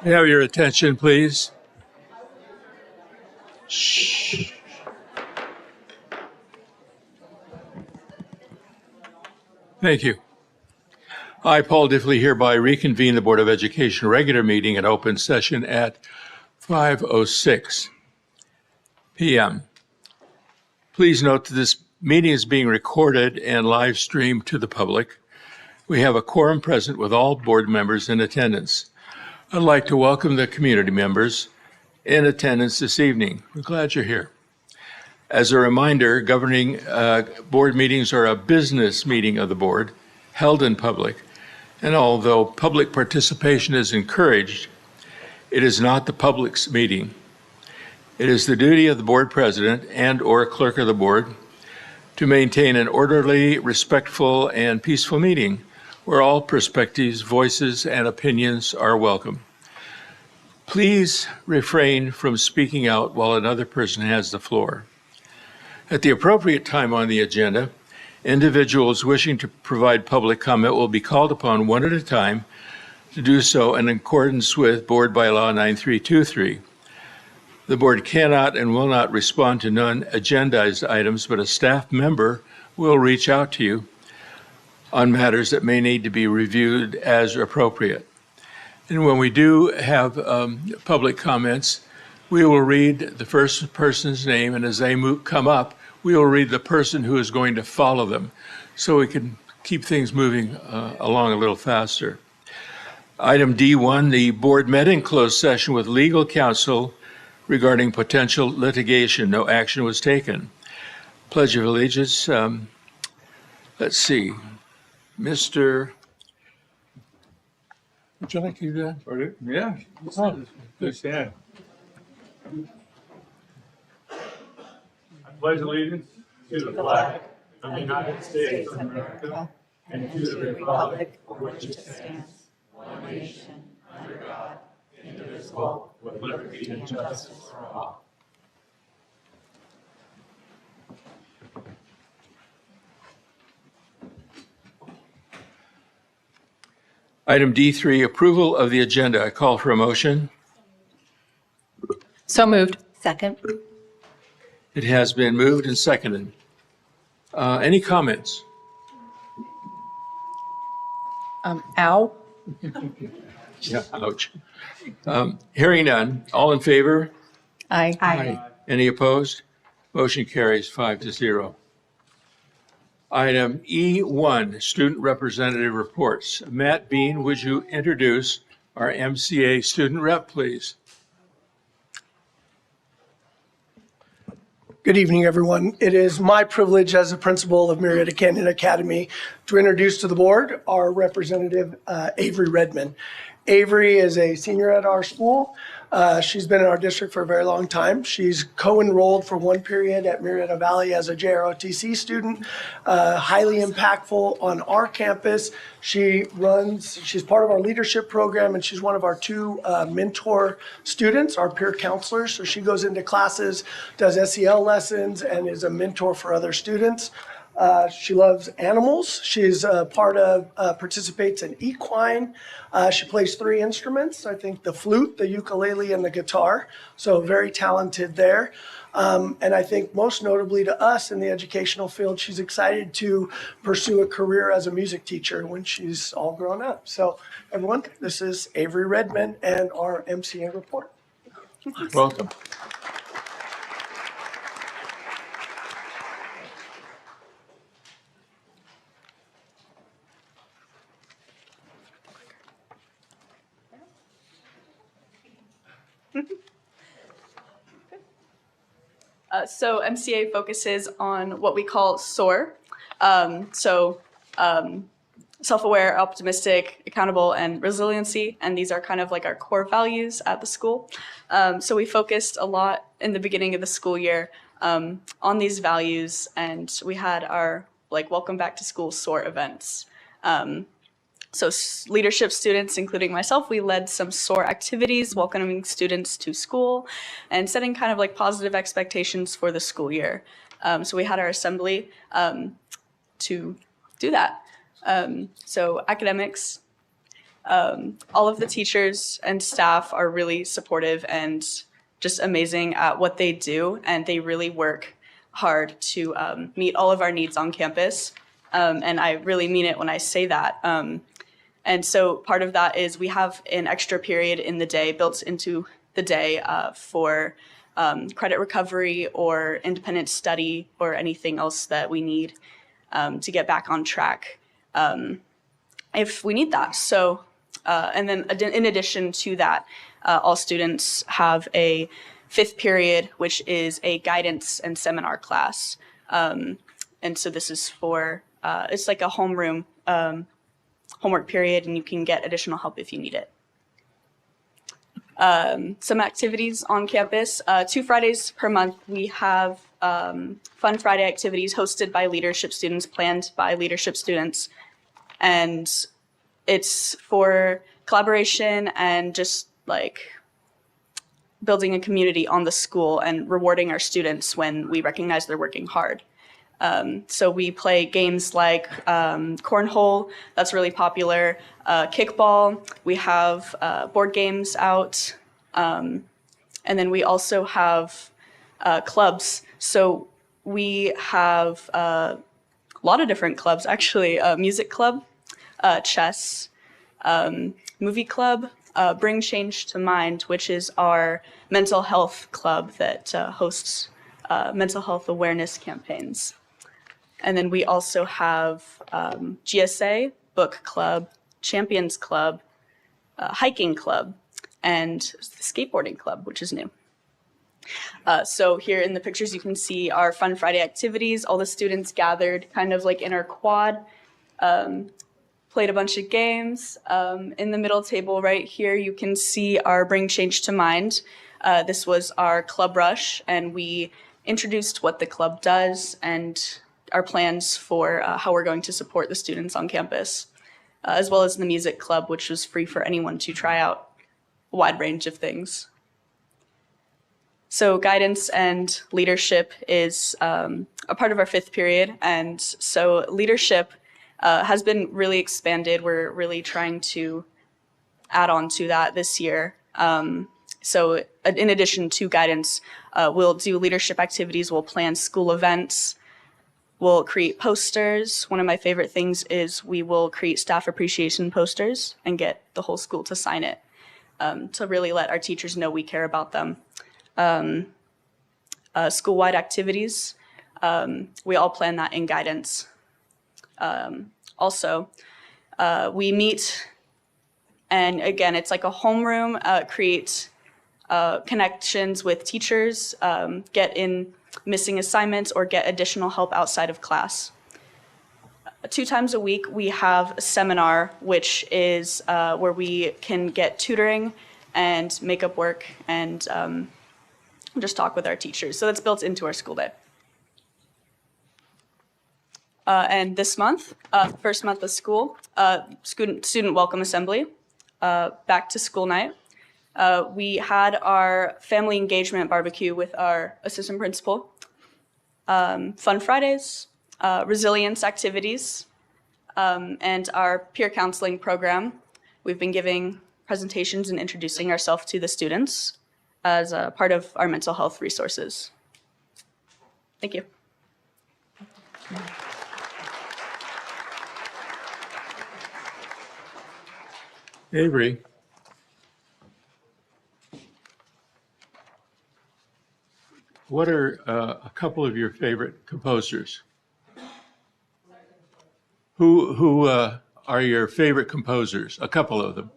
May I have your attention, please? Shh. Thank you. I, Paul Diffley, hereby reconvene the Board of Education regular meeting in open session at 5:06 p.m. Please note that this meeting is being recorded and live streamed to the public. We have a quorum present with all board members in attendance. I'd like to welcome the community members in attendance this evening. We're glad you're here. As a reminder, governing board meetings are a business meeting of the board held in public. And although public participation is encouraged, it is not the public's meeting. It is the duty of the board president and/or clerk of the board to maintain an orderly, respectful, and peaceful meeting where all perspectives, voices, and opinions are welcome. Please refrain from speaking out while another person has the floor. At the appropriate time on the agenda, individuals wishing to provide public comment will be called upon one at a time to do so in accordance with Board Bylaw 9323. The board cannot and will not respond to non-agendized items, but a staff member will reach out to you on matters that may need to be reviewed as appropriate. And when we do have public comments, we will read the first person's name, and as they come up, we will read the person who is going to follow them so we can keep things moving along a little faster. Item D1, the board met in closed session with legal counsel regarding potential litigation. No action was taken. Pledge of Allegiance. Let's see. Mr. Would you like to do that? Yeah. Oh, Good stand. I pledge allegiance to the flag of the United States of America and to the republic for which it stands, one nation, under God, indivisible, with liberty and justice for all. Item D3, approval of the agenda. I call for a motion. So moved. Second. It has been moved and seconded. Any comments? Ow. Yeah, ouch. Hearing none. All in favor? Aye. Aye. Any opposed? Motion carries 5-0. Item E1, student representative reports. Matt Bean, would you introduce our MCA student rep, please? Good evening, everyone. It is my privilege as a principal of Murrieta Canyon Academy to introduce to the board our representative, Avery Redmond. Avery is a senior at our school. She's been in our district for a very long time. She's co-enrolled for one period at Murrieta Valley as a JROTC student, highly impactful on our campus. She's part of our leadership program, and she's one of our two mentor students, our peer counselors. So she goes into classes, does SEL lessons, and is a mentor for other students. She loves animals. She's participates in equine. She plays 3 instruments, I think the flute, the ukulele, and the guitar. So very talented there. And I think most notably to us in the educational field, she's excited to pursue a career as a music teacher when she's all grown up. So everyone, this is Avery Redmond and our MCA report. Welcome. So MCA focuses on what we call SOAR. Self-aware, optimistic, accountable, and resiliency. And these are kind of like our core values at the school. So we focused a lot in the beginning of the school year on these values, and we had our welcome back to school SOAR events. So leadership students, including myself, we led some SOAR activities, welcoming students to school and setting kind of positive expectations for the school year. So we had our assembly to do that. So academics, All of the teachers and staff are really supportive and just amazing at what they do, and they really work hard to meet all of our needs on campus. And I really mean it when I say that. And so part of that is we have an extra period in the day built into the day for credit recovery or independent study or anything else that we need to get back on track if we need that. So, and then in addition to that, all students have a 5th period, which is a guidance and seminar class. And so this is for, it's like a homeroom homework period, and you can get additional help if you need it. Some activities on campus. 2 Fridays per month, we have Fun Friday activities hosted by leadership students, planned by leadership students. And it's for collaboration and just like building a community on the school and rewarding our students when we recognize they're working hard. So we play games like cornhole, that's really popular, kickball, we have board games out, and then we also have clubs. So we have a lot of different clubs, actually, music club, chess, movie club, Bring Change to Mind, which is our mental health club that hosts mental health awareness campaigns. And then we also have GSA, book club, champions club, hiking club, and skateboarding club, which is new. So here in the pictures, you can see our Fun Friday activities. All the students gathered kind of like in our quad, played a bunch of games. In the middle table right here, you can see our Bring Change to Mind. This was our club rush, and we introduced what the club does and our plans for how we're going to support the students on campus, as well as the music club, which was free for anyone to try out a wide range of things. So guidance and leadership is a part of our 5th period. And so leadership has been really expanded. We're really trying to add on to that this year. So in addition to guidance, we'll do leadership activities, we'll plan school events, we'll create posters. One of my favorite things is we will create staff appreciation posters and get the whole school to sign it to really let our teachers know we care about them. School-wide activities, we all plan that in guidance. Also, we meet, and again, it's like a homeroom, create connections with teachers, get in missing assignments, or get additional help outside of class. 2 times a week, we have a seminar, which is where we can get tutoring and makeup work and just talk with our teachers. So that's built into our school day. And this month, first month of school, student welcome assembly, back to school night. We had our family engagement barbecue with our assistant principal, Fun Fridays, resilience activities, and our peer counseling program. We've been giving presentations and introducing ourselves to the students as a part of our mental health resources. Thank you. Avery. What are a couple of your favorite composers? Who are your favorite composers? A couple of them.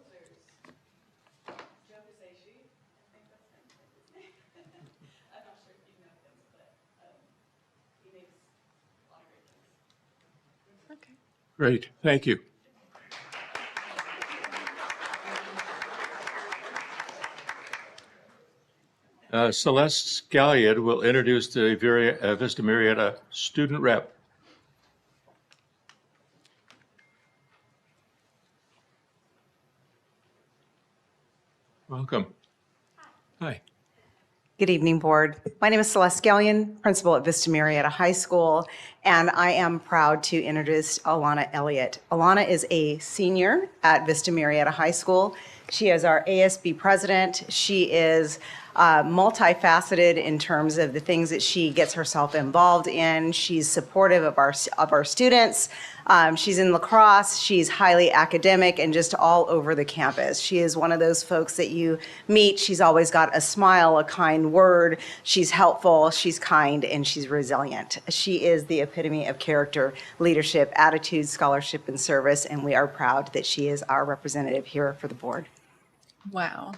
Great, thank you. Celeste Scallion will introduce the Vista Murrieta student rep. Welcome. Hi. Good evening, Board. My name is Celeste Gallion, principal at Vista Murrieta High School, and I am proud to introduce Alana Elliott. Alana is a senior at Vista Murrieta High School. She is our ASB president. She is multifaceted in terms of the things that she gets herself involved in. She's supportive of our students. She's in lacrosse. She's highly academic and just all over the campus. She is one of those folks that you meet. She's always got a smile, a kind word. She's helpful, she's kind, and she's resilient. She is the epitome of character, leadership, attitude, scholarship, and service, and we are proud that she is our representative here for the board. Wow.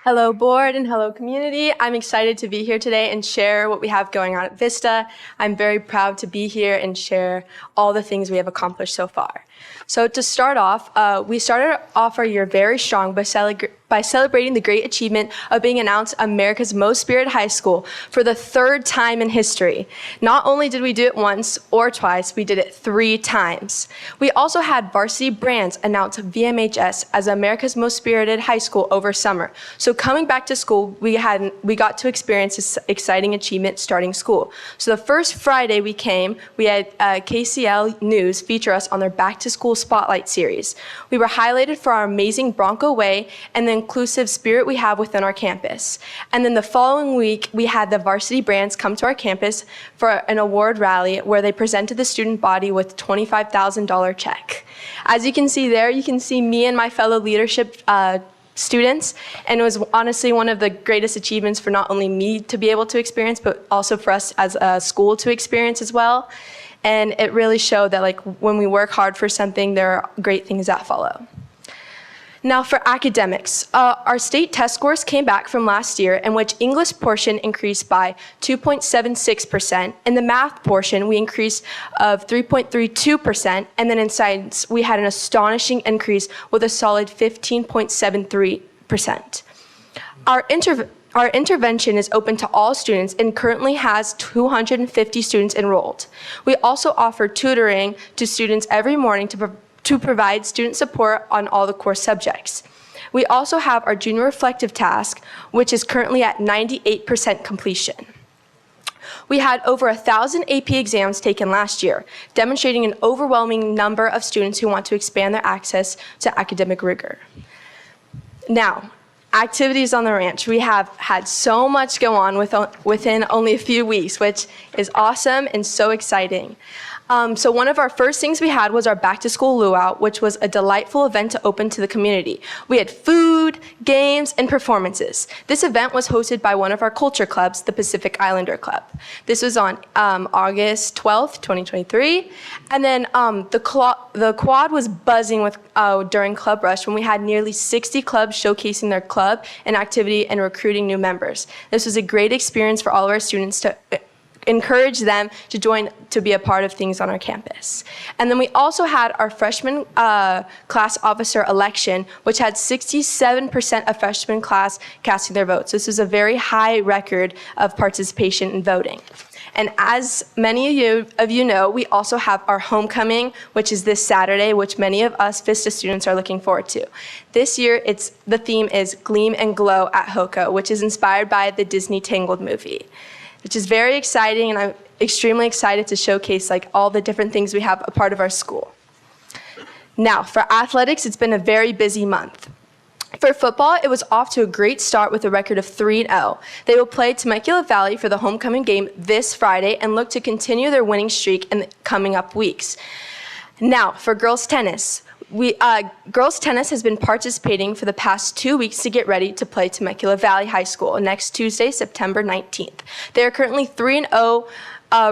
Hello, board, and hello, community. I'm excited to be here today and share what we have going on at Vista. I'm very proud to be here and share all the things we have accomplished so far. So to start off, we started off our year very strong by celebrating the great achievement of being announced America's Most Spirited High School for the third time in history. Not only did we do it once or twice, we did it 3 times. We also had varsity brands announce VMHS as America's Most Spirited High School over summer. So coming back to school, we got to experience this exciting achievement starting school. So the first Friday we came, we had KCL News feature us on their Back to School Spotlight series. We were highlighted for our amazing Bronco Way and the inclusive spirit we have within our campus. And then the following week, we had the varsity brands come to our campus for an award rally where they presented the student body with a $25,000 check. As you can see there, you can see me and my fellow leadership students, and it was honestly one of the greatest achievements for not only me to be able to experience, but also for us as a school to experience as well. And it really showed that when we work hard for something, there are great things that follow. Now for academics, our state test scores came back from last year, in which English portion increased by 2.76%, and the math portion we increased of 3.32%, and then in science we had an astonishing increase with a solid 15.73%. Our intervention is open to all students and currently has 250 students enrolled. We also offer tutoring to students every morning to provide student support on all the core subjects. We also have our junior reflective task, which is currently at 98% completion. We had over 1,000 AP exams taken last year, demonstrating an overwhelming number of students who want to expand their access to academic rigor. Now, activities on the ranch. We have had so much go on within only a few weeks, which is awesome and so exciting. So one of our first things we had was our back to school luau, which was a delightful event to open to the community. We had food, games, and performances. This event was hosted by one of our culture clubs, the Pacific Islander Club. This was on August 12th, 2023. And then the quad was buzzing with during Club Rush when we had nearly 60 clubs showcasing their club and activity and recruiting new members. This was a great experience for all of our students to encourage them to join to be a part of things on our campus. And then we also had our freshman class officer election, which had 67% of freshman class casting their votes. This is a very high record of participation in voting. And as many of you know, we also have our homecoming, which is this Saturday, which many of us Vista students are looking forward to. This year, the theme is Gleam and Glow at HOCO, which is inspired by the Disney Tangled movie, which is very exciting, and I'm extremely excited to showcase all the different things we have a part of our school. Now, for athletics, it's been a very busy month. For football, it was off to a great start with a record of 3-0. They will play Temecula Valley for the homecoming game this Friday and look to continue their winning streak in the coming up weeks. Now, for girls tennis. Girls tennis has been participating for the past 2 weeks to get ready to play Temecula Valley High School next Tuesday, September 19th. They are currently 3-0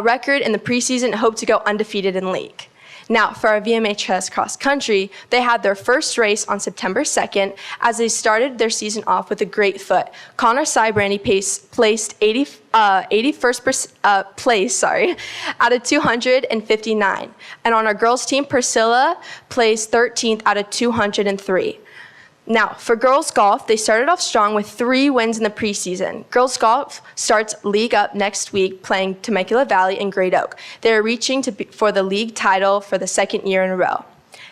record in the preseason and hope to go undefeated in league. Now, for our VMHS cross country, they had their first race on September 2nd as they started their season off with a great foot. Connor Sybrandy placed 81st place out of 259. And on our girls team, Priscilla placed 13th out of 203. Now, for girls golf, they started off strong with 3 wins in the preseason. Girls golf starts league up next week playing Temecula Valley and Great Oak. They are reaching for the league title for the 2nd year in a row.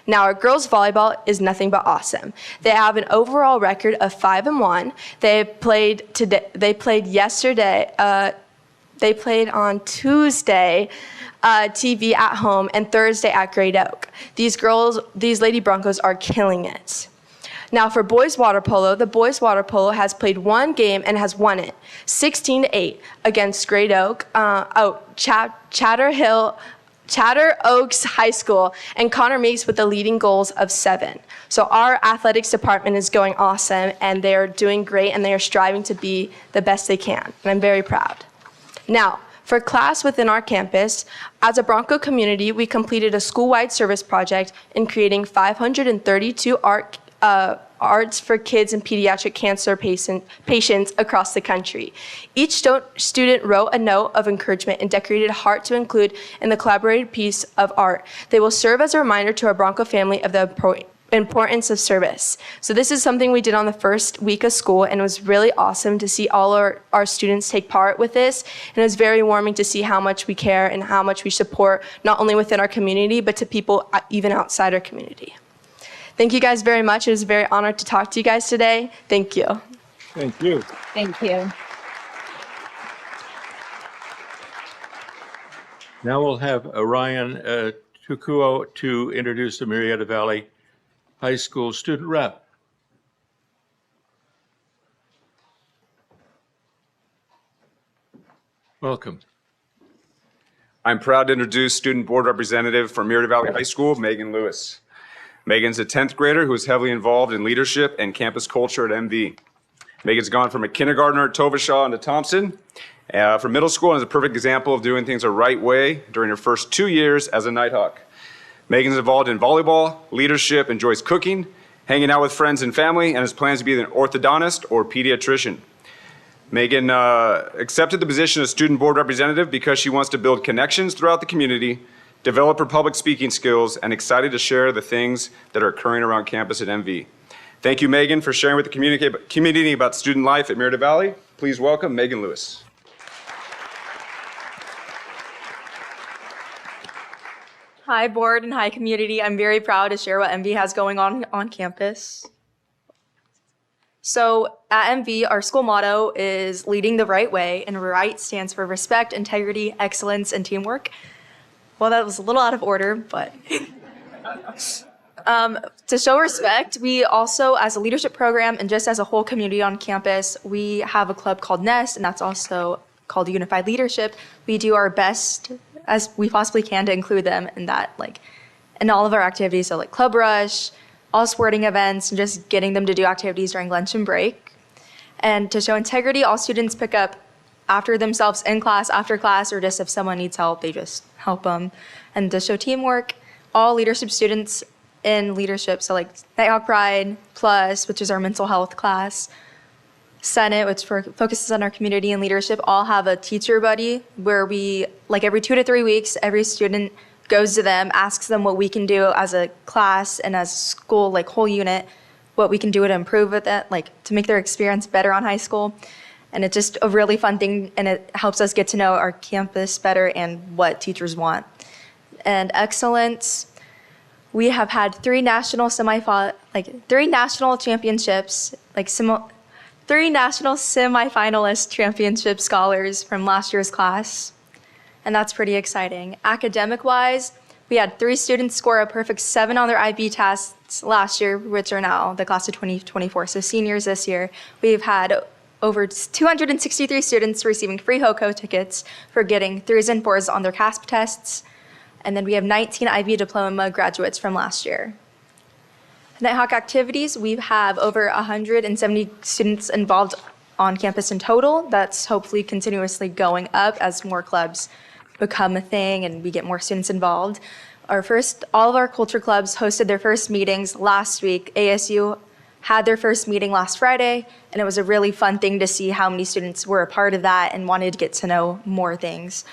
Now, our girls volleyball is nothing but awesome. They have an overall record of 5-1. They played yesterday. They played on Tuesday, TV at home, and Thursday at Great Oak. These Lady Broncos are killing it. Now for boys water polo, the boys water polo has played one game and has won it, 16-8 against Great Oak, Chatter Oaks High School, and Connor Meeks with the leading goals of 7. So our athletics department is going awesome, and they're doing great, and they are striving to be the best they can, and I'm very proud. Now, for class within our campus, as a Bronco community, we completed a school-wide service project in creating 532 arts for kids and pediatric cancer patients across the country. Each student wrote a note of encouragement and decorated a heart to include in the collaborated piece of art. They will serve as a reminder to our Bronco family of the importance of service. So this is something we did on the first week of school, and it was really awesome to see all our students take part with this. And it was very warming to see how much we care and how much we support, not only within our community, but to people even outside our community. Thank you guys very much. It was a very honor to talk to you guys today. Thank you. Thank you. Thank you. Now we'll have Ryan Tukuo to introduce the Murrieta Valley High School student rep. Welcome. I'm proud to introduce Student Board Representative for Murrieta Valley High School, Megan Lewis. Megan's a 10th grader who is heavily involved in leadership and campus culture at MV. Megan's gone from a kindergartner at Tovashaw into Thompson for middle school and is a perfect example of doing things the right way during her first 2 years as a Nighthawk. Megan's involved in volleyball, leadership, enjoys cooking, hanging out with friends and family, and has plans to be an orthodontist or pediatrician. Megan accepted the position of student board representative because she wants to build connections throughout the community, develop her public speaking skills, and excited to share the things that are occurring around campus at MV. Thank you, Megan, for sharing with the community about student life at Murrieta Valley. Please welcome Megan Lewis. Hi, board, and hi, community. I'm very proud to share what MV has going on campus. So at MV, our school motto is leading the right way, and right stands for respect, integrity, excellence, and teamwork. Well, that was a little out of order, but to show respect, we also, as a leadership program and just as a whole community on campus, we have a club called Nest, and that's also called Unified Leadership. We do our best as we possibly can to include them in that, in all of our activities. So Club Rush, all sporting events, and just getting them to do activities during lunch and break. And to show integrity, all students pick up after themselves in class, after class, or just if someone needs help, they just help them. And to show teamwork, all leadership students in leadership, so Nighthawk Pride Plus, which is our mental health class, Senate, which focuses on our community and leadership, all have a teacher buddy where we, every 2 to 3 weeks, every student goes to them, asks them what we can do as a class and as a school, whole unit, what we can do to improve with it, to make their experience better on high school. And it's just a really fun thing, and it helps us get to know our campus better and what teachers want. And excellence, we have had 3 national championships, 3 national semifinalist championship scholars from last year's class. And that's pretty exciting. Academic-wise, we had 3 students score a perfect 7 on their IB tests last year, which are now the class of 2024, so seniors this year. We've had over 263 students receiving free HOCO tickets for getting 3s and 4s on their CASP tests. And then we have 19 IB diploma graduates from last year. Nighthawk activities, we have over 170 students involved on campus in total. That's hopefully continuously going up as more clubs become a thing and we get more students involved. All of our culture clubs hosted their first meetings last week. ASU had their first meeting last Friday, and it was a really fun thing to see how many students were a part of that and wanted to get to know more things.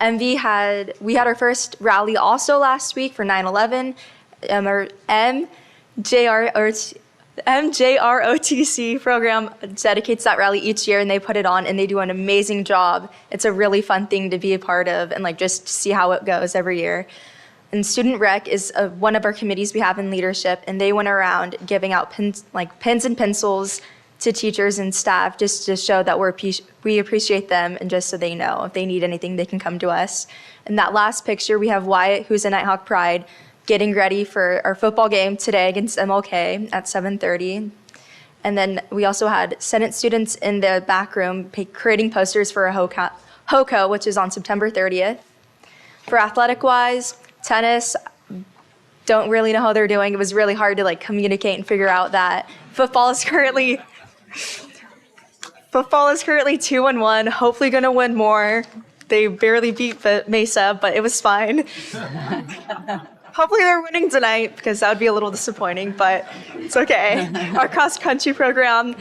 We had our first rally also last week for 9/11. Our MJROTC program dedicates that rally each year, and they put it on, and they do an amazing job. It's a really fun thing to be a part of and just see how it goes every year. And Student Rec is one of our committees we have in leadership, and they went around giving out pens and pencils to teachers and staff just to show that we appreciate them, and just so they know if they need anything, they can come to us. In that last picture, we have Wyatt, who's a Nighthawk Pride, getting ready for our football game today against MLK at 7:30. And then we also had Senate students in the back room creating posters for a HOCO, which is on September 30th. For athletic-wise, tennis, don't really know how they're doing. It was really hard to communicate and figure out that football is currently 2-1, hopefully gonna win more. They barely beat Mesa, but it was fine. Hopefully they're winning tonight, because that would be a little disappointing, but it's okay. Our cross-country program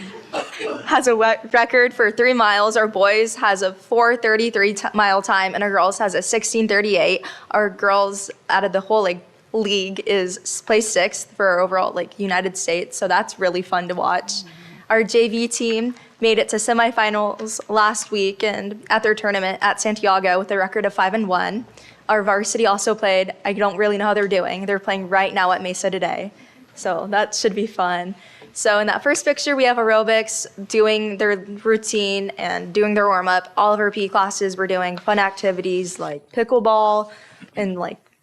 has a record for 3 miles. Our boys has a 4:33 mile time, and our girls has a 16:38. Our girls out of the whole league is placed 6th for our overall United States, so that's really fun to watch. Our JV team made it to semifinals last week and at their tournament at Santiago with a record of 5-1. Our varsity also played. I don't really know how they're doing. They're playing right now at Mesa today, so that should be fun. So in that first picture, we have aerobics doing their routine and doing their warm-up. All of our PE classes were doing fun activities like pickleball and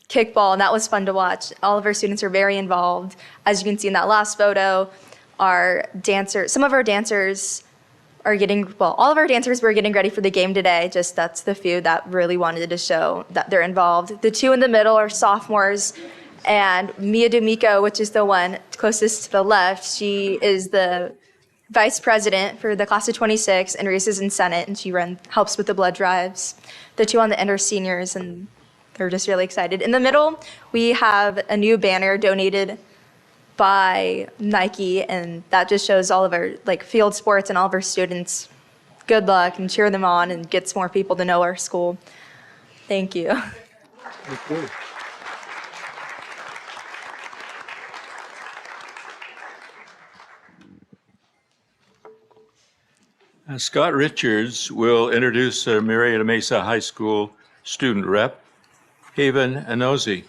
kickball, and that was fun to watch. All of our students are very involved. As you can see in that last photo, some of our dancers are all of our dancers were getting ready for the game today. Just that's the few that really wanted to show that they're involved. The 2 in the middle are sophomores, and Mia D'Amico, which is the one closest to the left, she is the vice president for the class of 26 and races in Senate, and she helps with the blood drives. The 2 on the end are seniors, and they're just really excited. In the middle, we have a new banner donated by Nike, and that just shows all of our field sports and all of our students good luck and cheer them on and gets more people to know our school. Thank you. Scott Richards will introduce Murrieta Mesa High School student rep, Haven Anozi.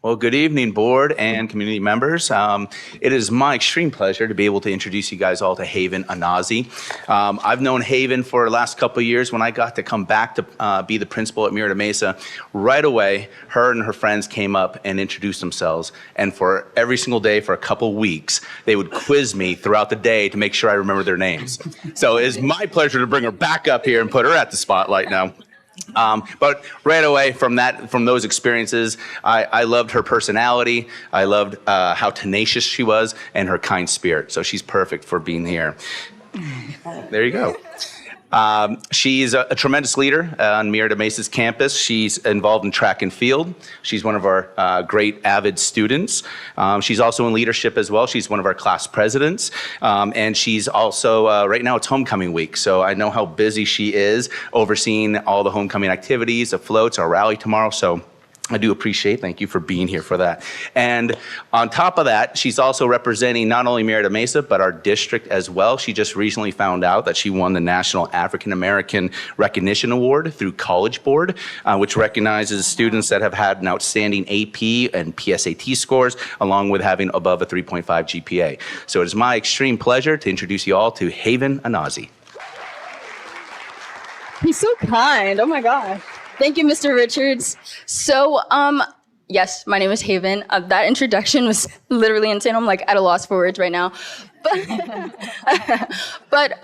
Well, good evening, board and community members. It is my extreme pleasure to be able to introduce you guys all to Haven Anazi. I've known Haven for the last couple of years. When I got to come back to be the principal at Murrieta Mesa, right away, her and her friends came up and introduced themselves. And for every single day for a couple of weeks, they would quiz me throughout the day to make sure I remember their names. So it is my pleasure to bring her back up here and put her at the spotlight now. But right away from those experiences, I loved her personality. I loved how tenacious she was and her kind spirit. So she's perfect for being here. There you go. She's a tremendous leader on Murrieta Mesa's campus. She's involved in track and field. She's one of our great avid students. She's also in leadership as well. She's one of our class presidents. And she's also, right now it's homecoming week. So I know how busy she is overseeing all the homecoming activities, the floats, our rally tomorrow. So I do appreciate, thank you for being here for that. And on top of that, she's also representing not only Murrieta Mesa, but our district as well. She just recently found out that she won the National African American Recognition Award through College Board, which recognizes students that have had an outstanding AP and PSAT scores, along with having above a 3.5 GPA. So it is my extreme pleasure to introduce you all to Haven Anazi. He's so kind, oh my gosh. Thank you, Mr. Richards. So, yes, my name is Haven. That introduction was literally insane. I'm at a loss for words right now. But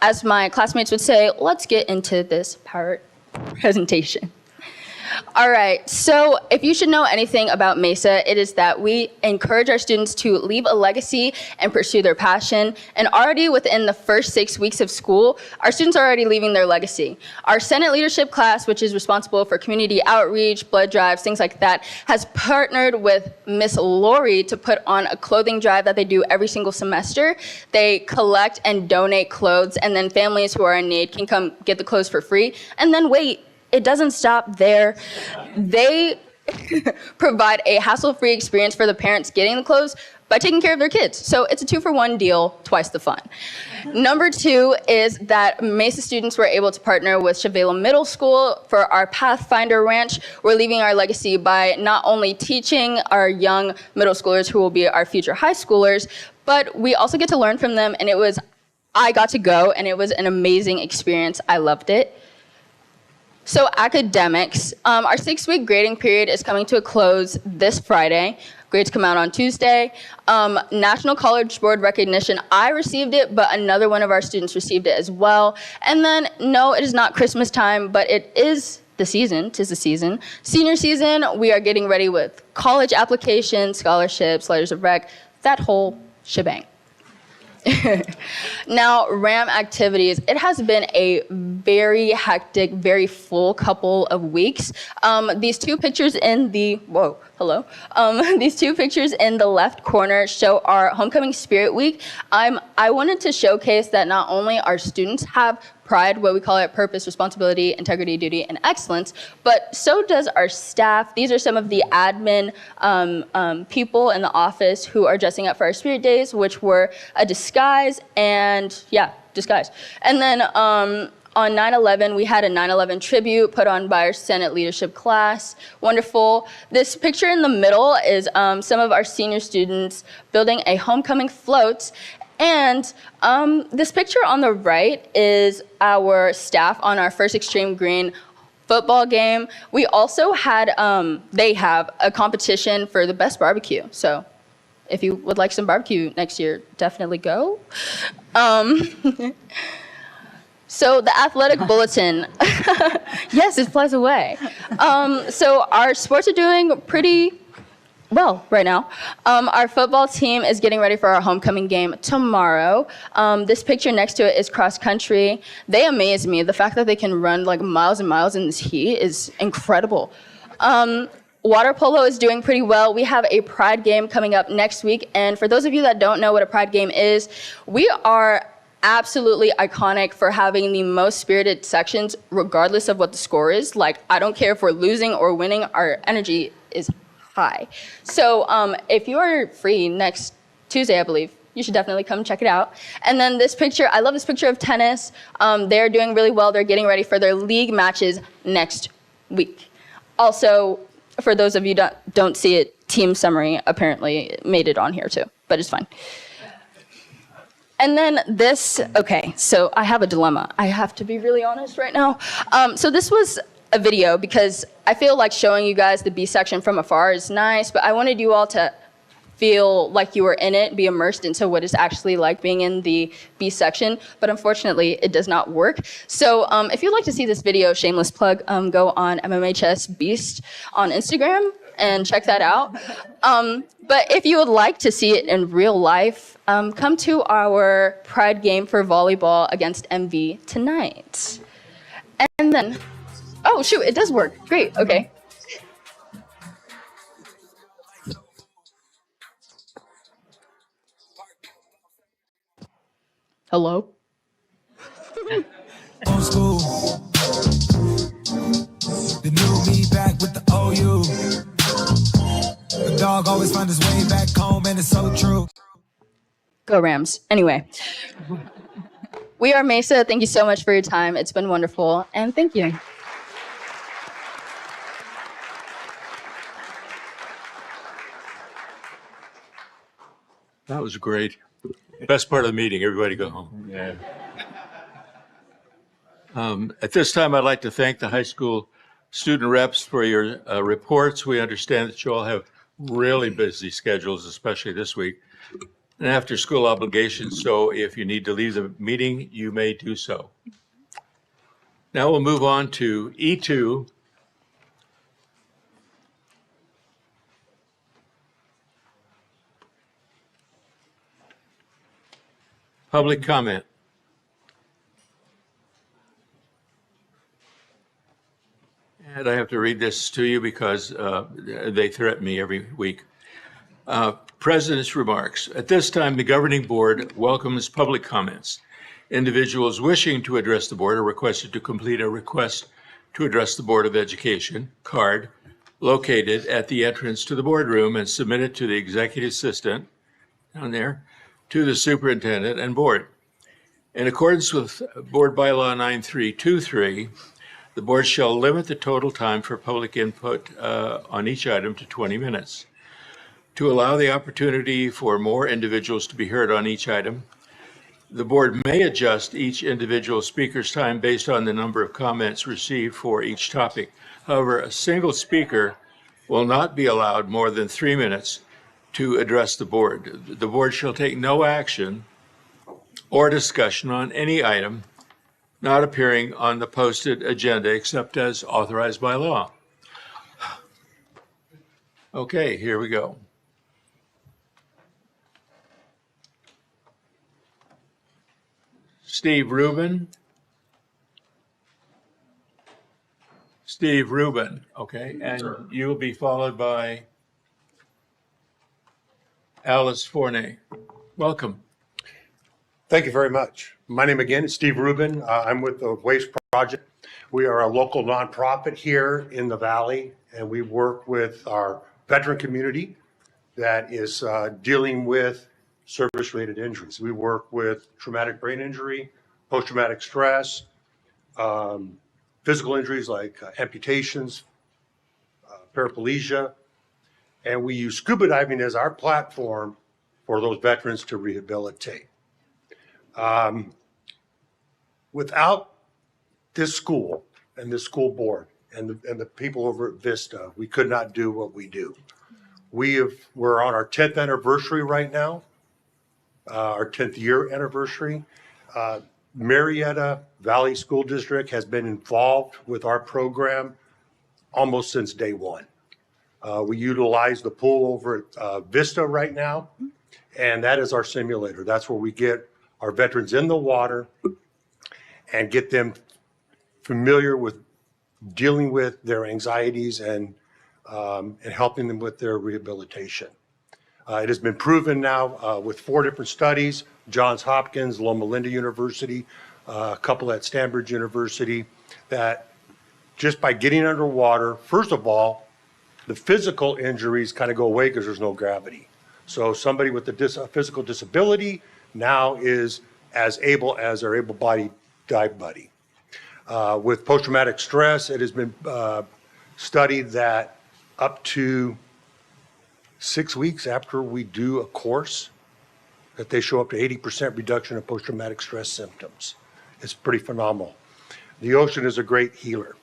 as my classmates would say, let's get into this presentation. All right, so if you should know anything about Mesa, it is that we encourage our students to leave a legacy and pursue their passion. And already within the first 6 weeks of school, our students are already leaving their legacy. Our Senate leadership class, which is responsible for community outreach, blood drives, things like that, has partnered with Miss Lori to put on a clothing drive that they do every single semester. They collect and donate clothes, and then families who are in need can come get the clothes for free. And then wait, it doesn't stop there. They provide a hassle-free experience for the parents getting the clothes by taking care of their kids. So it's a 2-for-1 deal, twice the fun. Number 2 is that Mesa students were able to partner with Chavela Middle School for our Pathfinder Ranch. We're leaving our legacy by not only teaching our young middle schoolers who will be our future high schoolers, but we also get to learn from them, and I got to go, and it was an amazing experience. I loved it. So academics, our 6-week grading period is coming to a close this Friday. Grades come out on Tuesday. National College Board recognition, I received it, but another one of our students received it as well. And then, no, it is not Christmas time, but it is the season, 'tis the season. Senior season, we are getting ready with college applications, scholarships, letters of rec, that whole shebang. Now, RAM activities. It has been a very hectic, very full couple of weeks. These two pictures in the, these two pictures in the left corner show our Homecoming Spirit Week. I wanted to showcase that not only our students have pride, what we call it, purpose, responsibility, integrity, duty, and excellence, but so does our staff. These are some of the admin people in the office who are dressing up for our Spirit Days, which were a disguise and, disguise. And then on 9/11, we had a 9/11 tribute put on by our Senate leadership class. Wonderful. This picture in the middle is some of our senior students building a homecoming float. And this picture on the right is our staff on our First Extreme Green football game. We also had, they have a competition for the best barbecue. So if you would like some barbecue next year, definitely go. So the athletic bulletin, yes, it flies away. So our sports are doing pretty well right now. Our football team is getting ready for our homecoming game tomorrow. This picture next to it is cross country. They amaze me. The fact that they can run like miles and miles in this heat is incredible. Water polo is doing pretty well. We have a pride game coming up next week. And for those of you that don't know what a pride game is, we are absolutely iconic for having the most spirited sections regardless of what the score is. Like, I don't care if we're losing or winning, our energy is high. So if you are free next Tuesday, I believe, you should definitely come check it out. And then this picture, I love this picture of tennis. They're doing really well. They're getting ready for their league matches next week. Also, for those of you that don't see it, team summary apparently made it on here too, but it's fine. And then this, okay, so I have a dilemma. I have to be really honest right now. So this was a video because I feel like showing you guys the B section from afar is nice, but I wanted you all to feel like you were in it, be immersed into what it's actually like being in the B section, but unfortunately it does not work. So if you'd like to see this video, shameless plug, go on MMHS Beast on Instagram and check that out. But if you would like to see it in real life, come to our Pride game for volleyball against MV tonight. And then, oh shoot, it does work. Great, okay. Hello? Old school. The new me back with the OU. The dog always finds his way back home, and it's so true. Go Rams. Anyway. We are Mesa. Thank you so much for your time. It's been wonderful, and thank you. That was great. Best part of the meeting, everybody go home. Yeah. At this time, I'd like to thank the high school student reps for your reports. We understand that you all have really busy schedules, especially this week, and after school obligations. So if you need to leave the meeting, you may do so. Now we'll move on to E2. Public comment. And I have to read this to you because they threaten me every week. President's remarks. At this time, the governing board welcomes public comments. Individuals wishing to address the board are requested to complete a request to address the Board of Education card located at the entrance to the boardroom and submitted to the executive assistant down there, to the superintendent and board. In accordance with Board Bylaw 9323, the board shall limit the total time for public input on each item to 20 minutes. To allow the opportunity for more individuals to be heard on each item, the board may adjust each individual speaker's time based on the number of comments received for each topic. However, a single speaker will not be allowed more than 3 minutes to address the board. The board shall take no action or discussion on any item not appearing on the posted agenda except as authorized by law. Okay, here we go. Steve Rubin. Steve Rubin, okay, and you'll be followed by Alice Forney. Welcome. Thank you very much. My name again is Steve Rubin. I'm with the Waste Project. We are a local nonprofit here in the Valley, and we work with our veteran community that is dealing with service-related injuries. We work with traumatic brain injury, post-traumatic stress, physical injuries like amputations, paraplegia, and we use scuba diving as our platform for those veterans to rehabilitate. Without this school and this school board and the people over at Vista, we could not do what we do. We're on our 10th anniversary right now, our 10th year anniversary. Murrieta Valley School District has been involved with our program almost since day one. We utilize the pool over at Vista right now, and that is our simulator. That's where we get our veterans in the water and get them familiar with dealing with their anxieties and helping them with their rehabilitation. It has been proven now with 4 different studies, Johns Hopkins, Loma Linda University, a couple at Stanford University, that just by getting underwater, first of all, the physical injuries kind of go away because there's no gravity. So somebody with a physical disability now is as able as their able-bodied dive buddy. With post-traumatic stress, it has been studied that up to 6 weeks after we do a course, that they show up to 80% reduction of post-traumatic stress symptoms. It's pretty phenomenal. The ocean is a great healer.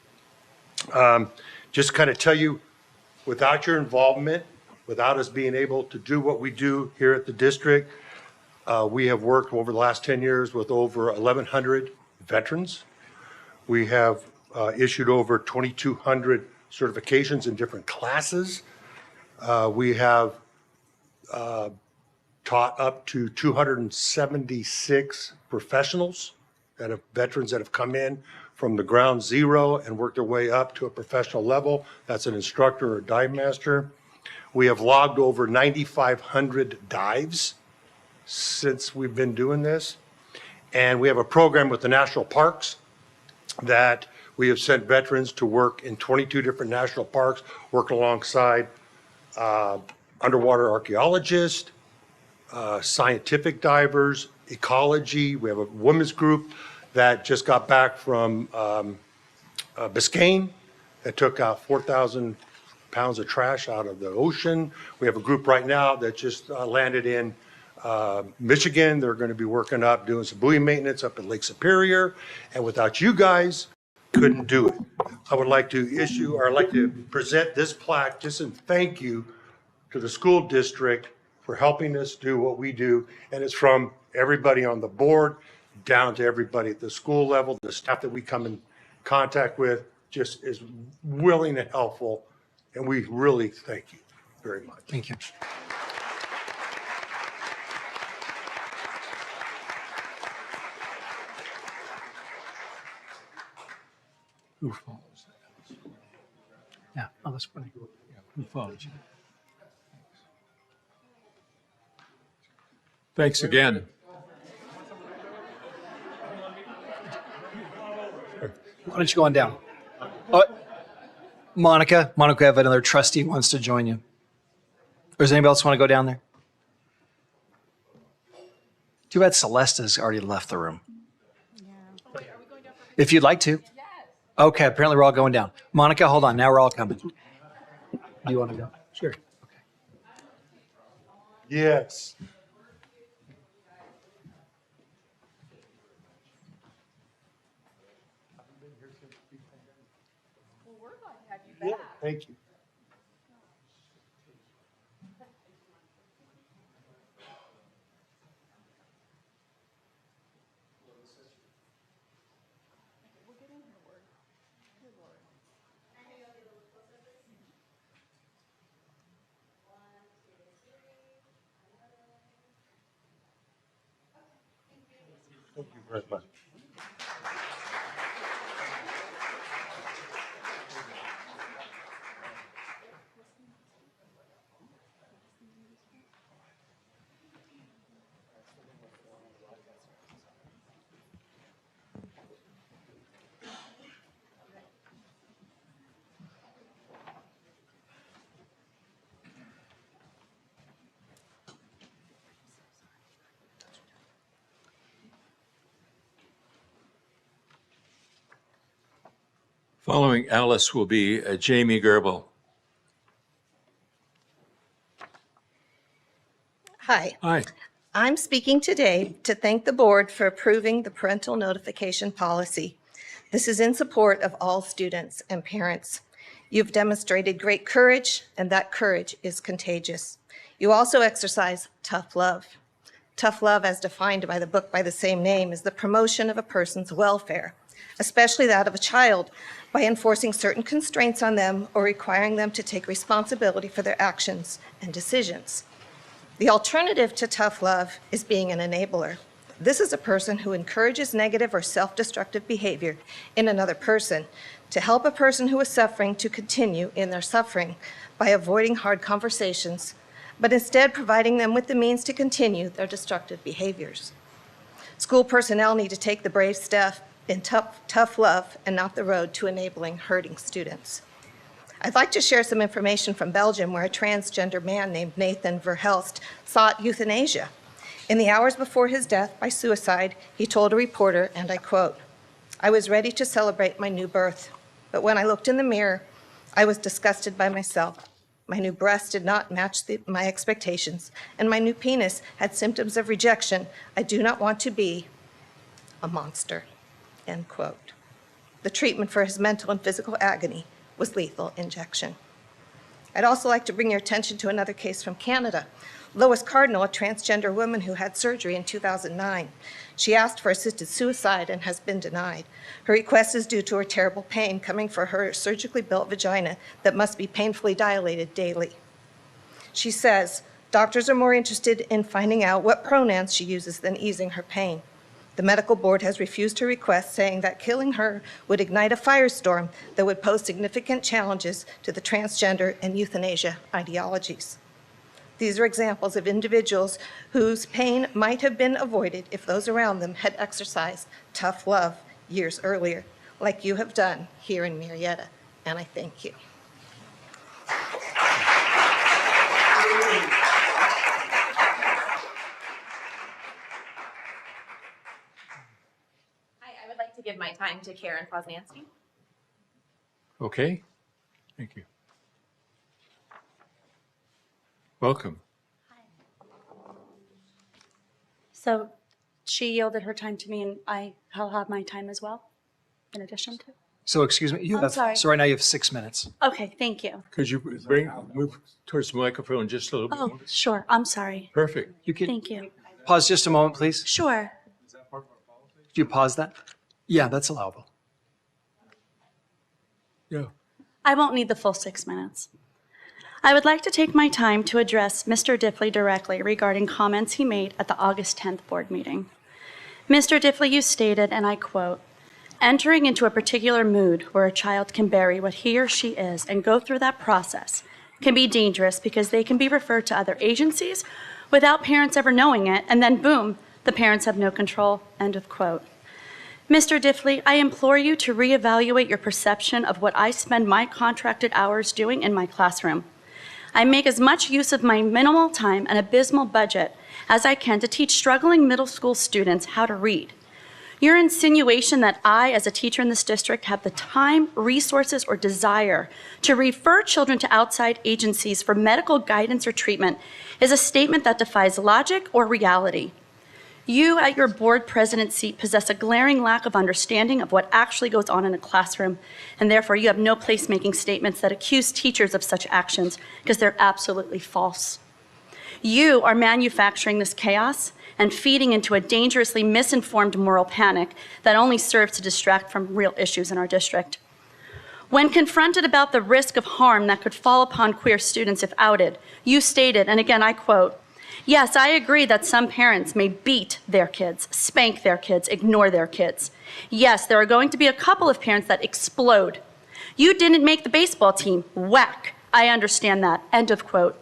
Just kind of tell you, without your involvement, without us being able to do what we do here at the district, we have worked over the last 10 years with over 1,100 veterans. We have issued over 2,200 certifications in different classes. We have taught up to 276 professionals veterans that have come in from the ground zero and worked their way up to a professional level. That's an instructor or dive master. We have logged over 9,500 dives since we've been doing this. And we have a program with the national parks that we have sent veterans to work in 22 different national parks, work alongside underwater archaeologists, scientific divers, ecology. We have a women's group that just got back from Biscayne that took out 4,000 pounds of trash out of the ocean. We have a group right now that just landed in Michigan. They're going to be working up, doing some buoy maintenance up at Lake Superior. And without you guys, couldn't do it. I would like to present this plaque just in thank you to the school district for helping us do what we do. And it's from everybody on the board down to everybody at the school level. The staff that we come in contact with just is willing and helpful. And we really thank you very much. Thank you. Who follows that? Yeah, oh, that's funny. Who follows you? Thanks again. Why don't you go on down? Oh, Monica, we have another trustee who wants to join you. Or does anybody else want to go down there? Too bad Celeste has already left the room. If you'd like to. Okay, apparently we're all going down. Monica, hold on. Now we're all coming. Do you want to go? Sure. Yes. Yeah, thank you. Thank you very much. Following Alice will be Jamie Gerbel. Hi, Hi. I'm speaking today to thank the board for approving the parental notification policy. This is in support of all students and parents. You've demonstrated great courage, and that courage is contagious. You also exercise tough love. Tough love, as defined by the book by the same name, is the promotion of a person's welfare, especially that of a child, by enforcing certain constraints on them or requiring them to take responsibility for their actions and decisions. The alternative to tough love is being an enabler. This is a person who encourages negative or self-destructive behavior in another person to help a person who is suffering to continue in their suffering by avoiding hard conversations, but instead providing them with the means to continue their destructive behaviors. School personnel need to take the brave step in tough love and not the road to enabling hurting students. I'd like to share some information from Belgium, where a transgender man named Nathan Verhelst sought euthanasia. In the hours before his death by suicide, he told a reporter, and I quote, "I was ready to celebrate my new birth, but when I looked in the mirror, I was disgusted by myself. My new breast did not match my expectations, and my new penis had symptoms of rejection. I do not want to be a monster." End quote. The treatment for his mental and physical agony was lethal injection. I'd also like to bring your attention to another case from Canada. Lois Cardinal, a transgender woman who had surgery in 2009. She asked for assisted suicide and has been denied. Her request is due to her terrible pain coming from her surgically built vagina that must be painfully dilated daily. She says, doctors are more interested in finding out what pronouns she uses than easing her pain. The medical board has refused her request, saying that killing her would ignite a firestorm that would pose significant challenges to the transgender and euthanasia ideologies. These are examples of individuals whose pain might have been avoided if those around them had exercised tough love years earlier, like you have done here in Murrieta, and I thank you. I would like to give my time to Karen Posnanski. Okay. Thank you. Welcome. So she yielded her time to me, and I'll have my time as well, in addition to. So excuse me, I'm sorry. so right now you have 6 minutes. Okay, thank you. Could you move towards the microphone just a little bit? Oh, sure. I'm sorry. Perfect. You can Thank you. pause just a moment, please. Sure. Could you pause that? Yeah, that's allowable. Yeah. I won't need the full 6 minutes. I would like to take my time to address Mr. Diffley directly regarding comments he made at the August 10th board meeting. Mr. Diffley, you stated, and I quote, "Entering into a particular mood where a child can bury what he or she is and go through that process can be dangerous because they can be referred to other agencies without parents ever knowing it, and then boom, the parents have no control," end of quote. Mr. Diffley, I implore you to reevaluate your perception of what I spend my contracted hours doing in my classroom. I make as much use of my minimal time and abysmal budget as I can to teach struggling middle school students how to read. Your insinuation that I, as a teacher in this district, have the time, resources, or desire to refer children to outside agencies for medical guidance or treatment is a statement that defies logic or reality. You, at your board president seat, possess a glaring lack of understanding of what actually goes on in a classroom, and therefore you have no place making statements that accuse teachers of such actions because they're absolutely false. You are manufacturing this chaos and feeding into a dangerously misinformed moral panic that only serves to distract from real issues in our district. When confronted about the risk of harm that could fall upon queer students if outed, you stated, and again I quote, "Yes, I agree that some parents may beat their kids, spank their kids, ignore their kids. Yes, there are going to be a couple of parents that explode. You didn't make the baseball team. Whack. I understand that." End of quote.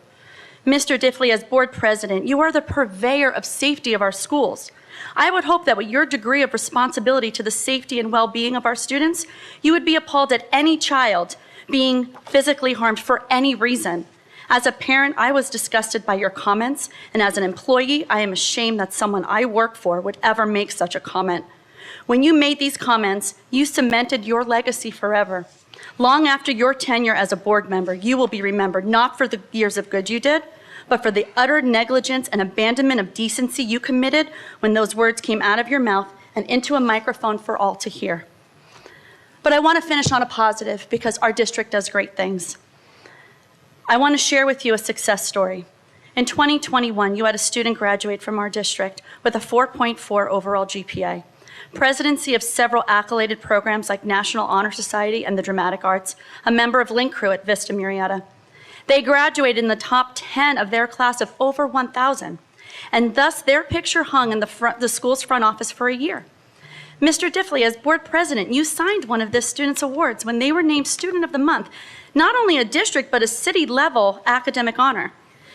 Mr. Diffley, as board president, you are the purveyor of safety of our schools. I would hope that with your degree of responsibility to the safety and well-being of our students, you would be appalled at any child being physically harmed for any reason. As a parent, I was disgusted by your comments, and as an employee, I am ashamed that someone I work for would ever make such a comment. When you made these comments, you cemented your legacy forever. Long after your tenure as a board member, you will be remembered not for the years of good you did, but for the utter negligence and abandonment of decency you committed when those words came out of your mouth and into a microphone for all to hear. But I want to finish on a positive because our district does great things. I want to share with you a success story. In 2021, you had a student graduate from our district with a 4.4 overall GPA, presidency of several accoladed programs like National Honor Society and the Dramatic Arts, a member of Link Crew at Vista Murrieta. They graduated in the top 10 of their class of over 1,000, and thus their picture hung in the school's front office for a year. Mr. Diffley, as board president, you signed one of this student's awards when they were named Student of the Month, not only a district, but a city-level academic honor.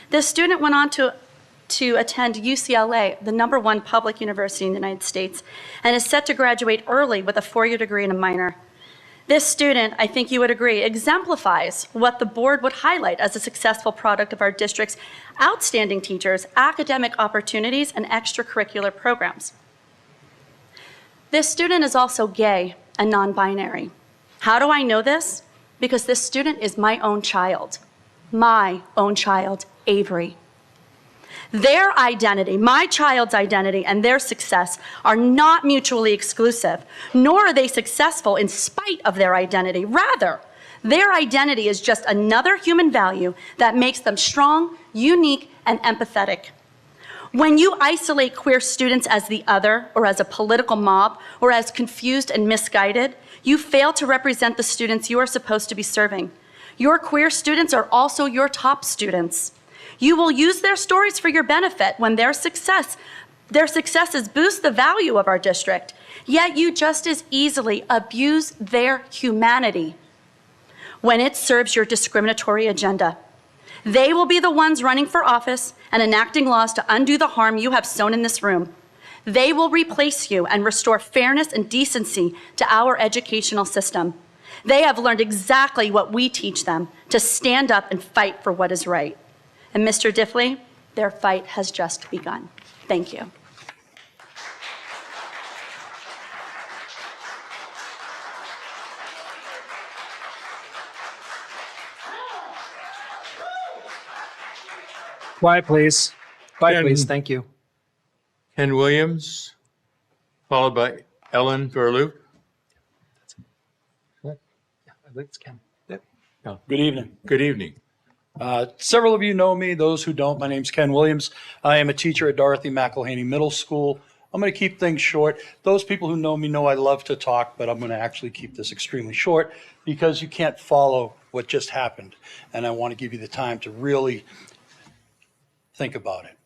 This student went on to attend UCLA, the #1 public university in the United States, and is set to graduate early with a 4-year degree and a minor. This student, I think you would agree, exemplifies what the board would highlight as a successful product of our district's outstanding teachers, academic opportunities, and extracurricular programs. This student is also gay and non-binary. How do I know this? Because this student is my own child, Avery. Their identity, my child's identity, and their success are not mutually exclusive, nor are they successful in spite of their identity. Rather, their identity is just another human value that makes them strong, unique, and empathetic. When you isolate queer students as the other, or as a political mob, or as confused and misguided, you fail to represent the students you are supposed to be serving. Your queer students are also your top students. You will use their stories for your benefit when their successes boost the value of our district, yet you just as easily abuse their humanity when it serves your discriminatory agenda. They will be the ones running for office and enacting laws to undo the harm you have sown in this room. They will replace you and restore fairness and decency to our educational system. They have learned exactly what we teach them, to stand up and fight for what is right. And Mr. Diffley, their fight has just begun. Thank you. Quiet, please. Quiet, Ken- please. Thank you. Ken Williams, followed by Ellen Verloop. I think it's Ken. Good evening. Good evening. Several of you know me. Those who don't, my name's Ken Williams. I am a teacher at Dorothy McElhaney Middle School. I'm going to keep things short. Those people who know me know I love to talk, but I'm going to actually keep this extremely short because you can't follow what just happened. And I want to give you the time to really think about it.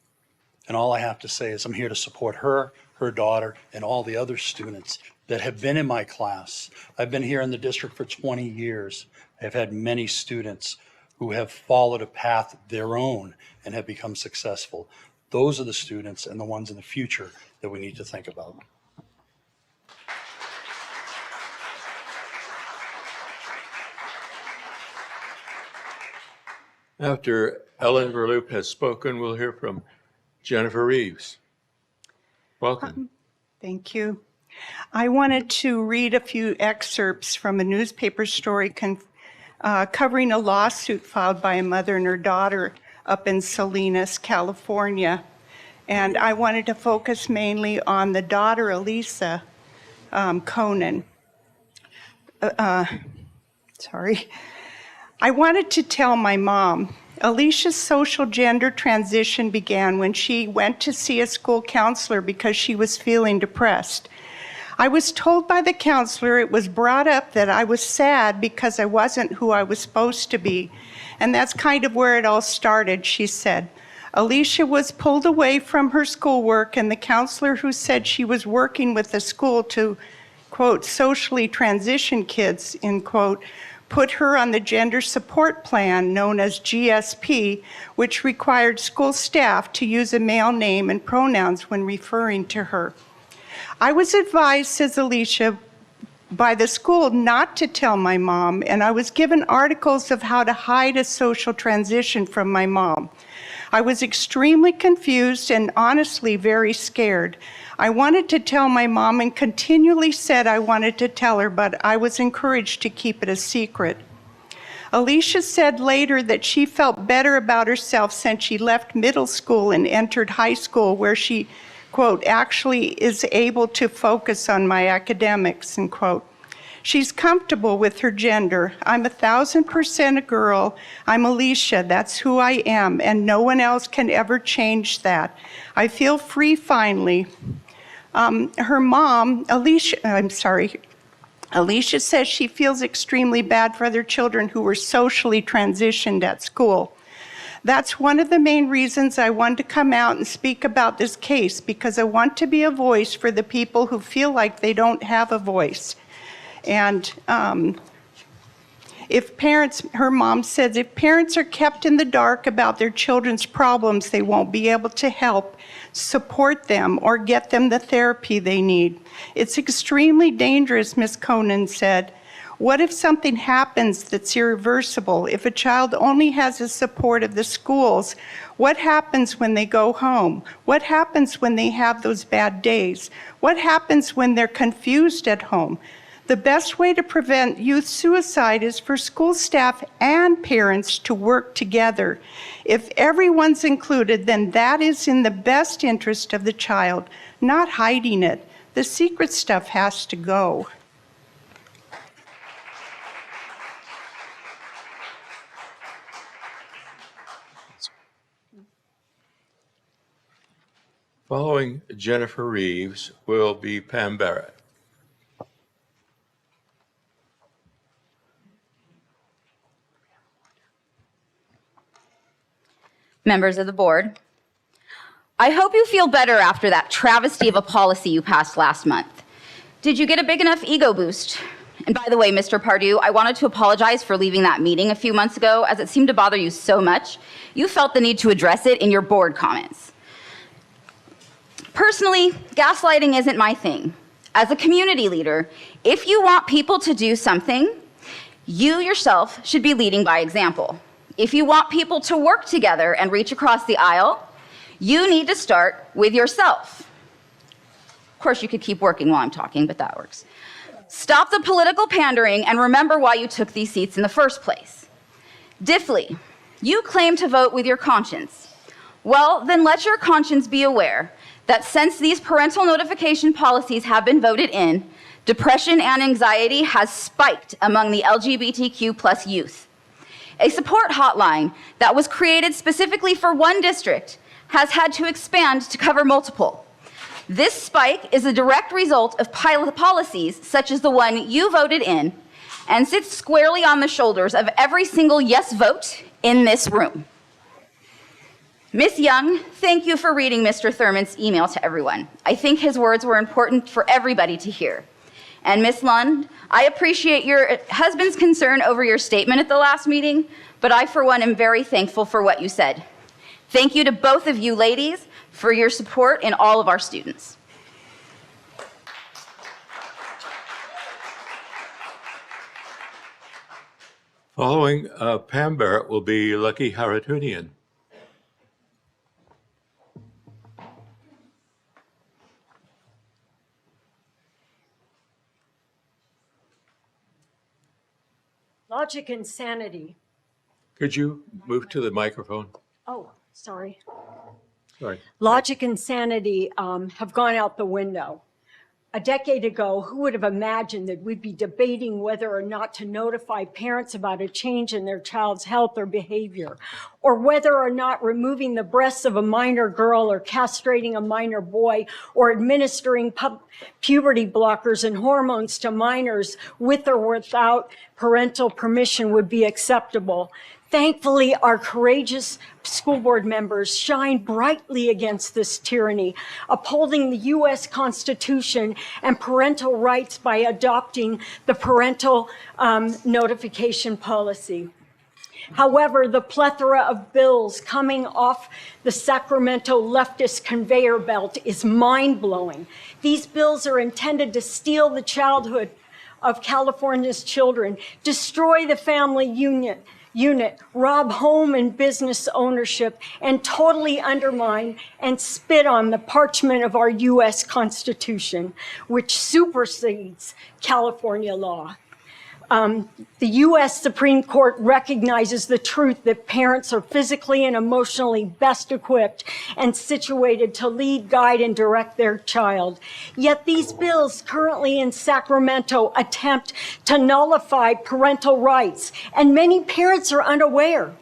And all I have to say is I'm here to support her, her daughter, and all the other students that have been in my class. I've been here in the district for 20 years. I've had many students who have followed a path their own and have become successful. Those are the students and the ones in the future that we need to think about. After Ellen Verloop has spoken, we'll hear from Jennifer Reeves. Welcome. Thank you. I wanted to read a few excerpts from a newspaper story covering a lawsuit filed by a mother and her daughter up in Salinas, California. And I wanted to focus mainly on the daughter, Elisa Conan. Sorry. I wanted to tell my mom, Alicia's social gender transition began when she went to see a school counselor because she was feeling depressed. I was told by the counselor it was brought up that I was sad because I wasn't who I was supposed to be. And that's kind of where it all started, she said. Alicia was pulled away from her schoolwork, and the counselor who said she was working with the school to, quote, socially transition kids, end quote, put her on the gender support plan known as GSP, which required school staff to use a male name and pronouns when referring to her. I was advised, says Alicia, by the school not to tell my mom, and I was given articles of how to hide a social transition from my mom. I was extremely confused and honestly very scared. I wanted to tell my mom and continually said I wanted to tell her, but I was encouraged to keep it a secret. Alicia said later that she felt better about herself since she left middle school and entered high school, where she, quote, actually is able to focus on my academics, end quote. She's comfortable with her gender. I'm 1,000% a girl. I'm Alicia, that's who I am, and no one else can ever change that. I feel free finally. Her mom, Alicia says she feels extremely bad for other children who were socially transitioned at school. That's one of the main reasons I wanted to come out and speak about this case, because I want to be a voice for the people who feel like they don't have a voice. And if parents, her mom says, if parents are kept in the dark about their children's problems, they won't be able to help, support them, or get them the therapy they need. It's extremely dangerous, Ms. Conan said. What if something happens that's irreversible? If a child only has the support of the schools, what happens when they go home? What happens when they have those bad days? What happens when they're confused at home? The best way to prevent youth suicide is for school staff and parents to work together. If everyone's included, then that is in the best interest of the child, not hiding it. The secret stuff has to go. Following Jennifer Reeves will be Pam Barrett. Members of the board, I hope you feel better after that travesty of a policy you passed last month. Did you get a big enough ego boost? And by the way, Mr. Pardue, I wanted to apologize for leaving that meeting a few months ago, as it seemed to bother you so much, you felt the need to address it in your board comments. Personally, gaslighting isn't my thing. As a community leader, if you want people to do something, you yourself should be leading by example. If you want people to work together and reach across the aisle, you need to start with yourself. Of course, you could keep working while I'm talking, but that works. Stop the political pandering and remember why you took these seats in the first place. Diffley, you claim to vote with your conscience. Well, then let your conscience be aware that since these parental notification policies have been voted in, depression and anxiety has spiked among the LGBTQ+ youth. A support hotline that was created specifically for one district has had to expand to cover multiple. This spike is a direct result of policies such as the one you voted in and sits squarely on the shoulders of every single yes vote in this room. Ms. Young, thank you for reading Mr. Thurman's email to everyone. I think his words were important for everybody to hear. And Ms. Lund, I appreciate your husband's concern over your statement at the last meeting, but I, for one, am very thankful for what you said. Thank you to both of you ladies for your support in all of our students. Following Pam Barrett will be Lucky Haratunian. Logic and sanity. Could you move to the microphone? Oh, sorry. Sorry. Logic and sanity have gone out the window. A decade ago, who would have imagined that we'd be debating whether or not to notify parents about a change in their child's health or behavior, or whether or not removing the breasts of a minor girl or castrating a minor boy, or administering puberty blockers and hormones to minors with or without parental permission would be acceptable. Thankfully, our courageous school board members shine brightly against this tyranny, upholding the U.S. Constitution and parental rights by adopting the parental notification policy. However, the plethora of bills coming off the Sacramento leftist conveyor belt is mind-blowing. These bills are intended to steal the childhood of California's children, destroy the family unit, rob home and business ownership, and totally undermine and spit on the parchment of our U.S. Constitution, which supersedes California law. The U.S. Supreme Court recognizes the truth that parents are physically and emotionally best equipped and situated to lead, guide, and direct their child. Yet these bills currently in Sacramento attempt to nullify parental rights, and many parents are unaware.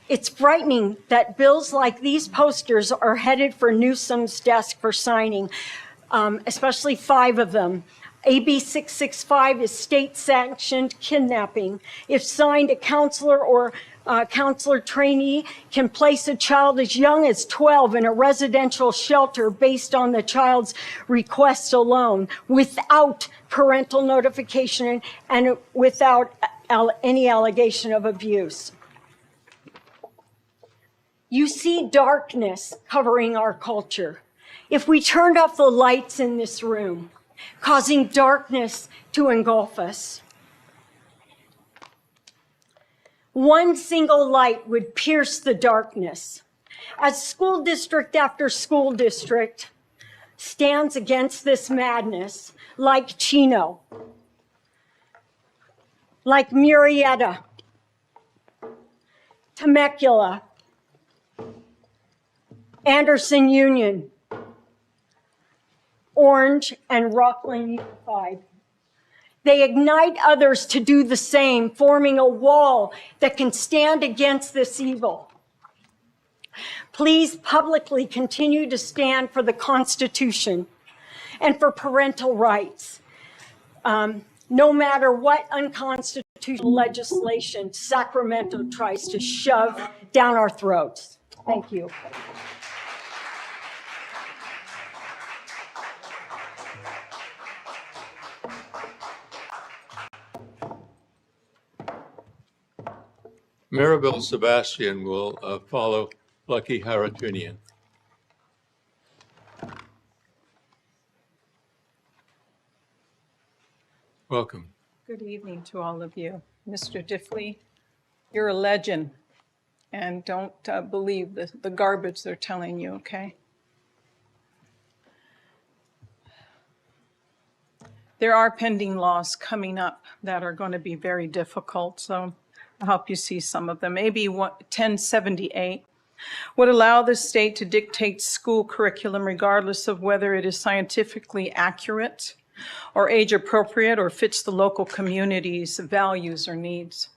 It's frightening that bills like these posters are headed for Newsom's desk for signing, especially 5 of them. AB 665 is state-sanctioned kidnapping. If signed, a counselor or counselor trainee can place a child as young as 12 in a residential shelter based on the child's request alone, without parental notification and without any allegation of abuse. You see darkness covering our culture. If we turned off the lights in this room, causing darkness to engulf us, one single light would pierce the darkness. As school district after school district stands against this madness, like Chino, like Murrieta, Temecula, Anderson Union, Orange, and Rockland Unified. They ignite others to do the same, forming a wall that can stand against this evil. Please publicly continue to stand for the Constitution and for parental rights, no matter what unconstitutional legislation Sacramento tries to shove down our throats. Thank you. Maribel Sebastian will follow Lucky Haratunian. Welcome. Good evening to all of you. Mr. Diffley, you're a legend, and don't believe the garbage they're telling you, okay? There are pending laws coming up that are going to be very difficult, so I'll help you see some of them. AB 1078 would allow the state to dictate school curriculum regardless of whether it is scientifically accurate or age appropriate or fits the local community's values or needs.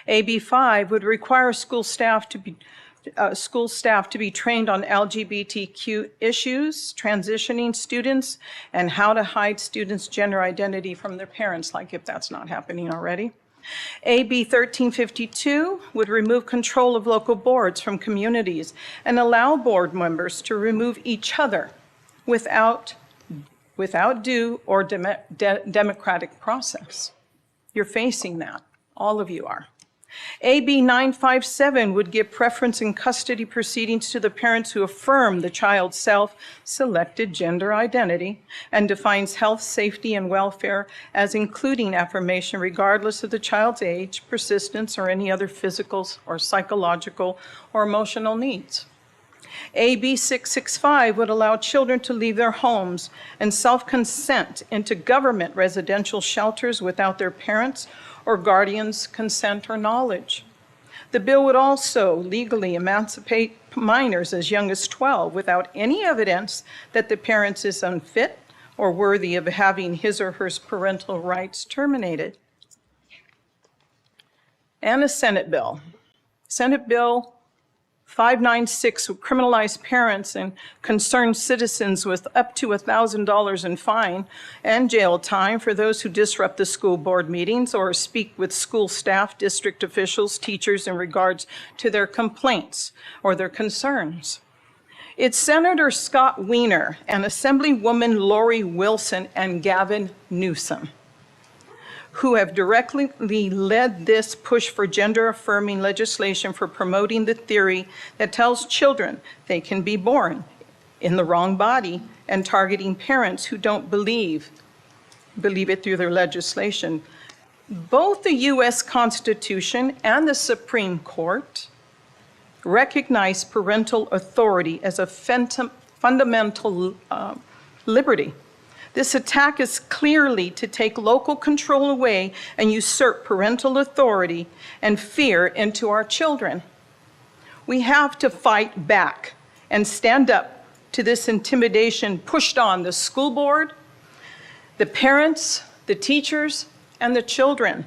AB 5 would require school staff to be trained on LGBTQ issues, transitioning students, and how to hide students' gender identity from their parents, like if that's not happening already. AB 1352 would remove control of local boards from communities and allow board members to remove each other without due or democratic process. You're facing that. All of you are. AB 957 would give preference in custody proceedings to the parents who affirm the child's self-selected gender identity and defines health, safety, and welfare as including affirmation regardless of the child's age, persistence, or any other physical or psychological or emotional needs. AB 665 would allow children to leave their homes and self-consent into government residential shelters without their parents' or guardians' consent or knowledge. The bill would also legally emancipate minors as young as 12 without any evidence that the parent is unfit or worthy of having his or her parental rights terminated. And a Senate bill. Senate Bill 596 would criminalize parents and concerned citizens with up to $1,000 in fine and jail time for those who disrupt the school board meetings or speak with school staff, district officials, teachers in regards to their complaints or their concerns. It's Senator Scott Wiener and Assemblywoman Lori Wilson and Gavin Newsom who have directly led this push for gender-affirming legislation for promoting the theory that tells children they can be born in the wrong body and targeting parents who don't believe it through their legislation. Both the U.S. Constitution and the Supreme Court recognize parental authority as a fundamental liberty. This attack is clearly to take local control away and usurp parental authority and fear into our children. We have to fight back and stand up to this intimidation pushed on the school board, the parents, the teachers, and the children.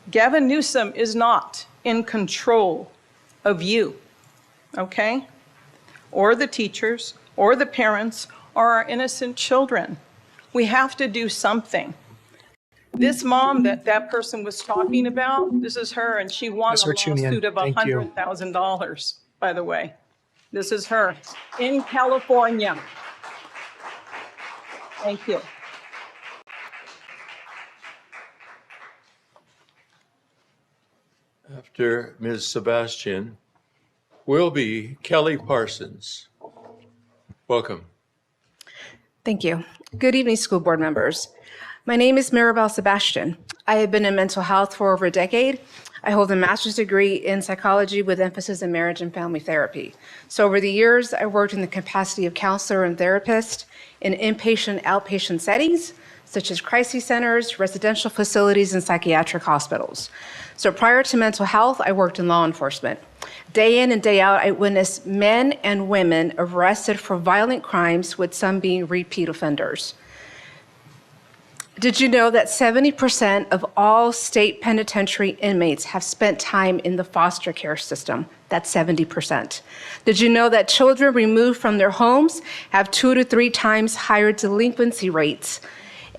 Gavin Newsom is not in control of you, okay? Or the teachers, or the parents, or our innocent children. We have to do something. This mom that person was talking about, this is her, and she won a lawsuit of $100,000, by the way. This is her in California. Thank you. After Ms. Sebastian will be Kelly Parsons. Welcome. Thank you. Good evening, school board members. My name is Maribel Sebastian. I have been in mental health for over a decade. I hold a master's degree in psychology with emphasis in marriage and family therapy. So over the years, I worked in the capacity of counselor and therapist in inpatient, outpatient settings, such as crisis centers, residential facilities, and psychiatric hospitals. So prior to mental health, I worked in law enforcement. Day in and day out, I witnessed men and women arrested for violent crimes, with some being repeat offenders. Did you know that 70% of all state penitentiary inmates have spent time in the foster care system? That's 70%. Did you know that children removed from their homes have 2 to 3 times higher delinquency rates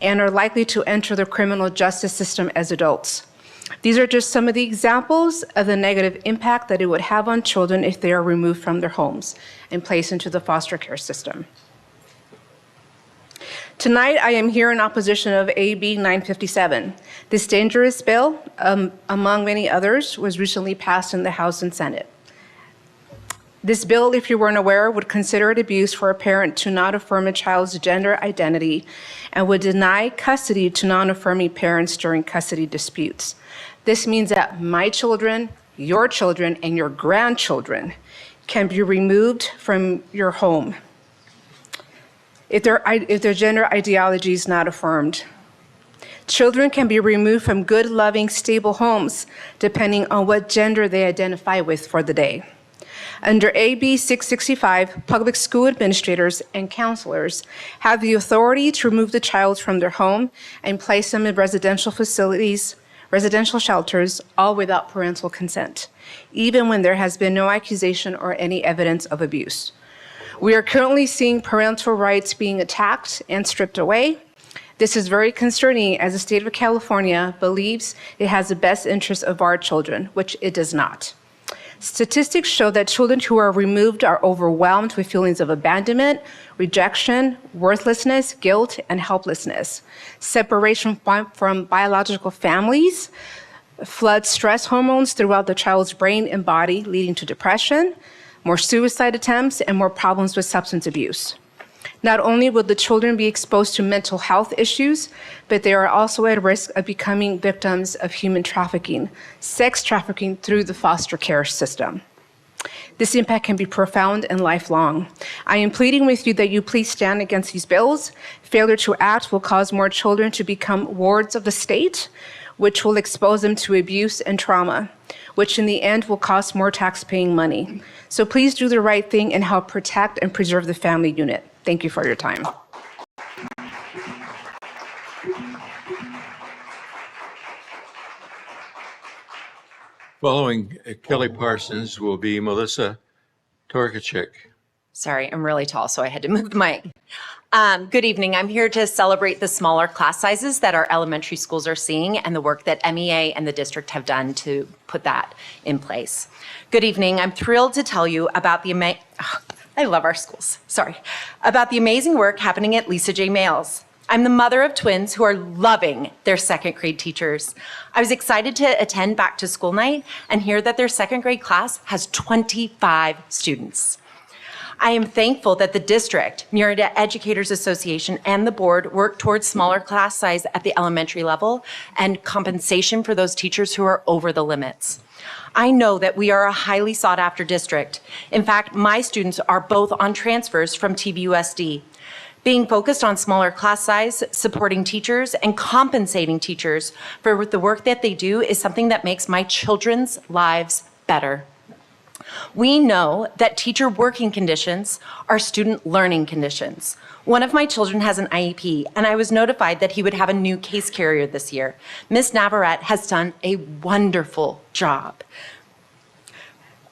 and are likely to enter the criminal justice system as adults? These are just some of the examples of the negative impact that it would have on children if they are removed from their homes and placed into the foster care system. Tonight, I am here in opposition of AB 957. This dangerous bill, among many others, was recently passed in the House and Senate. This bill, if you weren't aware, would consider it abuse for a parent to not affirm a child's gender identity and would deny custody to non-affirming parents during custody disputes. This means that my children, your children, and your grandchildren can be removed from your home if their gender ideology is not affirmed. Children can be removed from good, loving, stable homes depending on what gender they identify with for the day. Under AB 665, public school administrators and counselors have the authority to remove the child from their home and place them in residential facilities, residential shelters, all without parental consent, even when there has been no accusation or any evidence of abuse. We are currently seeing parental rights being attacked and stripped away. This is very concerning, as the state of California believes it has the best interests of our children, which it does not. Statistics show that children who are removed are overwhelmed with feelings of abandonment, rejection, worthlessness, guilt, and helplessness. Separation from biological families floods stress hormones throughout the child's brain and body, leading to depression, more suicide attempts, and more problems with substance abuse. Not only will the children be exposed to mental health issues, but they are also at risk of becoming victims of human trafficking, sex trafficking through the foster care system. This impact can be profound and lifelong. I am pleading with you that you please stand against these bills. Failure to act will cause more children to become wards of the state, which will expose them to abuse and trauma, which in the end will cost more tax-paying money. So please do the right thing and help protect and preserve the family unit. Thank you for your time. Following Kelly Parsons will be Melissa Torkachik. Sorry, I'm really tall, so I had to move the mic. Good evening. I'm here to celebrate the smaller class sizes that our elementary schools are seeing and the work that MEA and the district have done to put that in place. Good evening. I'm thrilled to tell you about I love our schools, sorry, about the amazing work happening at Lisa J. Males. I'm the mother of twins who are loving their second grade teachers. I was excited to attend back to school night and hear that their second grade class has 25 students. I am thankful that the district, Murrieta Educators Association, and the board work towards smaller class size at the elementary level and compensation for those teachers who are over the limits. I know that we are a highly sought after district. In fact, my students are both on transfers from TVUSD. Being focused on smaller class size, supporting teachers, and compensating teachers for the work that they do is something that makes my children's lives better. We know that teacher working conditions are student learning conditions. One of my children has an IEP, and I was notified that he would have a new case carrier this year. Ms. Navarrete has done a wonderful job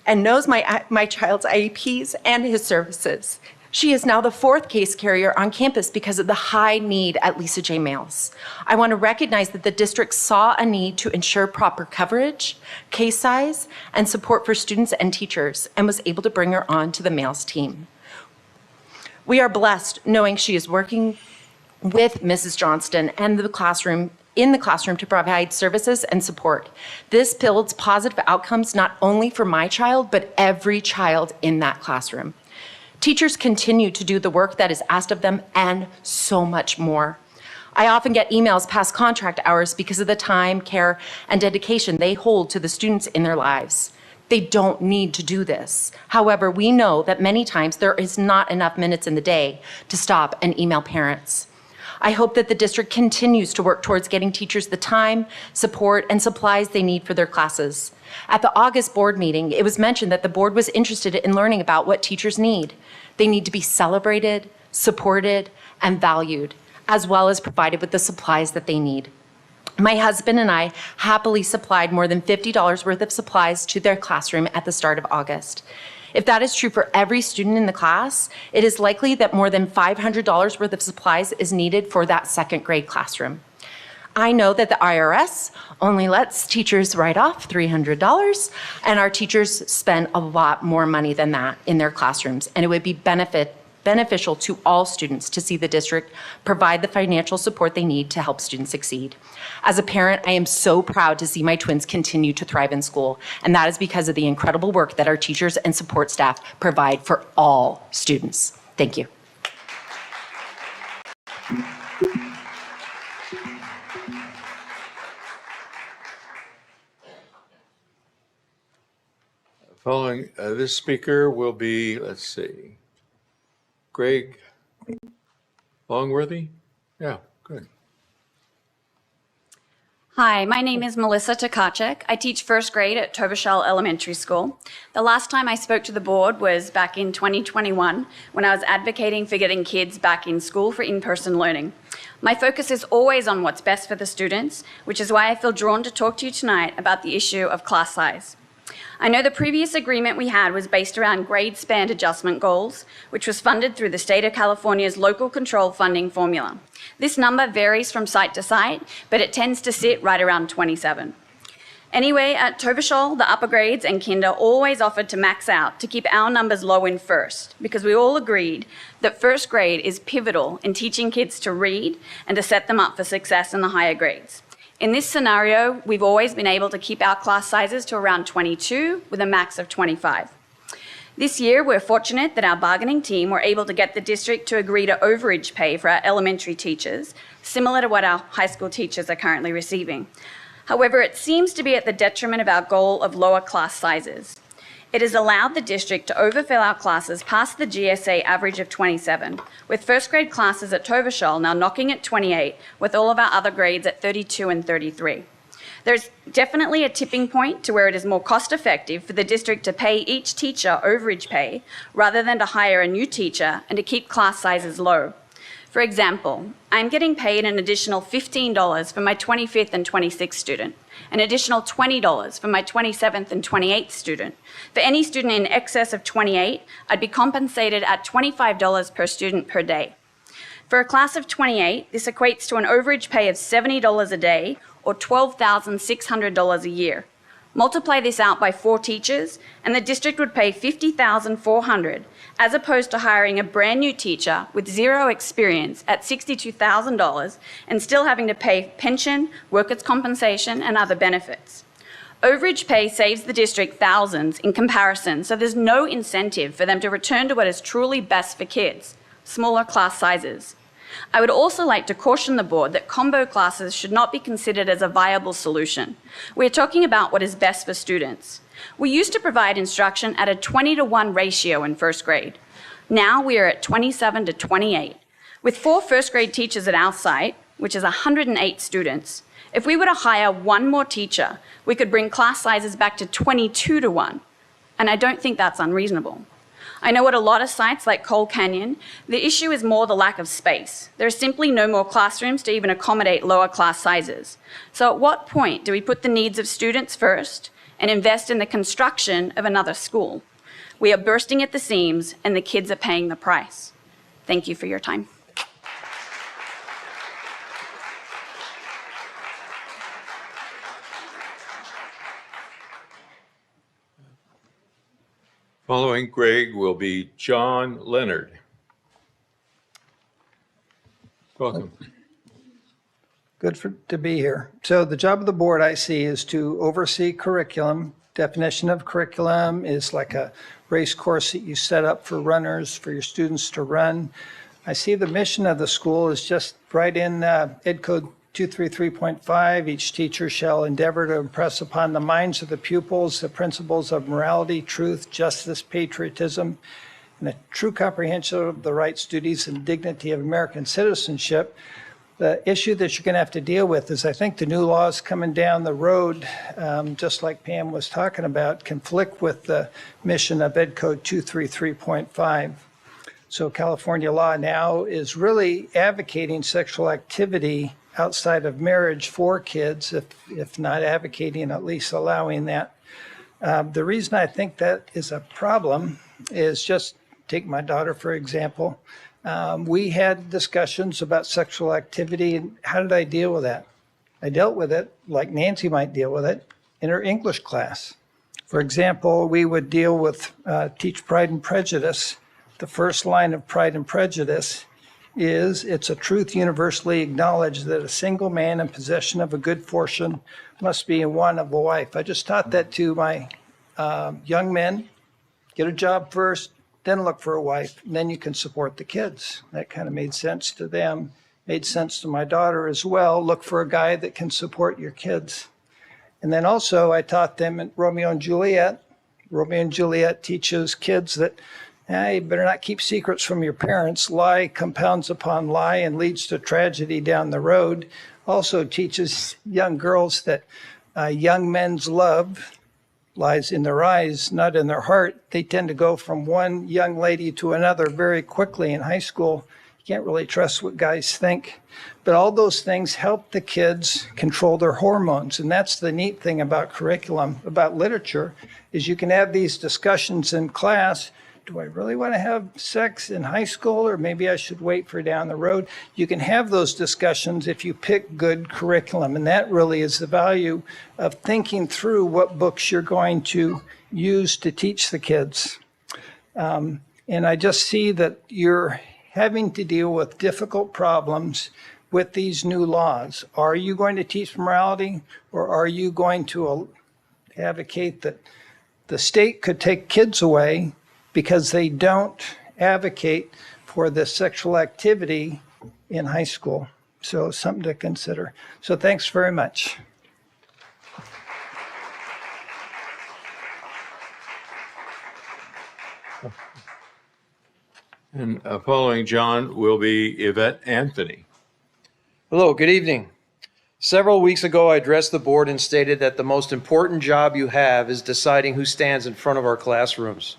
and knows my child's IEPs and his services. She is now the 4th case carrier on campus because of the high need at Lisa J. Males. I want to recognize that the district saw a need to ensure proper coverage, case size, and support for students and teachers, and was able to bring her on to the Males team. We are blessed knowing she is working with Mrs. Johnston and in the classroom to provide services and support. This builds positive outcomes not only for my child, but every child in that classroom. Teachers continue to do the work that is asked of them and so much more. I often get emails past contract hours because of the time, care, and dedication they hold to the students in their lives. They don't need to do this. However, we know that many times there is not enough minutes in the day to stop and email parents. I hope that the district continues to work towards getting teachers the time, support, and supplies they need for their classes. At the August board meeting, it was mentioned that the board was interested in learning about what teachers need. They need to be celebrated, supported, and valued, as well as provided with the supplies that they need. My husband and I happily supplied more than $50 worth of supplies to their classroom at the start of August. If that is true for every student in the class, it is likely that more than $500 worth of supplies is needed for that second grade classroom. I know that the IRS only lets teachers write off $300, and our teachers spend a lot more money than that in their classrooms, and it would be beneficial to all students to see the district provide the financial support they need to help students succeed. As a parent, I am so proud to see my twins continue to thrive in school, and that is because of the incredible work that our teachers and support staff provide for all students. Thank you. Following this speaker will be, let's see, Greg Longworthy? Yeah, good. Hi, my name is Melissa Tkachuk. I teach first grade at Tovershell Elementary School. The last time I spoke to the board was back in 2021 when I was advocating for getting kids back in school for in-person learning. My focus is always on what's best for the students, which is why I feel drawn to talk to you tonight about the issue of class size. I know the previous agreement we had was based around grade span adjustment goals, which was funded through the state of California's local control funding formula. This number varies from site to site, but it tends to sit right around 27. Anyway, at Tovershell, the upper grades and kinder always offered to max out to keep our numbers low in first, because we all agreed that first grade is pivotal in teaching kids to read and to set them up for success in the higher grades. In this scenario, we've always been able to keep our class sizes to around 22 with a max of 25. This year, we're fortunate that our bargaining team were able to get the district to agree to overage pay for our elementary teachers, similar to what our high school teachers are currently receiving. However, it seems to be at the detriment of our goal of lower class sizes. It has allowed the district to overfill our classes past the GSA average of 27, with first grade classes at Tovershall now knocking at 28, with all of our other grades at 32 and 33. There's definitely a tipping point to where it is more cost effective for the district to pay each teacher overage pay rather than to hire a new teacher and to keep class sizes low. For example, I'm getting paid an additional $15 for my 25th and 26th student, an additional $20 for my 27th and 28th student. For any student in excess of 28, I'd be compensated at $25 per student per day. For a class of 28, this equates to an overage pay of $70 a day or $12,600 a year. Multiply this out by 4 teachers, and the district would pay $50,400, as opposed to hiring a brand new teacher with 0 experience at $62,000 and still having to pay pension, workers' compensation, and other benefits. Overage pay saves the district thousands in comparison, so there's no incentive for them to return to what is truly best for kids, smaller class sizes. I would also like to caution the board that combo classes should not be considered as a viable solution. We're talking about what is best for students. We used to provide instruction at a 20-to-1 ratio in first grade. Now we are at 27 to 28. With 4 first grade teachers at our site, which is 108 students, if we were to hire 1 more teacher, we could bring class sizes back to 22 to 1. And I don't think that's unreasonable. I know at a lot of sites like Coal Canyon, the issue is more the lack of space. There are simply no more classrooms to even accommodate lower class sizes. So at what point do we put the needs of students first and invest in the construction of another school? We are bursting at the seams and the kids are paying the price. Thank you for your time. Following Greg will be John Leonard. Welcome. Good to be here. So the job of the board I see is to oversee curriculum. Definition of curriculum is like a race course that you set up for runners, for your students to run. I see the mission of the school is just right in Ed Code 233.5. Each teacher shall endeavor to impress upon the minds of the pupils the principles of morality, truth, justice, patriotism, and a true comprehension of the rights, duties, and dignity of American citizenship. The issue that you're going to have to deal with is I think the new laws coming down the road, just like Pam was talking about, conflict with the mission of Ed Code 233.5. So California law now is really advocating sexual activity outside of marriage for kids, if not advocating, at least allowing that. The reason I think that is a problem is just take my daughter, for example. We had discussions about sexual activity, and how did I deal with that? I dealt with it like Nancy might deal with it in her English class. For example, we would deal with teach Pride and Prejudice. The first line of Pride and Prejudice is, it's a truth universally acknowledged that a single man in possession of a good fortune must be in want of a wife. I just taught that to my young men. Get a job first, then look for a wife, and then you can support the kids. That kind of made sense to them, made sense to my daughter as well. Look for a guy that can support your kids. And then also I taught them in Romeo and Juliet. Romeo and Juliet teaches kids that you better not keep secrets from your parents. Lie compounds upon lie and leads to tragedy down the road. Also teaches young girls that young men's love lies in their eyes, not in their heart. They tend to go from one young lady to another very quickly in high school. You can't really trust what guys think. But all those things help the kids control their hormones. And that's the neat thing about curriculum, about literature, is you can have these discussions in class. Do I really want to have sex in high school, or maybe I should wait for down the road? You can have those discussions if you pick good curriculum, and that really is the value of thinking through what books you're going to use to teach the kids. And I just see that you're having to deal with difficult problems with these new laws? Are you going to teach morality, or are you going to advocate that the state could take kids away because they don't advocate for this sexual activity in high school? So something to consider. So thanks very much. And following John will be Yvette Anthony. Hello, good evening. Several weeks ago, I addressed the board and stated that the most important job you have is deciding who stands in front of our classrooms.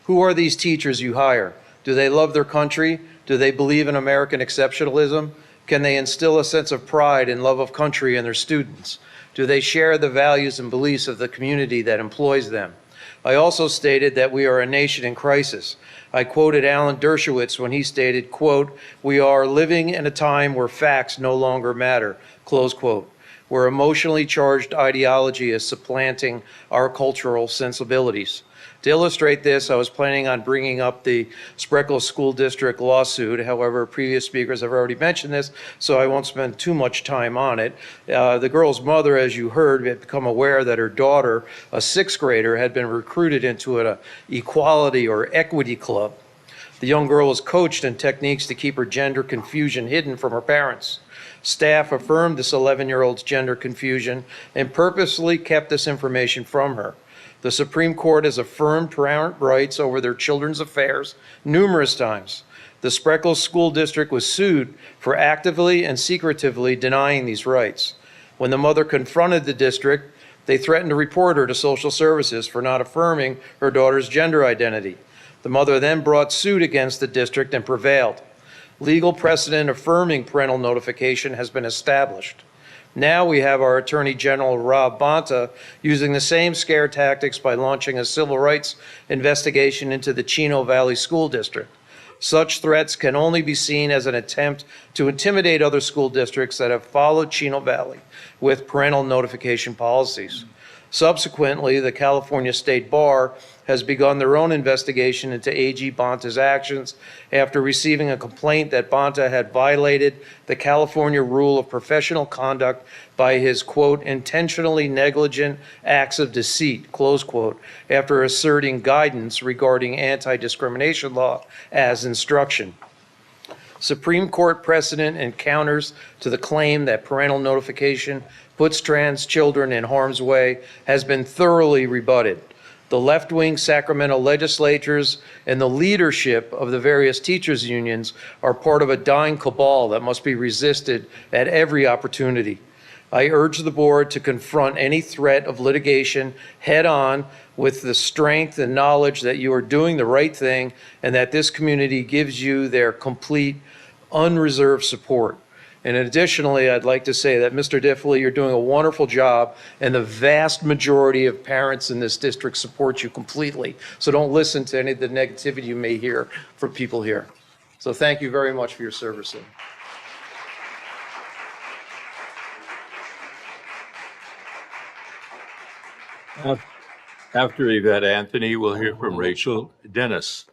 Who are these teachers you hire? Do they love their country? Do they believe in American exceptionalism? Can they instill a sense of pride and love of country in their students? Do they share the values and beliefs of the community that employs them? I also stated that we are a nation in crisis. I quoted Alan Dershowitz when he stated, quote, "We are living in a time where facts no longer matter," close quote, where emotionally charged ideology is supplanting our cultural sensibilities. To illustrate this, I was planning on bringing up the Spreckles School District lawsuit. However, previous speakers have already mentioned this, so I won't spend too much time on it. The girl's mother, as you heard, had become aware that her daughter, a sixth grader, had been recruited into an equality or equity club. The young girl was coached in techniques to keep her gender confusion hidden from her parents. Staff affirmed this 11-year-old's gender confusion and purposely kept this information from her. The Supreme Court has affirmed parent rights over their children's affairs numerous times. The Spreckles School District was sued for actively and secretively denying these rights. When the mother confronted the district, they threatened to report her to social services for not affirming her daughter's gender identity. The mother then brought suit against the district and prevailed. Legal precedent affirming parental notification has been established. Now we have our Attorney General, Rob Bonta, using the same scare tactics by launching a civil rights investigation into the Chino Valley School District. Such threats can only be seen as an attempt to intimidate other school districts that have followed Chino Valley with parental notification policies. Subsequently, the California State Bar has begun their own investigation into AG Bonta's actions after receiving a complaint that Bonta had violated the California rule of professional conduct by his, quote, intentionally negligent acts of deceit, close quote, after asserting guidance regarding anti-discrimination law as instruction. Supreme Court precedent and counters to the claim that parental notification puts trans children in harm's way has been thoroughly rebutted. The left-wing Sacramento legislatures and the leadership of the various teachers' unions are part of a dying cabal that must be resisted at every opportunity. I urge the board to confront any threat of litigation head-on with the strength and knowledge that you are doing the right thing and that this community gives you their complete, unreserved support. And additionally, I'd like to say that, Mr. Diffley, you're doing a wonderful job, and the vast majority of parents in this district support you completely. So don't listen to any of the negativity you may hear from people here. So thank you very much for your service. After Yvette Anthony, we'll hear from Rachel Dennis.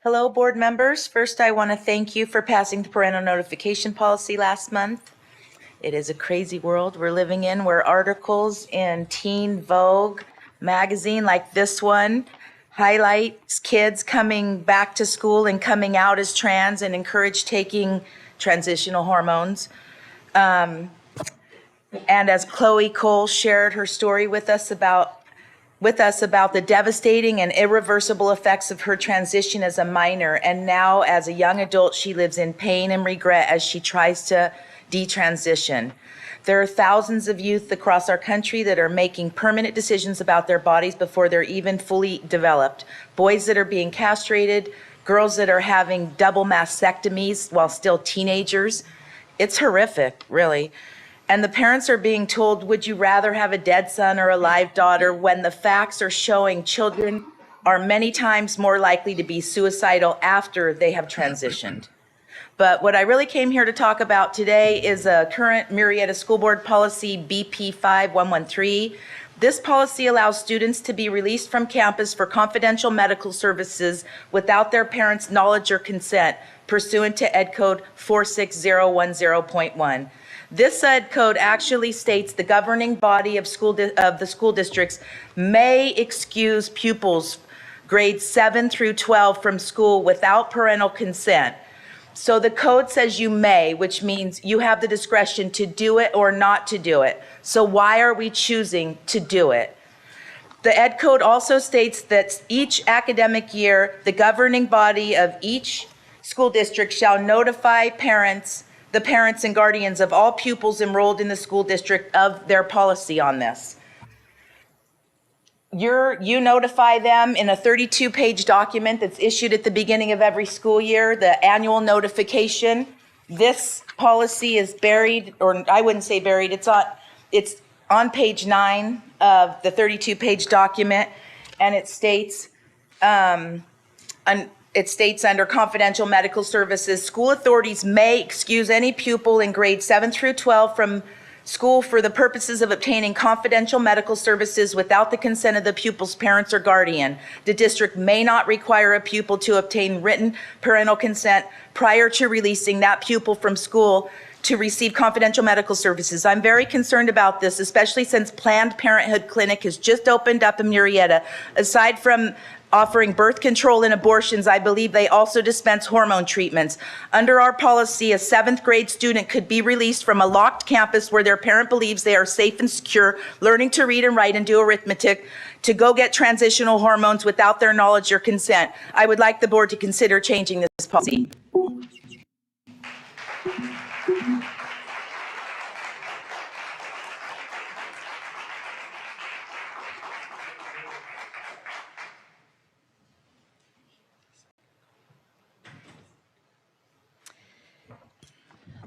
Hello, board members. First, I want to thank you for passing the parental notification policy last month. It is a crazy world we're living in where articles in Teen Vogue magazine like this one highlights kids coming back to school and coming out as trans and encourage taking transitional hormones. And as Chloe Cole shared her story with us about the devastating and irreversible effects of her transition as a minor, and now as a young adult, she lives in pain and regret as she tries to detransition. There are thousands of youth across our country that are making permanent decisions about their bodies before they're even fully developed. Boys that are being castrated, girls that are having double mastectomies while still teenagers. It's horrific, really. And the parents are being told, would you rather have a dead son or a live daughter, when the facts are showing children are many times more likely to be suicidal after they have transitioned. But what I really came here to talk about today is a current Murrieta School Board Policy BP 5113 This policy allows students to be released from campus for confidential medical services without their parents' knowledge or consent pursuant to Ed Code 46010.1. This Ed Code actually states the governing body of the school districts may excuse pupils grades 7 through 12 from school without parental consent. So the code says you may, which means you have the discretion to do it or not to do it. So why are we choosing to do it? The Ed Code also states that each academic year, the governing body of each school district shall notify the parents and guardians of all pupils enrolled in the school district of their policy on this. You notify them in a 32-page document that's issued at the beginning of every school year, the annual notification. This policy is buried, or I wouldn't say buried, it's on page 9 of the 32-page document, and it states under confidential medical services, school authorities may excuse any pupil in grades 7 through 12 from school for the purposes of obtaining confidential medical services without the consent of the pupil's parents or guardian. The district may not require a pupil to obtain written parental consent prior to releasing that pupil from school to receive confidential medical services. I'm very concerned about this, especially since Planned Parenthood Clinic has just opened up in Murrieta. Aside from offering birth control and abortions, I believe they also dispense hormone treatments. Under our policy, a 7th grade student could be released from a locked campus where their parent believes they are safe and secure, learning to read and write and do arithmetic, to go get transitional hormones without their knowledge or consent. I would like the board to consider changing this policy.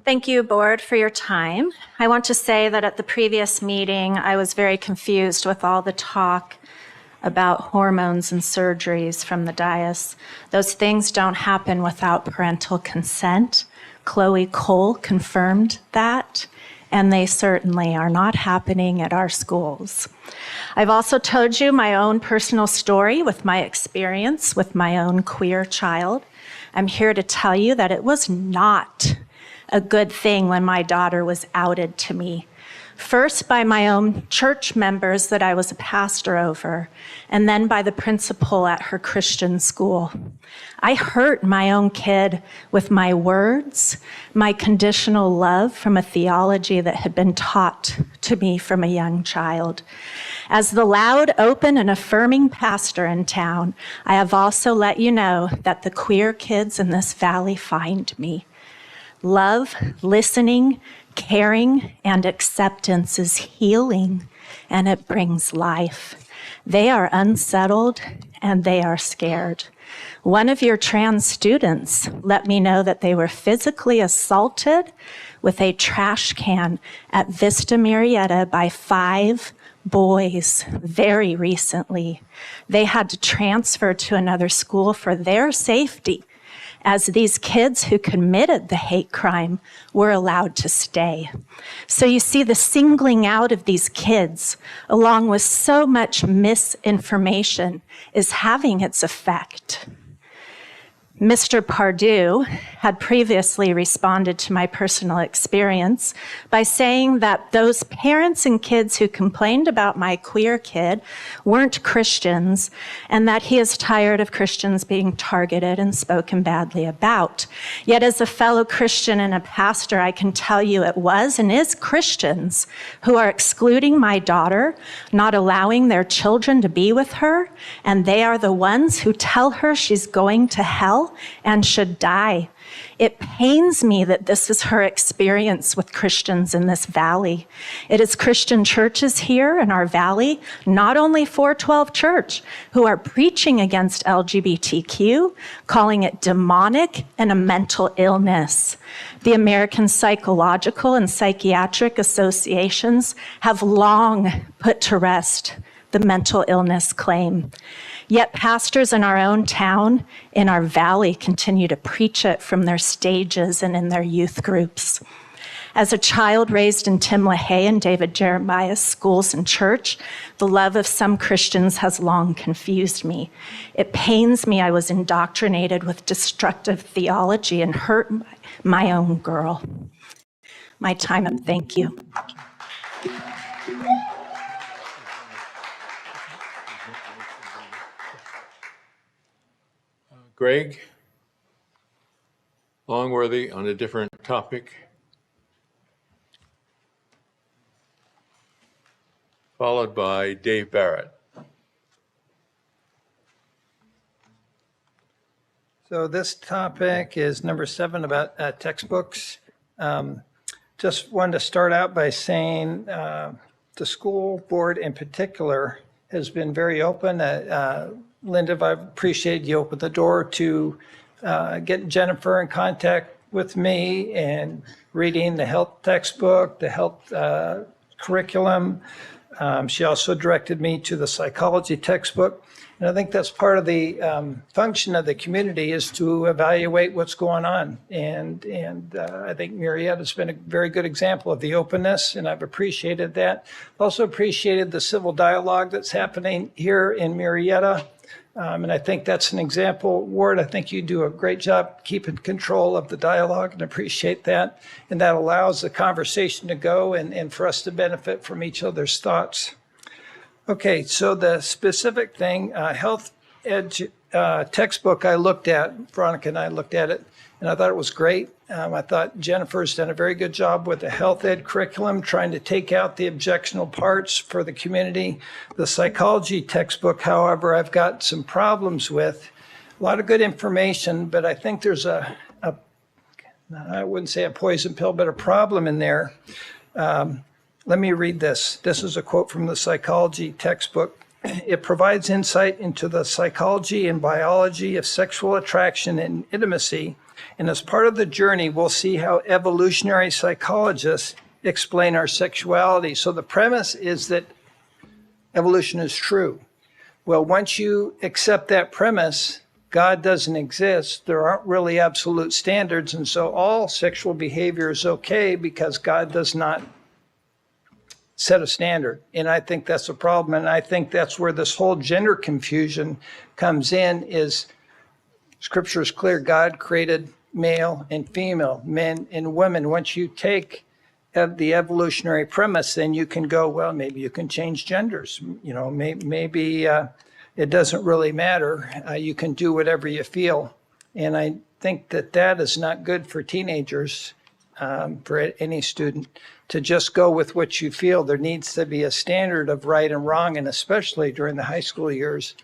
Thank you, board, for your time. I want to say that at the previous meeting, I was very confused with all the talk about hormones and surgeries from the dais. Those things don't happen without parental consent. Chloe Cole confirmed that, and they certainly are not happening at our schools. I've also told you my own personal story with my experience with my own queer child. I'm here to tell you that it was not a good thing when my daughter was outed to me. First by my own church members that I was a pastor over, and then by the principal at her Christian school. I hurt my own kid with my words, my conditional love from a theology that had been taught to me from a young child. As the loud, open, and affirming pastor in town, I have also let you know that the queer kids in this valley find me. Love, listening, caring, and acceptance is healing, and it brings life. They are unsettled, and they are scared. One of your trans students let me know that they were physically assaulted with a trash can at Vista Murrieta by 5 boys very recently. They had to transfer to another school for their safety, as these kids who committed the hate crime were allowed to stay. So you see, the singling out of these kids, along with so much misinformation, is having its effect. Mr. Pardue had previously responded to my personal experience by saying that those parents and kids who complained about my queer kid weren't Christians, and that he is tired of Christians being targeted and spoken badly about. Yet as a fellow Christian and a pastor, I can tell you it was and is Christians who are excluding my daughter, not allowing their children to be with her, and they are the ones who tell her she's going to hell and should die. It pains me that this is her experience with Christians in this valley. It is Christian churches here in our valley, not only 412 Church, who are preaching against LGBTQ, calling it demonic and a mental illness. The American Psychological and Psychiatric Associations have long put to rest the mental illness claim. Yet pastors in our own town, in our valley, continue to preach it from their stages and in their youth groups. As a child raised in Tim LaHaye and David Jeremiah's schools and church, the love of some Christians has long confused me. It pains me I was indoctrinated with destructive theology and hurt my own girl. My time up, thank you. Greg Longworthy on a different topic. Followed by Dave Barrett. So this topic is number 7 about textbooks. Just wanted to start out by saying the school board in particular has been very open. Linda, I appreciate you opened the door to get Jennifer in contact with me and reading the health textbook, the health curriculum. She also directed me to the psychology textbook. And I think that's part of the function of the community is to evaluate what's going on. And I think Murrieta has been a very good example of the openness, and I've appreciated that. Also appreciated the civil dialogue that's happening here in Murrieta. And I think that's an example. Ward, I think you do a great job keeping control of the dialogue and appreciate that. And that allows the conversation to go and for us to benefit from each other's thoughts. Okay, so the specific thing, health ed textbook I looked at, Veronica and I looked at it, and I thought it was great. I thought Jennifer's done a very good job with the health ed curriculum, trying to take out the objectionable parts for the community. The psychology textbook, however, I've got some problems with. A lot of good information, but I think there's I wouldn't say a poison pill, but a problem in there. Let me read this. This is a quote from the psychology textbook. It provides insight into the psychology and biology of sexual attraction and intimacy. And as part of the journey, we'll see how evolutionary psychologists explain our sexuality. So the premise is that evolution is true. Well, once you accept that premise, God doesn't exist. There aren't really absolute standards. And so all sexual behavior is okay because God does not set a standard. And I think that's a problem. And I think that's where this whole gender confusion comes in is Scripture is clear. God created male and female, men and women. Once you take the evolutionary premise, then you can go, well, maybe you can change genders. You know, maybe it doesn't really matter. You can do whatever you feel. And I think that that is not good for teenagers, for any student, to just go with what you feel. There needs to be a standard of right and wrong, and especially during the high school years.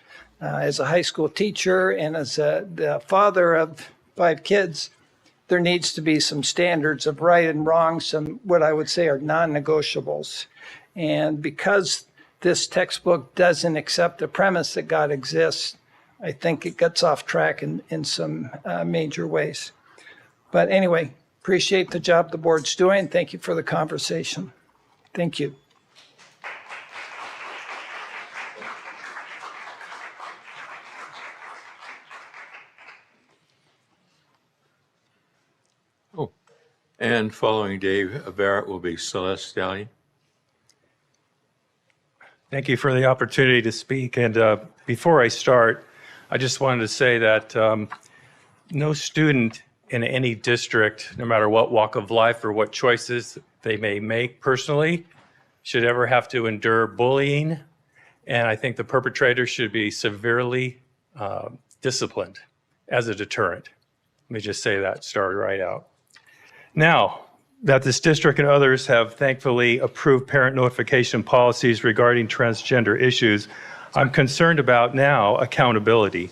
As a high school teacher and as the father of 5 kids, there needs to be some standards of right and wrong, some what I would say are non-negotiables. And because this textbook doesn't accept the premise that God exists, I think it gets off track in some major ways. But anyway, appreciate the job the board's doing. Thank you for the conversation. Thank you. And following Dave Barrett will be Celeste Stallion. Thank you for the opportunity to speak. And before I start, I just wanted to say that no student in any district, no matter what walk of life or what choices they may make personally, should ever have to endure bullying. And I think the perpetrator should be severely disciplined as a deterrent. Let me just say that, start right out. Now that this district and others have thankfully approved parent notification policies regarding transgender issues, I'm concerned about now accountability.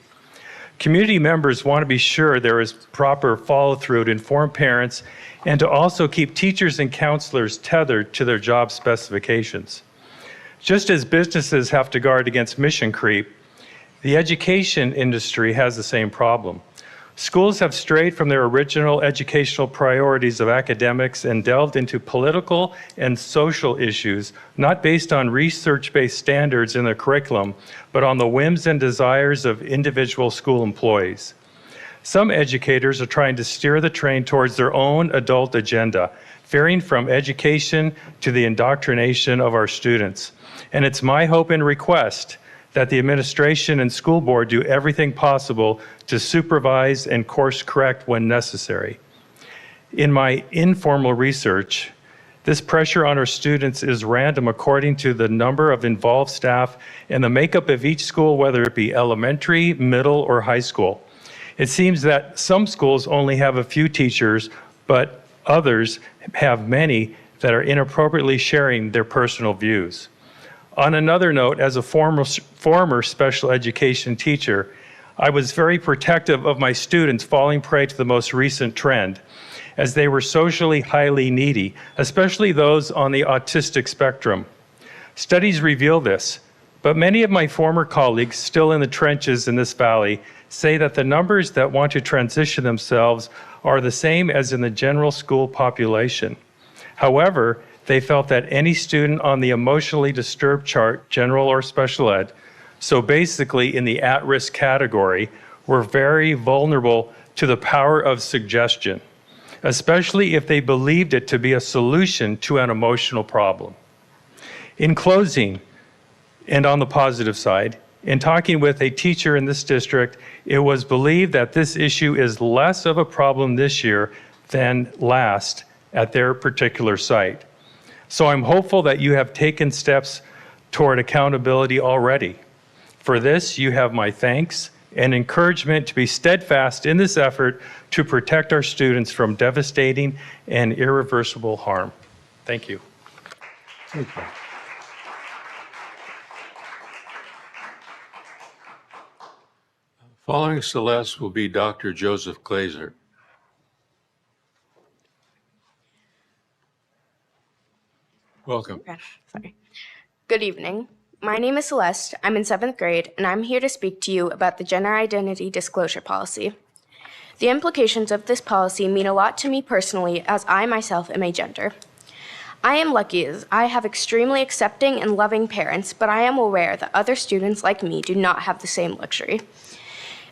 Community members want to be sure there is proper follow-through to inform parents and to also keep teachers and counselors tethered to their job specifications. Just as businesses have to guard against mission creep, the education industry has the same problem. Schools have strayed from their original educational priorities of academics and delved into political and social issues, not based on research-based standards in their curriculum, but on the whims and desires of individual school employees. Some educators are trying to steer the train towards their own adult agenda, varying from education to the indoctrination of our students. And it's my hope and request that the administration and school board do everything possible to supervise and course correct when necessary. In my informal research, this pressure on our students is random according to the number of involved staff and the makeup of each school, whether it be elementary, middle, or high school. It seems that some schools only have a few teachers, but others have many that are inappropriately sharing their personal views. On another note, as a former special education teacher, I was very protective of my students falling prey to the most recent trend, as they were socially highly needy, especially those on the autistic spectrum. Studies reveal this, but many of my former colleagues still in the trenches in this valley say that the numbers that want to transition themselves are the same as in the general school population. However, they felt that any student on the emotionally disturbed chart, general or special ed, so basically in the at-risk category, were very vulnerable to the power of suggestion, especially if they believed it to be a solution to an emotional problem. In closing, and on the positive side, in talking with a teacher in this district, it was believed that this issue is less of a problem this year than last at their particular site. So I'm hopeful that you have taken steps toward accountability already. For this, you have my thanks and encouragement to be steadfast in this effort to protect our students from devastating and irreversible harm. Thank you. Thank you. Following Celeste will be Dr. Joseph Glazer. Welcome. Okay, sorry. Good evening. My name is Celeste. I'm in 7th grade, and I'm here to speak to you about the Gender Identity Disclosure Policy. The implications of this policy mean a lot to me personally, as I myself am a gender. I am lucky as I have extremely accepting and loving parents, but I am aware that other students like me do not have the same luxury.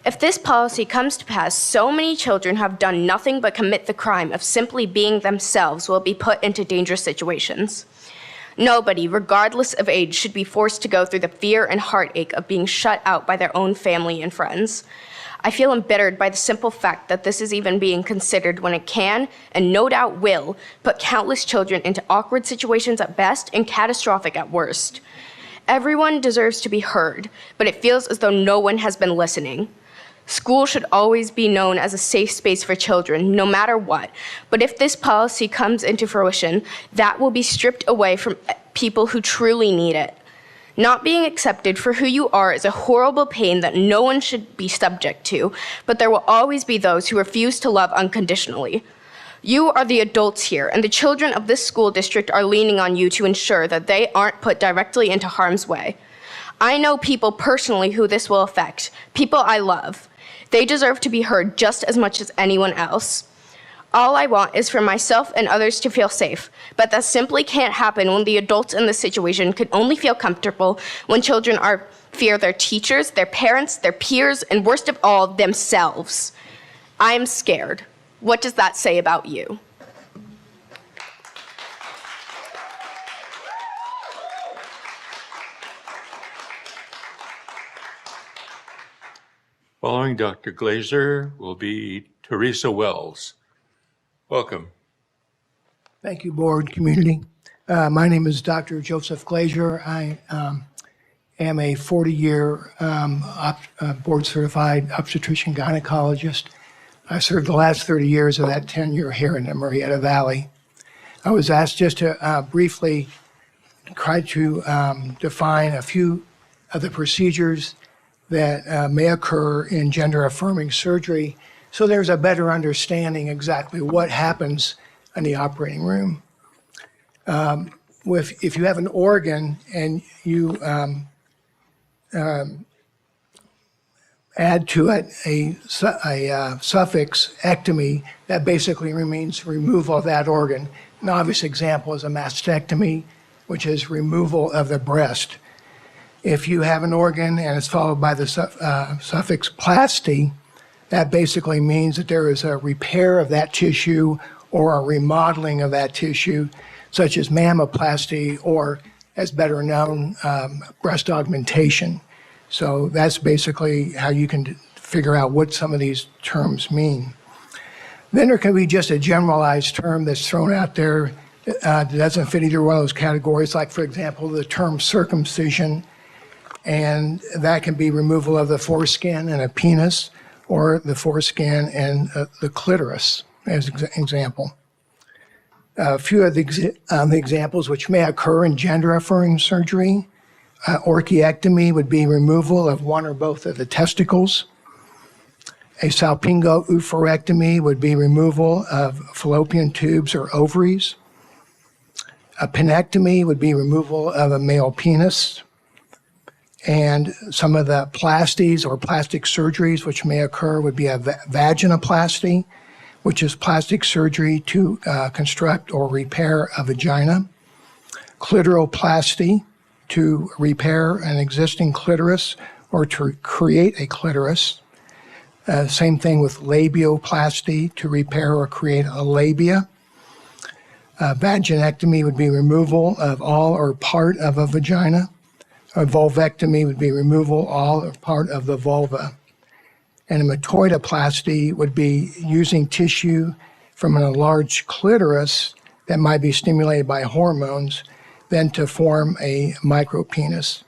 If this policy comes to pass, so many children who have done nothing but commit the crime of simply being themselves will be put into dangerous situations. Nobody, regardless of age, should be forced to go through the fear and heartache of being shut out by their own family and friends. I feel embittered by the simple fact that this is even being considered when it can, and no doubt will, put countless children into awkward situations at best and catastrophic at worst. Everyone deserves to be heard, but it feels as though no one has been listening. School should always be known as a safe space for children, no matter what. But if this policy comes into fruition, that will be stripped away from people who truly need it. Not being accepted for who you are is a horrible pain that no one should be subject to, but there will always be those who refuse to love unconditionally. You are the adults here, and the children of this school district are leaning on you to ensure that they aren't put directly into harm's way. I know people personally who this will affect, people I love. They deserve to be heard just as much as anyone else. All I want is for myself and others to feel safe, but that simply can't happen when the adults in this situation can only feel comfortable when children fear their teachers, their parents, their peers, and worst of all, themselves. I am scared. What does that say about you? Following Dr. Glazer will be Teresa Wells. Welcome. Thank you, board, community. My name is Dr. Joseph Glazer. I am a 40-year board-certified obstetrician gynecologist. I served the last 30 years of that tenure here in the Murrieta Valley. I was asked just to briefly try to define a few of the procedures that may occur in gender-affirming surgery, so there's a better understanding exactly what happens in the operating room. If you have an organ and you add to it a suffix ectomy, that basically means removal of that organ. An obvious example is a mastectomy, which is removal of the breast. If you have an organ and it's followed by the suffix plasty, That basically means that there is a repair of that tissue or a remodeling of that tissue, such as mammoplasty or, as better known, breast augmentation. So that's basically how you can figure out what some of these terms mean. Then there can be just a generalized term that's thrown out there that doesn't fit either one of those categories, like, for example, the term circumcision, and that can be removal of the foreskin and a penis, or the foreskin and the clitoris, as an example. A few of the examples which may occur in gender-affirming surgery. Orchiectomy would be removal of one or both of the testicles. A salpingo-oophorectomy would be removal of fallopian tubes or ovaries. A penectomy would be removal of a male penis. And some of the plasties or plastic surgeries which may occur would be a vaginoplasty, which is plastic surgery to construct or repair a vagina. Clitoroplasty, to repair an existing clitoris or to create a clitoris. Same thing with labioplasty, to repair or create a labia. Vaginectomy would be removal of all or part of a vagina. A vulvectomy would be removal all or part of the vulva. And a metoidoplasty would be using tissue from an enlarged clitoris that might be stimulated by hormones, then to form a micropenis.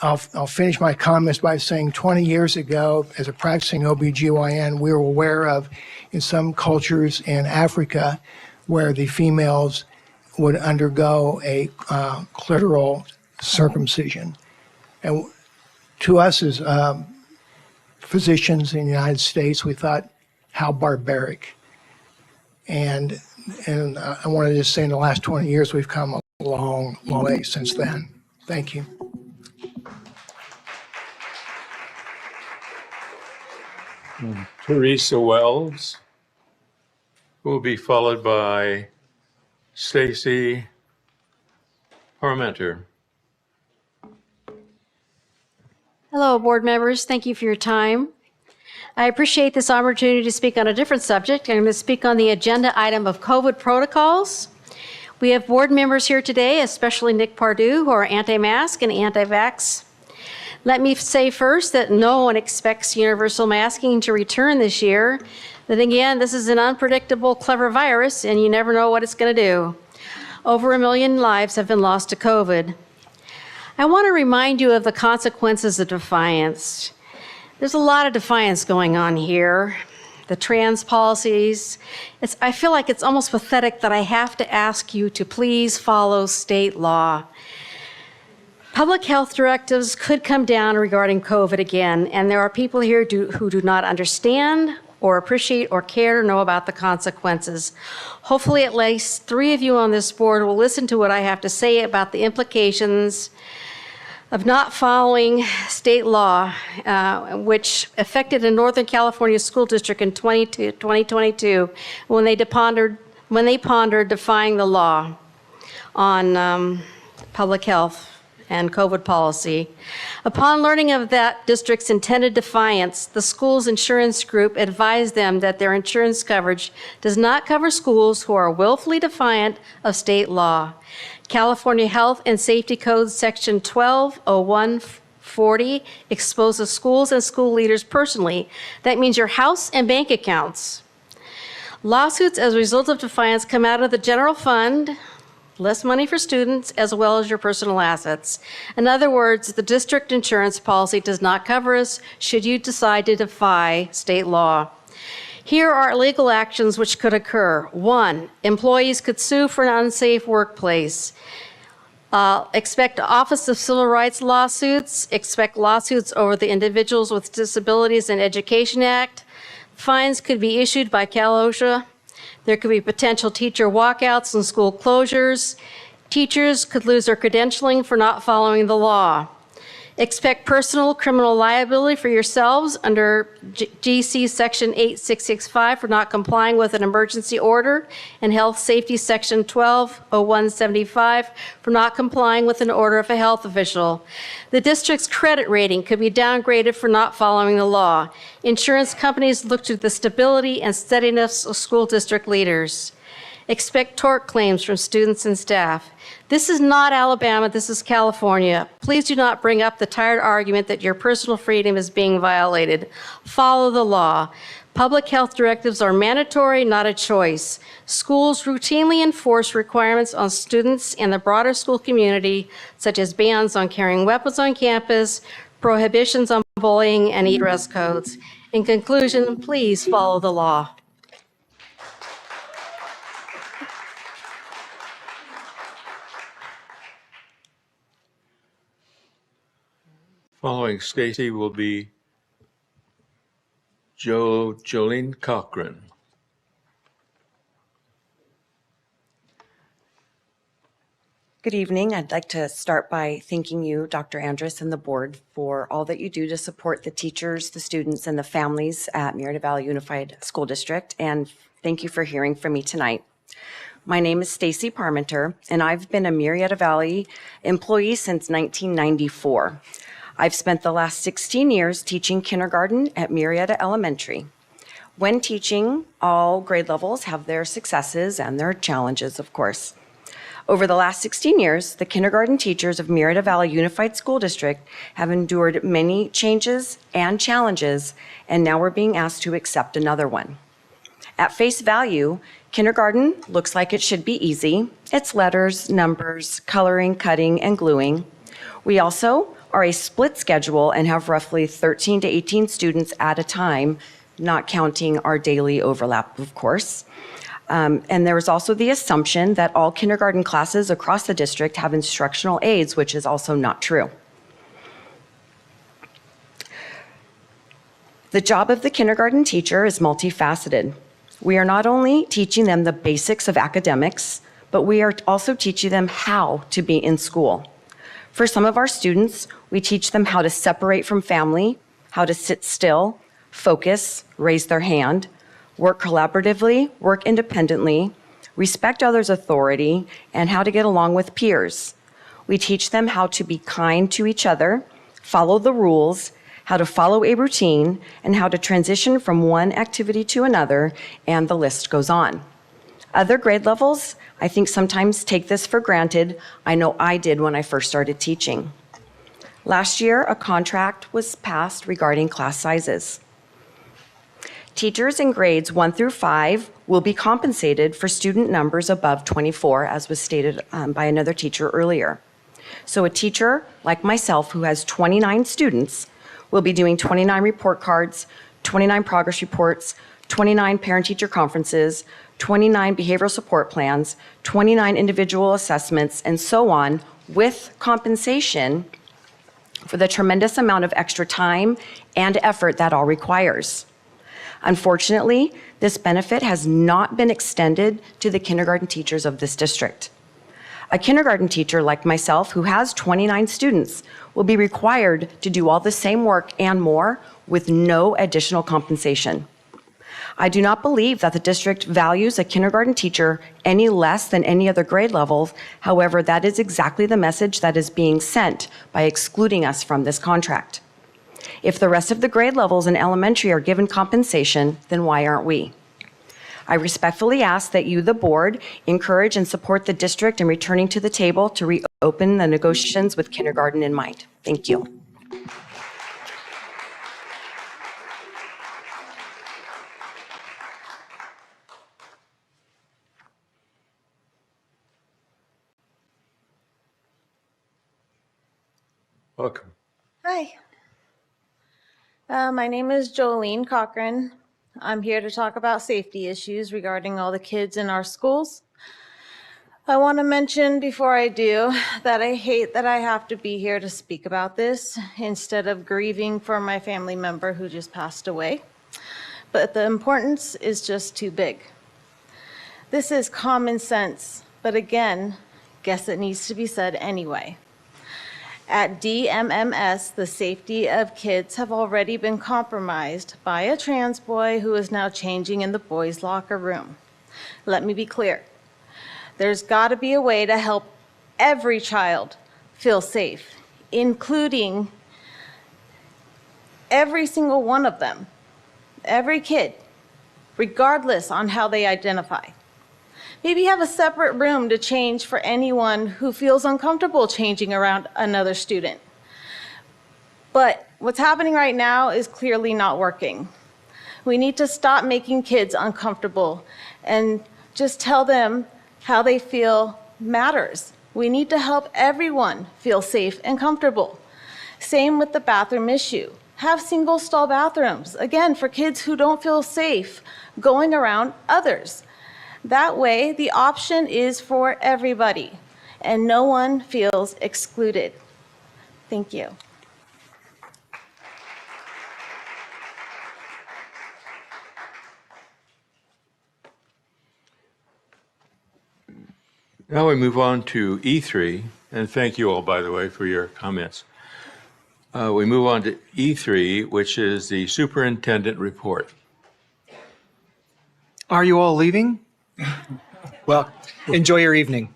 I'll finish my comments by saying 20 years ago, as a practicing OBGYN, we were aware of, in some cultures in Africa, where the females would undergo a clitoral circumcision. And to us as physicians in the United States, we thought, how barbaric. And I want to just say in the last 20 years, we've come a long, long way since then. Thank you. Teresa Wells, who will be followed by Stacy Parmenter. Hello, board members. Thank you for your time. I appreciate this opportunity to speak on a different subject. I'm going to speak on the agenda item of COVID protocols. We have board members here today, especially Nick Pardue, who are anti-mask and anti-vax. Let me say first that no one expects universal masking to return this year. Then again, this is an unpredictable, clever virus, and you never know what it's going to do. Over 1 million lives have been lost to COVID. I want to remind you of the consequences of defiance. There's a lot of defiance going on here. The trans policies. I feel like it's almost pathetic that I have to ask you to please follow state law. Public health directives could come down regarding COVID again, and there are people here who do not understand or appreciate or care to know about the consequences. Hopefully at least 3 of you on this board will listen to what I have to say about the implications of not following state law, which affected a Northern California school district in 2022 when they pondered defying the law on public health and COVID policy. Upon learning of that district's intended defiance, the school's insurance group advised them that their insurance coverage does not cover schools who are willfully defiant of state law. California Health and Safety Code Section 120140 exposes schools and school leaders personally. That means your house and bank accounts. Lawsuits as a result of defiance come out of the general fund, less money for students, as well as your personal assets. In other words, the district insurance policy does not cover us should you decide to defy state law. Here are legal actions which could occur. 1, employees could sue for an unsafe workplace. Expect Office of Civil Rights lawsuits. Expect lawsuits over the Individuals with Disabilities and Education Act. Fines could be issued by Cal OSHA. There could be potential teacher walkouts and school closures. Teachers could lose their credentialing for not following the law. Expect personal criminal liability for yourselves under GC Section 8665 for not complying with an emergency order, and Health Safety Section 120175 for not complying with an order of a health official. The district's credit rating could be downgraded for not following the law. Insurance companies look to the stability and steadiness of school district leaders. Expect tort claims from students and staff. This is not Alabama, this is California. Please do not bring up the tired argument that your personal freedom is being violated. Follow the law. Public health directives are mandatory, not a choice. Schools routinely enforce requirements on students and the broader school community, such as bans on carrying weapons on campus, prohibitions on bullying, and dress codes. In conclusion, please follow the law. Following Stacy will be Jolene Cochran. Good evening. I'd like to start by thanking you, Dr. Andrus, and the board for all that you do to support the teachers, the students, and the families at Murrieta Valley Unified School District, and thank you for hearing from me tonight. My name is Stacy Parmenter, and I've been a Murrieta Valley employee since 1994. I've spent the last 16 years teaching kindergarten at Murrieta Elementary. When teaching, all grade levels have their successes and their challenges, of course. Over the last 16 years, the kindergarten teachers of Murrieta Valley Unified School District have endured many changes and challenges, and now we're being asked to accept another one. At face value, kindergarten looks like it should be easy. It's letters, numbers, coloring, cutting, and gluing. We also are a split schedule and have roughly 13 to 18 students at a time, not counting our daily overlap, of course. And there is also the assumption that all kindergarten classes across the district have instructional aides, which is also not true. The job of the kindergarten teacher is multifaceted. We are not only teaching them the basics of academics, but we are also teaching them how to be in school. For some of our students, we teach them how to separate from family, how to sit still, focus, raise their hand, work collaboratively, work independently, respect others' authority, and how to get along with peers. We teach them how to be kind to each other, follow the rules, how to follow a routine, and how to transition from one activity to another, and the list goes on. Other grade levels, I think, sometimes take this for granted. I know I did when I first started teaching. Last year, a contract was passed regarding class sizes. Teachers in grades 1 through 5 will be compensated for student numbers above 24, as was stated by another teacher earlier. So a teacher like myself who has 29 students will be doing 29 report cards, 29 progress reports, 29 parent-teacher conferences, 29 behavioral support plans, 29 individual assessments, and so on, with compensation for the tremendous amount of extra time and effort that all requires. Unfortunately, this benefit has not been extended to the kindergarten teachers of this district. A kindergarten teacher like myself who has 29 students will be required to do all the same work and more with no additional compensation. I do not believe that the district values a kindergarten teacher any less than any other grade level. However, that is exactly the message that is being sent by excluding us from this contract. If the rest of the grade levels in elementary are given compensation, then why aren't we? I respectfully ask that you, the board, encourage and support the district in returning to the table to reopen the negotiations with kindergarten in mind. Thank you. Welcome. Hi. My name is Jolene Cochran. I'm here to talk about safety issues regarding all the kids in our schools. I want to mention before I do that I hate that I have to be here to speak about this instead of grieving for my family member who just passed away. But the importance is just too big. This is common sense, but again, guess it needs to be said anyway. At DMMS, the safety of kids have already been compromised by a trans boy who is now changing in the boys' locker room. Let me be clear. There's got to be a way to help every child feel safe, including every single one of them, every kid, regardless on how they identify. Maybe have a separate room to change for anyone who feels uncomfortable changing around another student. But what's happening right now is clearly not working. We need to stop making kids uncomfortable and just tell them how they feel matters. We need to help everyone feel safe and comfortable. Same with the bathroom issue. Have single stall bathrooms, again, for kids who don't feel safe going around others. That way, the option is for everybody, and no one feels excluded. Thank you. Now we move on to E3, and thank you all, by the way, for your comments. We move on to E3, which is the superintendent report. Are you all leaving? Well, enjoy your evening.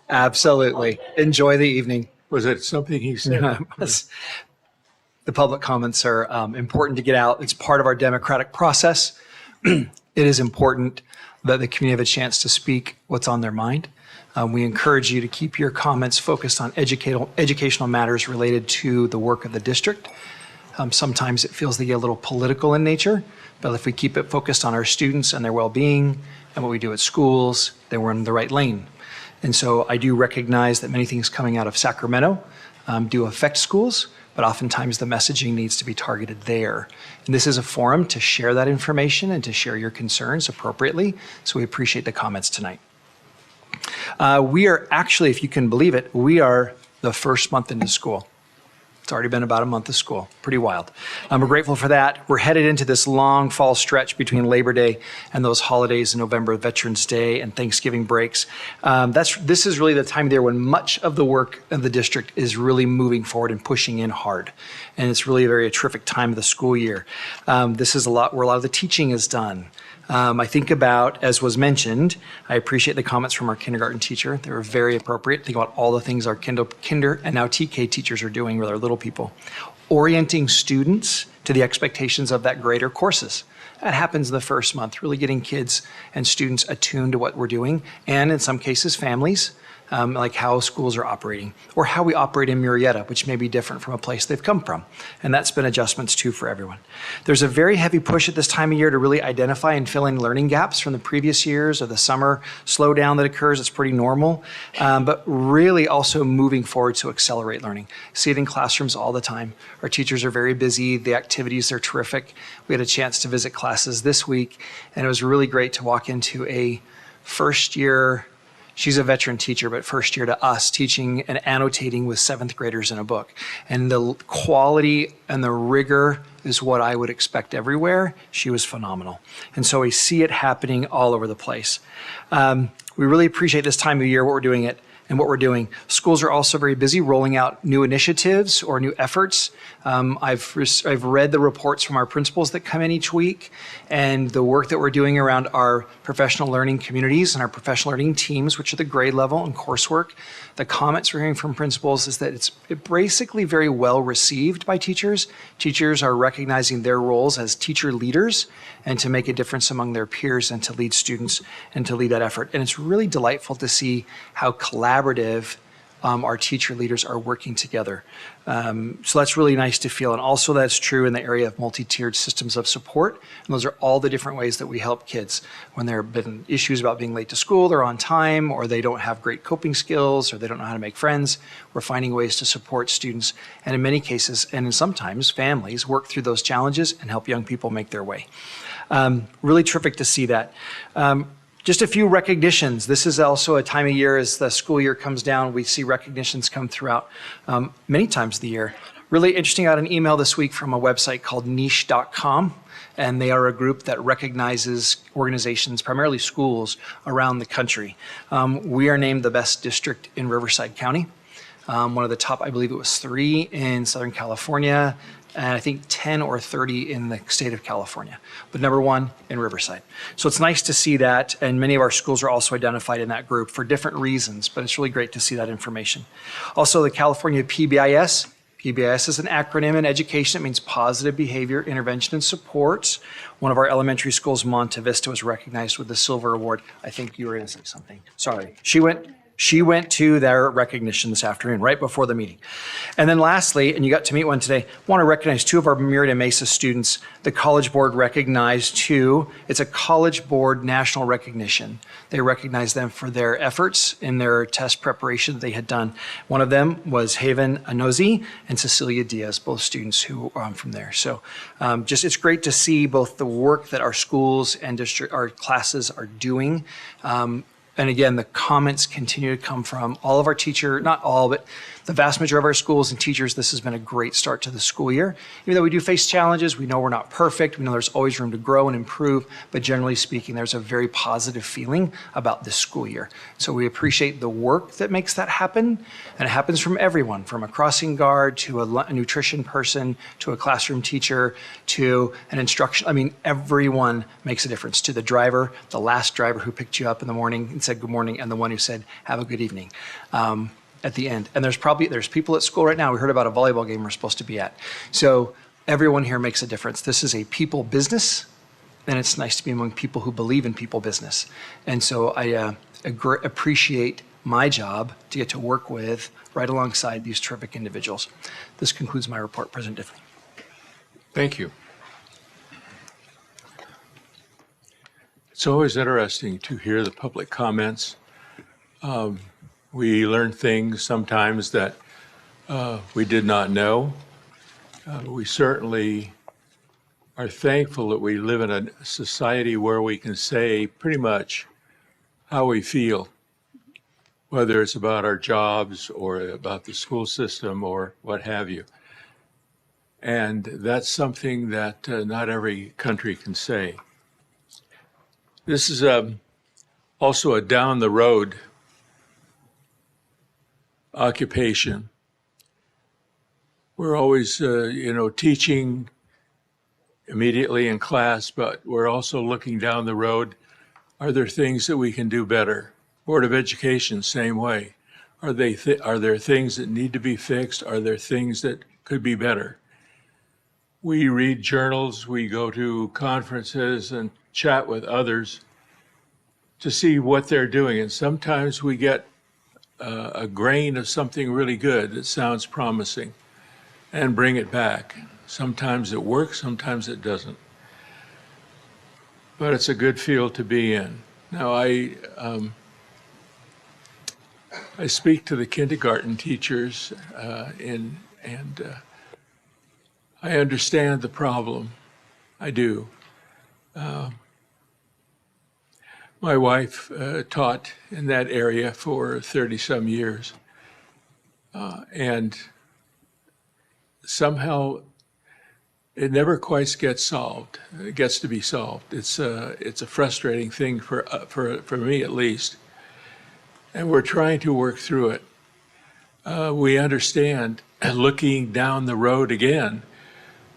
Absolutely. Enjoy the evening. Was it something he said? The public comments are important to get out. It's part of our democratic process. It is important that the community have a chance to speak what's on their mind. We encourage you to keep your comments focused on educational matters related to the work of the district. Sometimes it feels they get a little political in nature, but if we keep it focused on our students and their well-being and what we do at schools, then we're in the right lane. And so I do recognize that many things coming out of Sacramento do affect schools, but oftentimes the messaging needs to be targeted there. And this is a forum to share that information and to share your concerns appropriately. So we appreciate the comments tonight. We are actually, if you can believe it, we are the first month into school. It's already been about a month of school. Pretty wild. We're grateful for that. We're headed into this long fall stretch between Labor Day and those holidays in November, Veterans Day and Thanksgiving breaks. This is really the time of the year when much of the work of the district is really moving forward and pushing in hard. And it's really a very terrific time of the school year. This is a lot where a lot of the teaching is done. I think about, as was mentioned, I appreciate the comments from our kindergarten teacher. They were very appropriate. Think about all the things our kinder and now TK teachers are doing with our little people. Orienting students to the expectations of that grade or courses. That happens in the first month, really getting kids and students attuned to what we're doing, and in some cases, families. Like how schools are operating or how we operate in Murrieta, which may be different from a place they've come from. And that's been adjustments too for everyone. There's a very heavy push at this time of year to really identify and fill in learning gaps from the previous years or the summer slowdown that occurs. It's pretty normal, but really also moving forward to accelerate learning. See it in classrooms all the time. Our teachers are very busy. The activities are terrific. We had a chance to visit classes this week, and it was really great to walk into a first year. She's a veteran teacher, but first year to us, teaching and annotating with 7th graders in a book. And the quality and the rigor is what I would expect everywhere. She was phenomenal. And so we see it happening all over the place. We really appreciate this time of year, what we're doing it and what we're doing. Schools are also very busy rolling out new initiatives or new efforts. I've read the reports from our principals that come in each week and the work that we're doing around our professional learning communities and our professional learning teams, which are the grade level and coursework. The comments we're hearing from principals is that it's basically very well received by teachers. Teachers are recognizing their roles as teacher leaders and to make a difference among their peers and to lead students and to lead that effort. And it's really delightful to see how collaborative our teacher leaders are working together. So that's really nice to feel. And also that's true in the area of multi-tiered systems of support. And those are all the different ways that we help kids when there have been issues about being late to school, they're on time, or they don't have great coping skills, or they don't know how to make friends. We're finding ways to support students. And in many cases, and sometimes families, work through those challenges and help young people make their way. Really terrific to see that. Just a few recognitions. This is also a time of year as the school year comes down, we see recognitions come throughout many times of the year. Really interesting, I got an email this week from a website called niche.com, and they are a group that recognizes organizations, primarily schools, around the country. We are named the best district in Riverside County. one of the top, I believe it was 3 in Southern California, and I think 10 or 30 in the state of California, but number 1 in Riverside. So it's nice to see that, and many of our schools are also identified in that group for different reasons, but it's really great to see that information. Also, the California PBIS. PBIS is an acronym in education. It means Positive Behavior Intervention and Support. One of our elementary schools, Monte Vista, was recognized with the Silver Award. I think you were going to say something. Sorry. She went to their recognition this afternoon, right before the meeting. And then lastly, and you got to meet one today, I want to recognize 2 of our Murrieta Mesa students. The College Board recognized 2. It's a College Board national recognition. They recognized them for their efforts in their test preparation that they had done. One of them was Haven Anozi and Cecilia Diaz, both students who are from there. So just it's great to see both the work that our schools and our classes are doing. And again, the comments continue to come from all of our not all, but the vast majority of our schools and teachers. This has been a great start to the school year. Even though we do face challenges, we know we're not perfect. We know there's always room to grow and improve, but generally speaking, there's a very positive feeling about this school year. So we appreciate the work that makes that happen. And it happens from everyone, from a crossing guard to a nutrition person, to a classroom teacher, to an instruction. I mean, everyone makes a difference, to the driver, the last driver who picked you up in the morning and said good morning, and the one who said, have a good evening. At the end. And there's people at school right now. We heard about a volleyball game we're supposed to be at. So everyone here makes a difference. This is a people business, and it's nice to be among people who believe in people business. And so I appreciate my job to get to work with right alongside these terrific individuals. This concludes my report, President Diffley. Thank you. It's always interesting to hear the public comments. We learn things sometimes that we did not know. We certainly are thankful that we live in a society where we can say pretty much how we feel, whether it's about our jobs or about the school system or what have you. And that's something that not every country can say. This is also a down the road occupation. We're always, teaching immediately in class, but we're also looking down the road. Are there things that we can do better? Board of Education, same way. Are there things that need to be fixed? Are there things that could be better? We read journals, we go to conferences and chat with others to see what they're doing. And sometimes we get a grain of something really good that sounds promising and bring it back. Sometimes it works, sometimes it doesn't. But it's a good field to be in. Now, I speak to the kindergarten teachers and I understand the problem. I do. My wife taught in that area for 30-some years, and somehow it never quite gets solved. It gets to be solved. It's a frustrating thing for me at least, and we're trying to work through it. We understand, looking down the road again,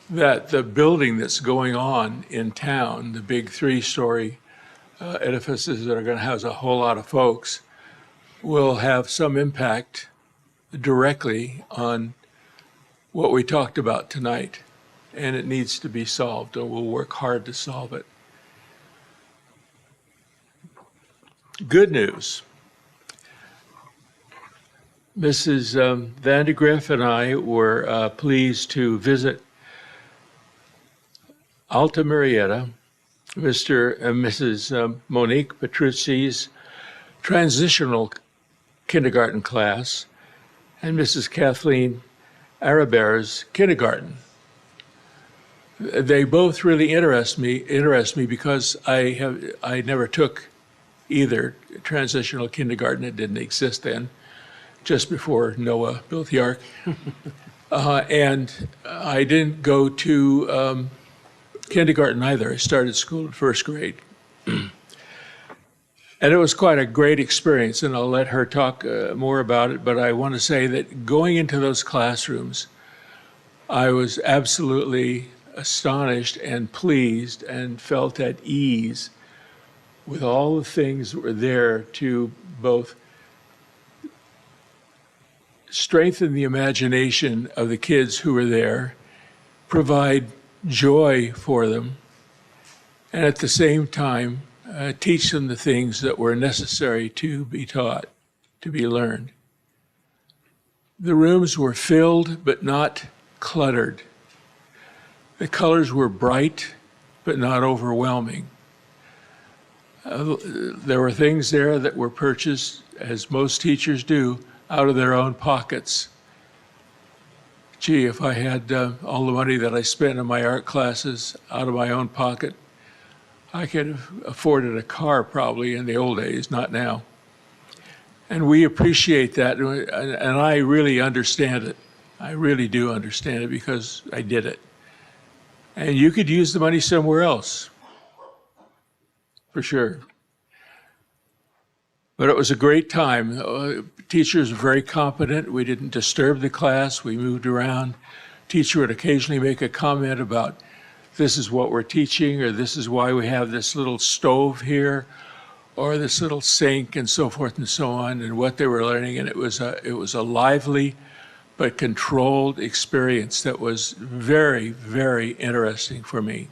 that the building that's going on in town, the big 3-story edifices that are going to house a whole lot of folks, will have some impact directly on what we talked about tonight. And it needs to be solved, and we'll work hard to solve it. Good news. Mrs. Vandegrift and I were pleased to visit Alta Murrieta, Mr. and Mrs. Monique Petrucci's transitional kindergarten class, and Mrs. Kathleen Araber's kindergarten. They both really interest me because I never took either transitional kindergarten. It didn't exist then, just before Noah built the ark. And I didn't go to kindergarten either. I started school in 1st grade. And it was quite a great experience, and I'll let her talk more about it, but I want to say that going into those classrooms, I was absolutely astonished and pleased and felt at ease with all the things that were there to both strengthen the imagination of the kids who were there, provide joy for them, and at the same time, teach them the things that were necessary to be taught, to be learned. The rooms were filled but not cluttered. The colors were bright but not overwhelming. There were things there that were purchased, as most teachers do, out of their own pockets. Gee, if I had all the money that I spent in my art classes out of my own pocket, I could have afforded a car probably in the old days, not now. And we appreciate that, and I really understand it. I really do understand it because I did it. And you could use the money somewhere else, for sure. But it was a great time. Teachers were very competent. We didn't disturb the class. We moved around. Teacher would occasionally make a comment about, this is what we're teaching, or this is why we have this little stove here, or this little sink, and so forth and so on, and what they were learning. And it was a lively but controlled experience that was very, very interesting for me.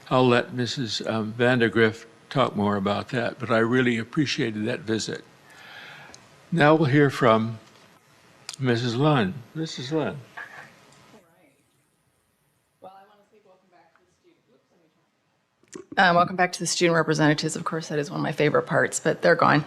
I'll let Mrs. Vandergrift talk more about that, but I really appreciated that visit. Now we'll hear from Mrs. Lund. Mrs. Lund. Welcome back to the student representatives. Of course, that is one of my favorite parts, but they're gone.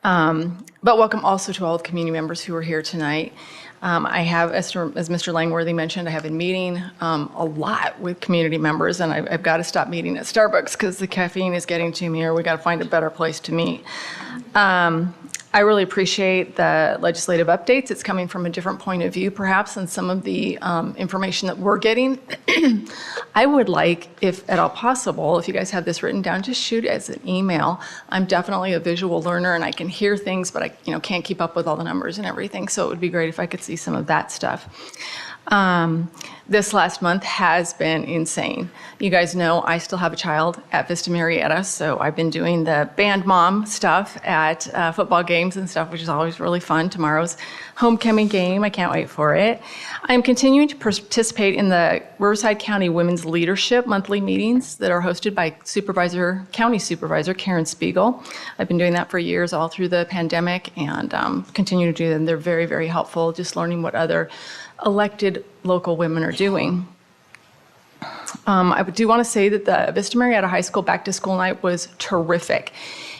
But welcome also to all the community members who are here tonight. I have, as Mr. Langworthy mentioned, I have been meeting a lot with community members, and I've got to stop meeting at Starbucks because the caffeine is getting to me, or we got to find a better place to meet. I really appreciate the legislative updates. It's coming from a different point of view, perhaps, than some of the information that we're getting. I would like, if at all possible, if you guys have this written down, just shoot it as an email. I'm definitely a visual learner, and I can hear things, but I can't keep up with all the numbers and everything. So it would be great if I could see some of that stuff. This last month has been insane. You guys know I still have a child at Vista Murrieta, so I've been doing the band mom stuff at football games and stuff, which is always really fun. Tomorrow's homecoming game, I can't wait for it. I'm continuing to participate in the Riverside County Women's Leadership monthly meetings that are hosted by County Supervisor Karen Spiegel. I've been doing that for years, all through the pandemic, and continue to do them. They're very, very helpful, just learning what other elected local women are doing. I do want to say that the Vista Murrieta High School Back to School Night was terrific.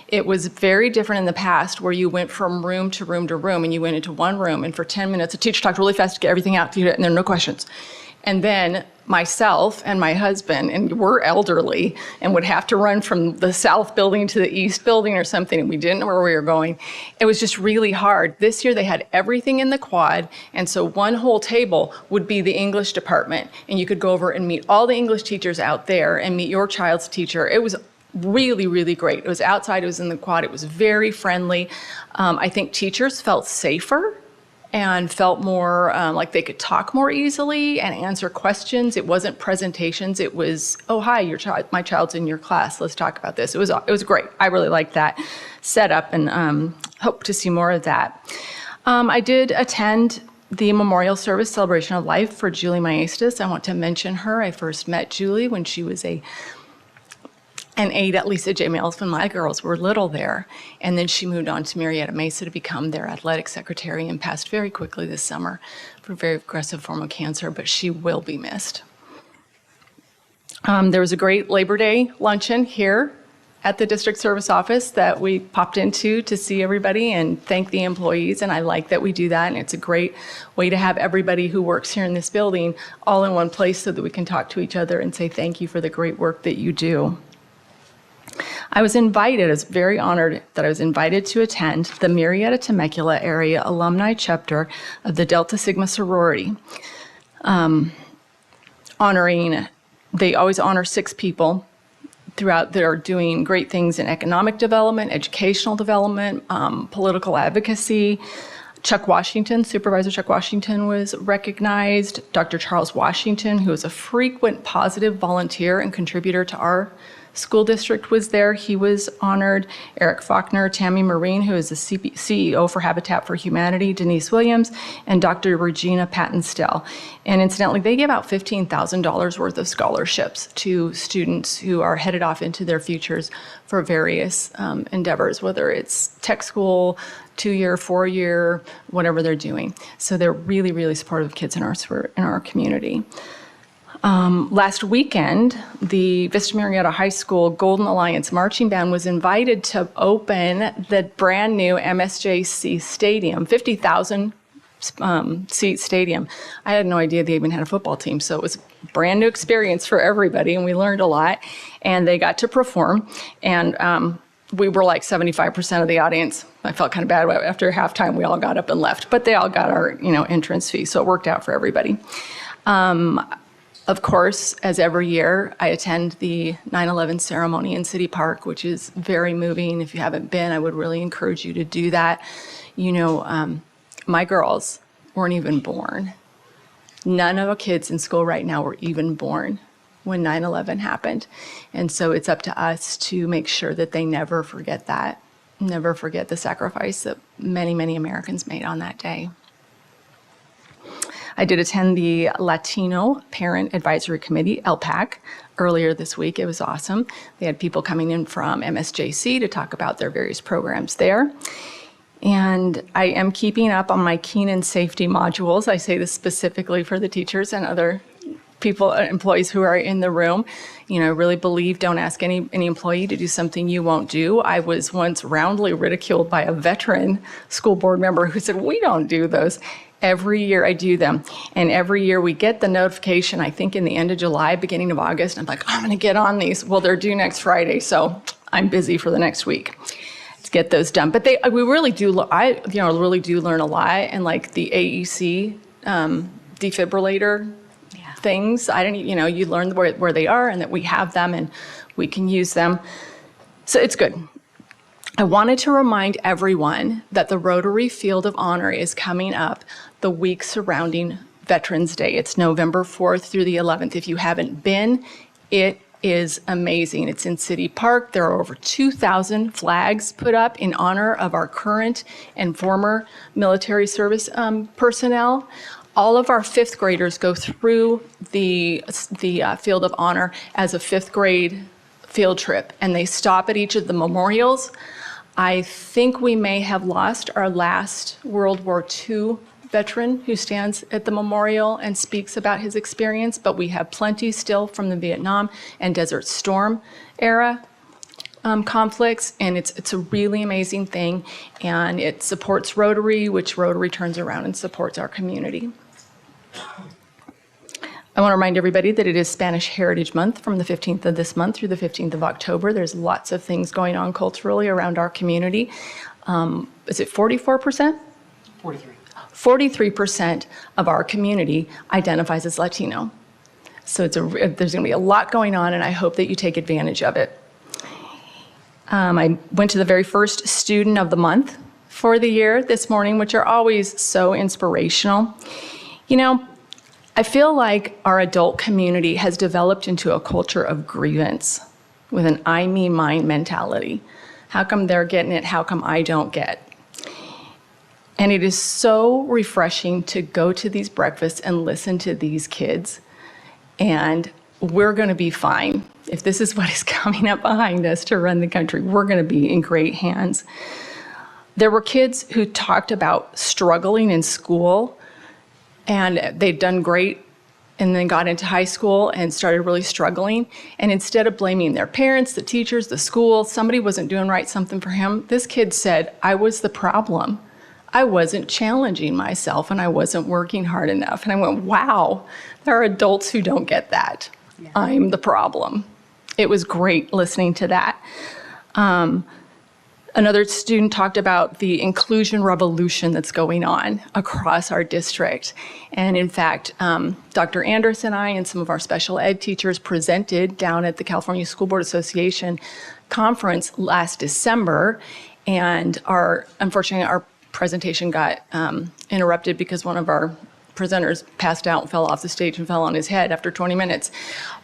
It was very different in the past, where you went from room to room to room, and you went into one room, and for 10 minutes, the teacher talked really fast to get everything out, and there are no questions. And then myself and my husband, and we're elderly, and would have to run from the south building to the east building or something, and we didn't know where we were going. It was just really hard. This year they had everything in the quad, and so one whole table would be the English department, and you could go over and meet all the English teachers out there and meet your child's teacher. It was really, really great. It was outside, it was in the quad, it was very friendly. I think teachers felt safer and felt more like they could talk more easily and answer questions. It wasn't presentations. It was, oh, hi, my child's in your class. Let's talk about this. It was great. I really liked that setup, and hope to see more of that. I did attend the memorial service celebration of life for Julie Maestas. I want to mention her. I first met Julie when she was an aide at Lisa J. Mills when my girls were little there. And then she moved on to Murrieta Mesa to become their athletic secretary, and passed very quickly this summer for a very aggressive form of cancer, but she will be missed. There was a great Labor Day luncheon here at the district service office that we popped into to see everybody and thank the employees, and I like that we do that, and it's a great way to have everybody who works here in this building all in one place so that we can talk to each other and say thank you for the great work that you do. I was very honored that I was invited to attend the Murrieta Temecula area alumni chapter of the Delta Sigma sorority. They always honor 6 people throughout that are doing great things in economic development, educational development, political advocacy. Chuck Washington, Supervisor Chuck Washington was recognized. Dr. Charles Washington, who is a frequent positive volunteer and contributor to our school district, was there. He was honored. Eric Faulkner, Tammy Marine, who is the CEO for Habitat for Humanity, Denise Williams, and Dr. Regina Patton-Stell. And incidentally, they give out $15,000 worth of scholarships to students who are headed off into their futures for various endeavors, whether it's tech school, 2-year, 4-year, whatever they're doing. So they're really, really supportive of kids in our community. Last weekend, the Vista Murrieta High School Golden Alliance Marching Band was invited to open the brand new MSJC Stadium, 50,000 seat stadium. I had no idea they even had a football team, so it was a brand new experience for everybody, and we learned a lot. And they got to perform, and we were like 75% of the audience. I felt kind of bad after halftime. We all got up and left, but they all got our entrance fee, so it worked out for everybody. Of course, as every year, I attend the 9/11 ceremony in City Park, which is very moving. If you haven't been, I would really encourage you to do that. My girls weren't even born. None of the kids in school right now were even born when 9/11 happened. And so it's up to us to make sure that they never forget that, never forget the sacrifice that many, many Americans made on that day. I did attend the Latino Parent Advisory Committee, LPAC, earlier this week. It was awesome. They had people coming in from MSJC to talk about their various programs there. And I am keeping up on my Keenan safety modules. I say this specifically for the teachers and other people, employees who are in the room. I really believe don't ask any employee to do something you won't do. I was once roundly ridiculed by a veteran school board member who said, "We don't do those." Every year I do them. And every year we get the notification, I think in the end of July, beginning of August. I'm like, I'm going to get on these. Well, they're due next Friday, so I'm busy for the next week to get those done. But we really do, I really do learn a lot. And like the AEC defibrillator things, you learn where they are and that we have them and we can use them. So it's good. I wanted to remind everyone that the Rotary Field of Honor is coming up the week surrounding Veterans Day. It's November 4th through the 11th. If you haven't been, it is amazing. It's in City Park. There are over 2,000 flags put up in honor of our current and former military service personnel. All of our 5th graders go through the Field of Honor as a 5th grade field trip, and they stop at each of the memorials. I think we may have lost our last World War II veteran who stands at the memorial and speaks about his experience, but we have plenty still from the Vietnam and Desert Storm era conflicts, and it's a really amazing thing, and it supports Rotary, which Rotary turns around and supports our community. I want to remind everybody that it is Spanish Heritage Month from the 15th of this month through the 15th of October. There's lots of things going on culturally around our community. Is it 44%? 43% of our community identifies as Latino. So there's going to be a lot going on, and I hope that you take advantage of it. I went to the very first Student of the Month for the year this morning, which are always so inspirational. I feel like our adult community has developed into a culture of grievance with an I, me, mine mentality. How come they're getting it? How come I don't get? And it is so refreshing to go to these breakfasts and listen to these kids. And we're going to be fine. If this is what is coming up behind us to run the country, we're going to be in great hands. There were kids who talked about struggling in school, and they'd done great and then got into high school and started really struggling. And instead of blaming their parents, the teachers, the school, somebody wasn't doing right, something for him, this kid said, I was the problem. I wasn't challenging myself and I wasn't working hard enough. And I went, wow, there are adults who don't get that. Yeah. I'm the problem. It was great listening to that. Another student talked about the inclusion revolution that's going on across our district. And in fact, Dr. Anderson and I and some of our special ed teachers presented down at the California School Board Association conference last December. And unfortunately, our presentation got interrupted because one of our presenters passed out and fell off the stage and fell on his head after 20 minutes.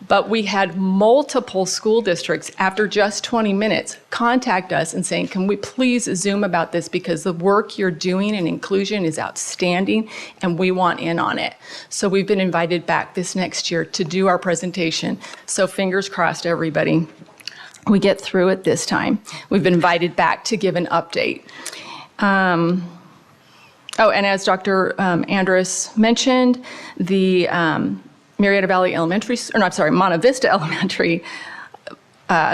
But we had multiple school districts after just 20 minutes contact us and saying, can we please Zoom about this, because the work you're doing in inclusion is outstanding and we want in on it. So we've been invited back this next year to do our presentation. So fingers crossed, everybody, we get through it this time. We've been invited back to give an update. And as Dr. Andrus mentioned, the Murrieta Valley Monte Vista Elementary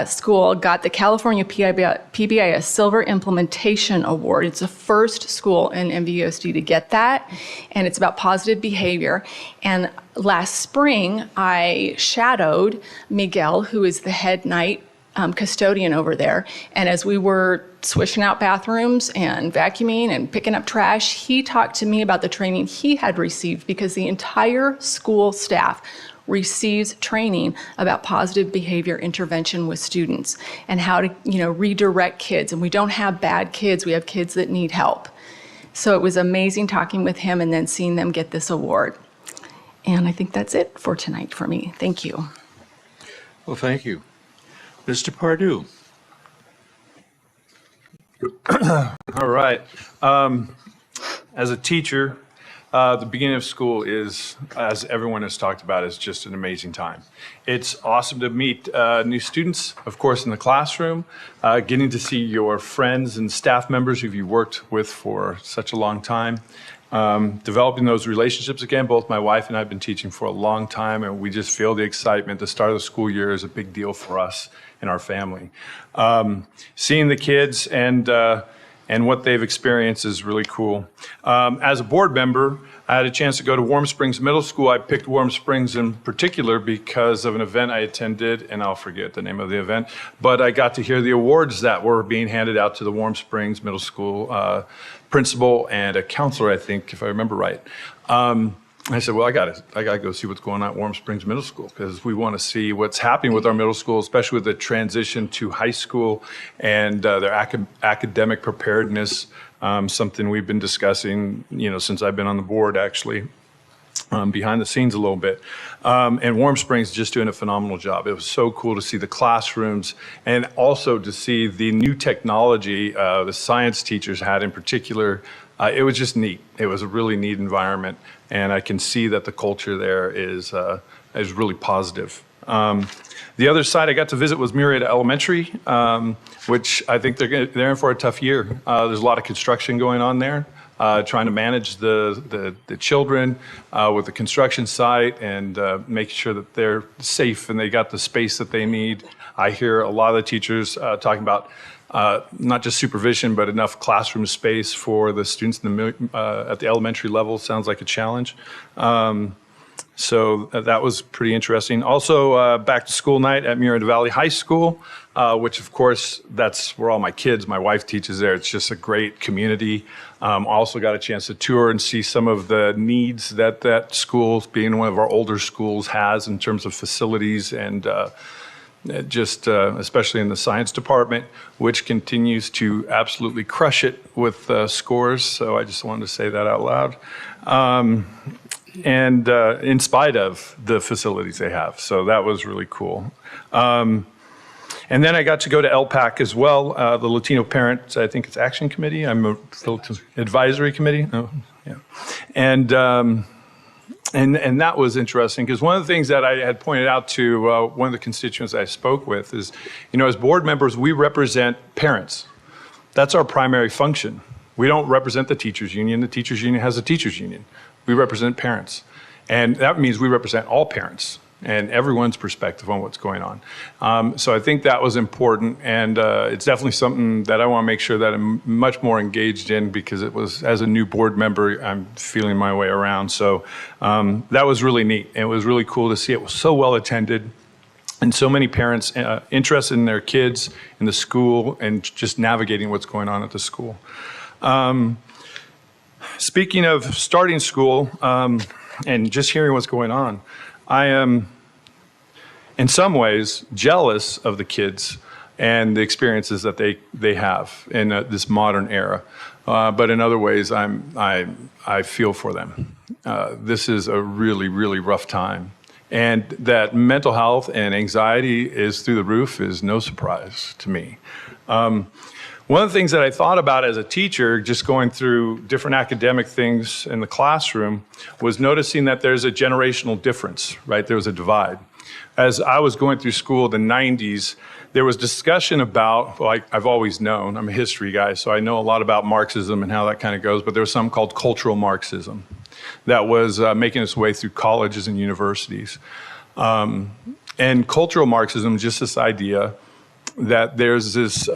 School got the California PBIS Silver Implementation Award. It's the first school in MVUSD to get that, and it's about positive behavior. And last spring, I shadowed Miguel, who is the head night custodian over there. And as we were swishing out bathrooms and vacuuming and picking up trash, he talked to me about the training he had received, because the entire school staff receives training about positive behavior intervention with students and how to, redirect kids. And we don't have bad kids, we have kids that need help. So it was amazing talking with him and then seeing them get this award. And I think that's it for tonight for me. Thank you. Well, thank you. Mr. Pardue. All right. As a teacher, the beginning of school is, as everyone has talked about, is just an amazing time. It's awesome to meet new students, of course, in the classroom, getting to see your friends and staff members who you've worked with for such a long time. Developing those relationships again. Both my wife and I have been teaching for a long time, and we just feel the excitement. The start of the school year is a big deal for us and our family. Seeing the kids and what they've experienced is really cool. As a board member, I had a chance to go to Warm Springs Middle School. I picked Warm Springs in particular because of an event I attended, and I'll forget the name of the event, but I got to hear the awards that were being handed out to the Warm Springs Middle School principal and a counselor, I think, if I remember right. I said, well, I gotta go see what's going on at Warm Springs Middle School, because we want to see what's happening with our middle school, especially with the transition to high school and their academic preparedness, something we've been discussing, since I've been on the board, actually, behind the scenes a little bit. And Warm Springs is just doing a phenomenal job. It was so cool to see the classrooms and also to see the new technology the science teachers had in particular. It was just neat. It was a really neat environment, and I can see that the culture there is really positive. The other side I got to visit was Murrieta Elementary, which I think they're in for a tough year. There's a lot of construction going on there, trying to manage the children with the construction site and making sure that they're safe and they got the space that they need. I hear a lot of the teachers talking about not just supervision, but enough classroom space for the students at the elementary level. Sounds like a challenge. So that was pretty interesting. Also, back to school night at Murrieta Valley High School, which of course, that's where all my kids, my wife teaches there. It's just a great community. Also got a chance to tour and see some of the needs that school, being one of our older schools, has in terms of facilities and especially in the science department, which continues to absolutely crush it with scores. So I just wanted to say that out loud. And in spite of the facilities they have. So that was really cool. And then I got to go to LPAC as well, the Latino Parents, I think it's Action Committee. I'm a advisory committee. Oh, yeah. And that was interesting, because one of the things that I had pointed out to one of the constituents I spoke with is, as board members, we represent parents. That's our primary function. We don't represent the teachers union. The teachers union has a teachers union. We represent parents. And that means we represent all parents and everyone's perspective on what's going on. So I think that was important, and it's definitely something that I want to make sure that I'm much more engaged in, because it was, as a new board member, I'm feeling my way around. So that was really neat. It was really cool to see. It was so well attended. and so many parents interested in their kids, in the school, and just navigating what's going on at the school. Speaking of starting school and just hearing what's going on, I am in some ways jealous of the kids and the experiences that they have in this modern era. But in other ways, I feel for them. This is a really, really rough time. And that mental health and anxiety is through the roof is no surprise to me. One of the things that I thought about as a teacher, just going through different academic things in the classroom, was noticing that there's a generational difference, right? There was a divide. As I was going through school in the 90s, there was discussion about, well, I've always known, I'm a history guy, so I know a lot about Marxism and how that kind of goes, but there was something called cultural Marxism that was making its way through colleges and universities. And cultural Marxism is just this idea that there's this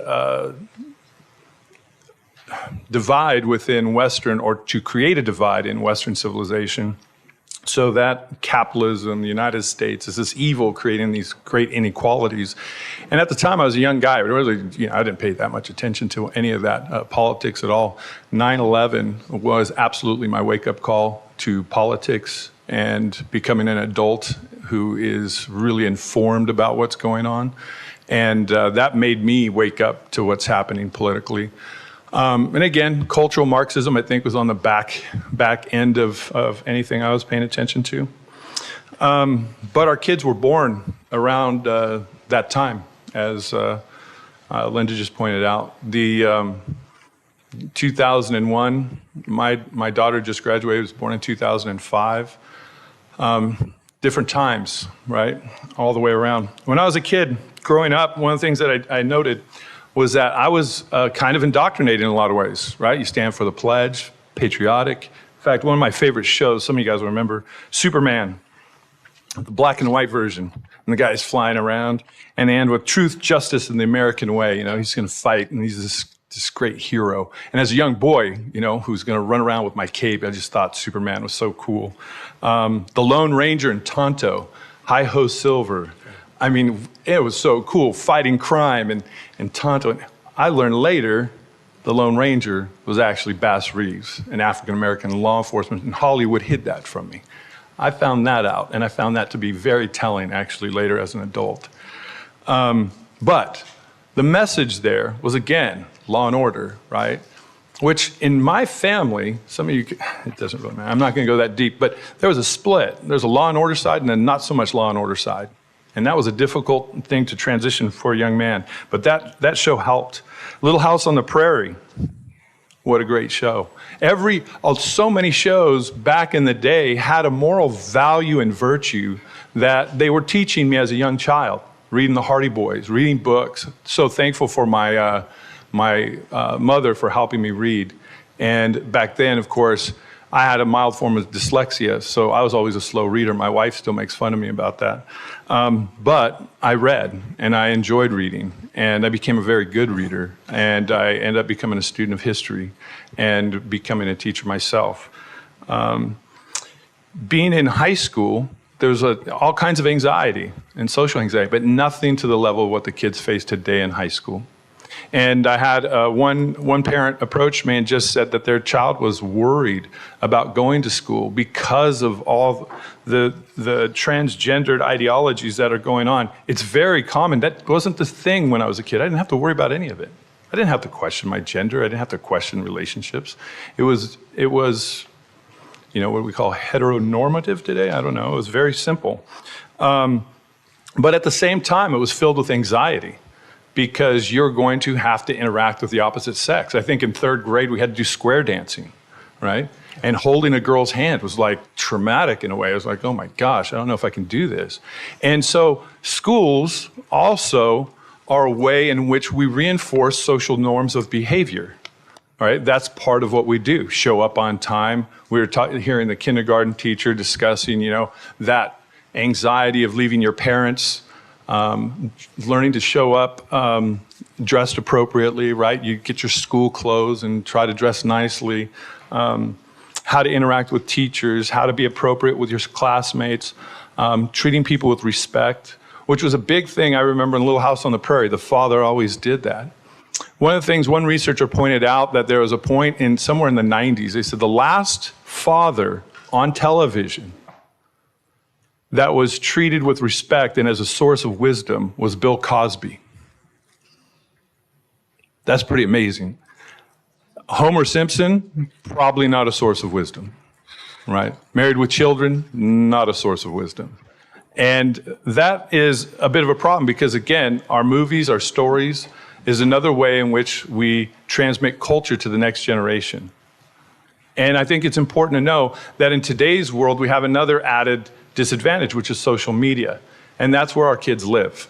divide within Western, or to create a divide in Western civilization, so that capitalism, the United States, is this evil creating these great inequalities. And at the time, I was a young guy. Really, I didn't pay that much attention to any of that politics at all. 9/11 was absolutely my wake-up call to politics and becoming an adult who is really informed about what's going on. And that made me wake up to what's happening politically. And again, cultural Marxism, I think, was on the back end of anything I was paying attention to. But our kids were born around that time, as Linda just pointed out. The 2001, my daughter just graduated, was born in 2005. Different times, right? All the way around. When I was a kid, growing up, one of the things that I noted was that I was kind of indoctrinated in a lot of ways, right? You stand for the pledge, patriotic. In fact, one of my favorite shows, some of you guys will remember, Superman, the black and white version. And the guy's flying around, and they end with truth, justice, and the American way. He's going to fight, and he's this great hero. And as a young boy, who's going to run around with my cape, I just thought Superman was so cool. The Lone Ranger and Tonto, Hi-Ho Silver. I mean, it was so cool, fighting crime and Tonto. I learned later the Lone Ranger was actually Bass Reeves, an African-American law enforcement, and Hollywood hid that from me. I found that out, and I found that to be very telling, actually, later as an adult. But the message there was, again, law and order, right? Which in my family, some of you, it doesn't really matter, I'm not going to go that deep, but there was a split. There's a law and order side and then not so much law and order side. And that was a difficult thing to transition for a young man. But that show helped. Little House on the Prairie, what a great show. So many shows back in the day had a moral value and virtue that they were teaching me as a young child. Reading the Hardy Boys, reading books. So thankful for my mother for helping me read. And back then, of course, I had a mild form of dyslexia, so I was always a slow reader. My wife still makes fun of me about that. But I read, and I enjoyed reading, and I became a very good reader, and I ended up becoming a student of history and becoming a teacher myself. Being in high school, there was all kinds of anxiety and social anxiety, but nothing to the level of what the kids face today in high school. And I had one parent approach me and just said that their child was worried about going to school because of all the transgendered ideologies that are going on. It's very common. That wasn't the thing when I was a kid. I didn't have to worry about any of it. I didn't have to question my gender. I didn't have to question relationships. It was what we call heteronormative today. I don't know. It was very simple. But at the same time, it was filled with anxiety, because you're going to have to interact with the opposite sex. I think in 3rd grade, we had to do square dancing, right? And holding a girl's hand was like traumatic in a way. I was like, oh my gosh, I don't know if I can do this. And so schools also are a way in which we reinforce social norms of behavior, right? That's part of what we do, show up on time. We were hearing the kindergarten teacher discussing, that anxiety of leaving your parents, learning to show up dressed appropriately, right? You get your school clothes and try to dress nicely. How to interact with teachers, how to be appropriate with your classmates, treating people with respect. which was a big thing I remember in Little House on the Prairie. The father always did that. One of the things one researcher pointed out that there was a point in somewhere in the 90s, they said the last father on television that was treated with respect and as a source of wisdom was Bill Cosby. That's pretty amazing. Homer Simpson, probably not a source of wisdom, right? Married with Children, not a source of wisdom. And that is a bit of a problem because, again, our movies, our stories, is another way in which we transmit culture to the next generation. And I think it's important to know that in today's world, we have another added disadvantage, which is social media. And that's where our kids live,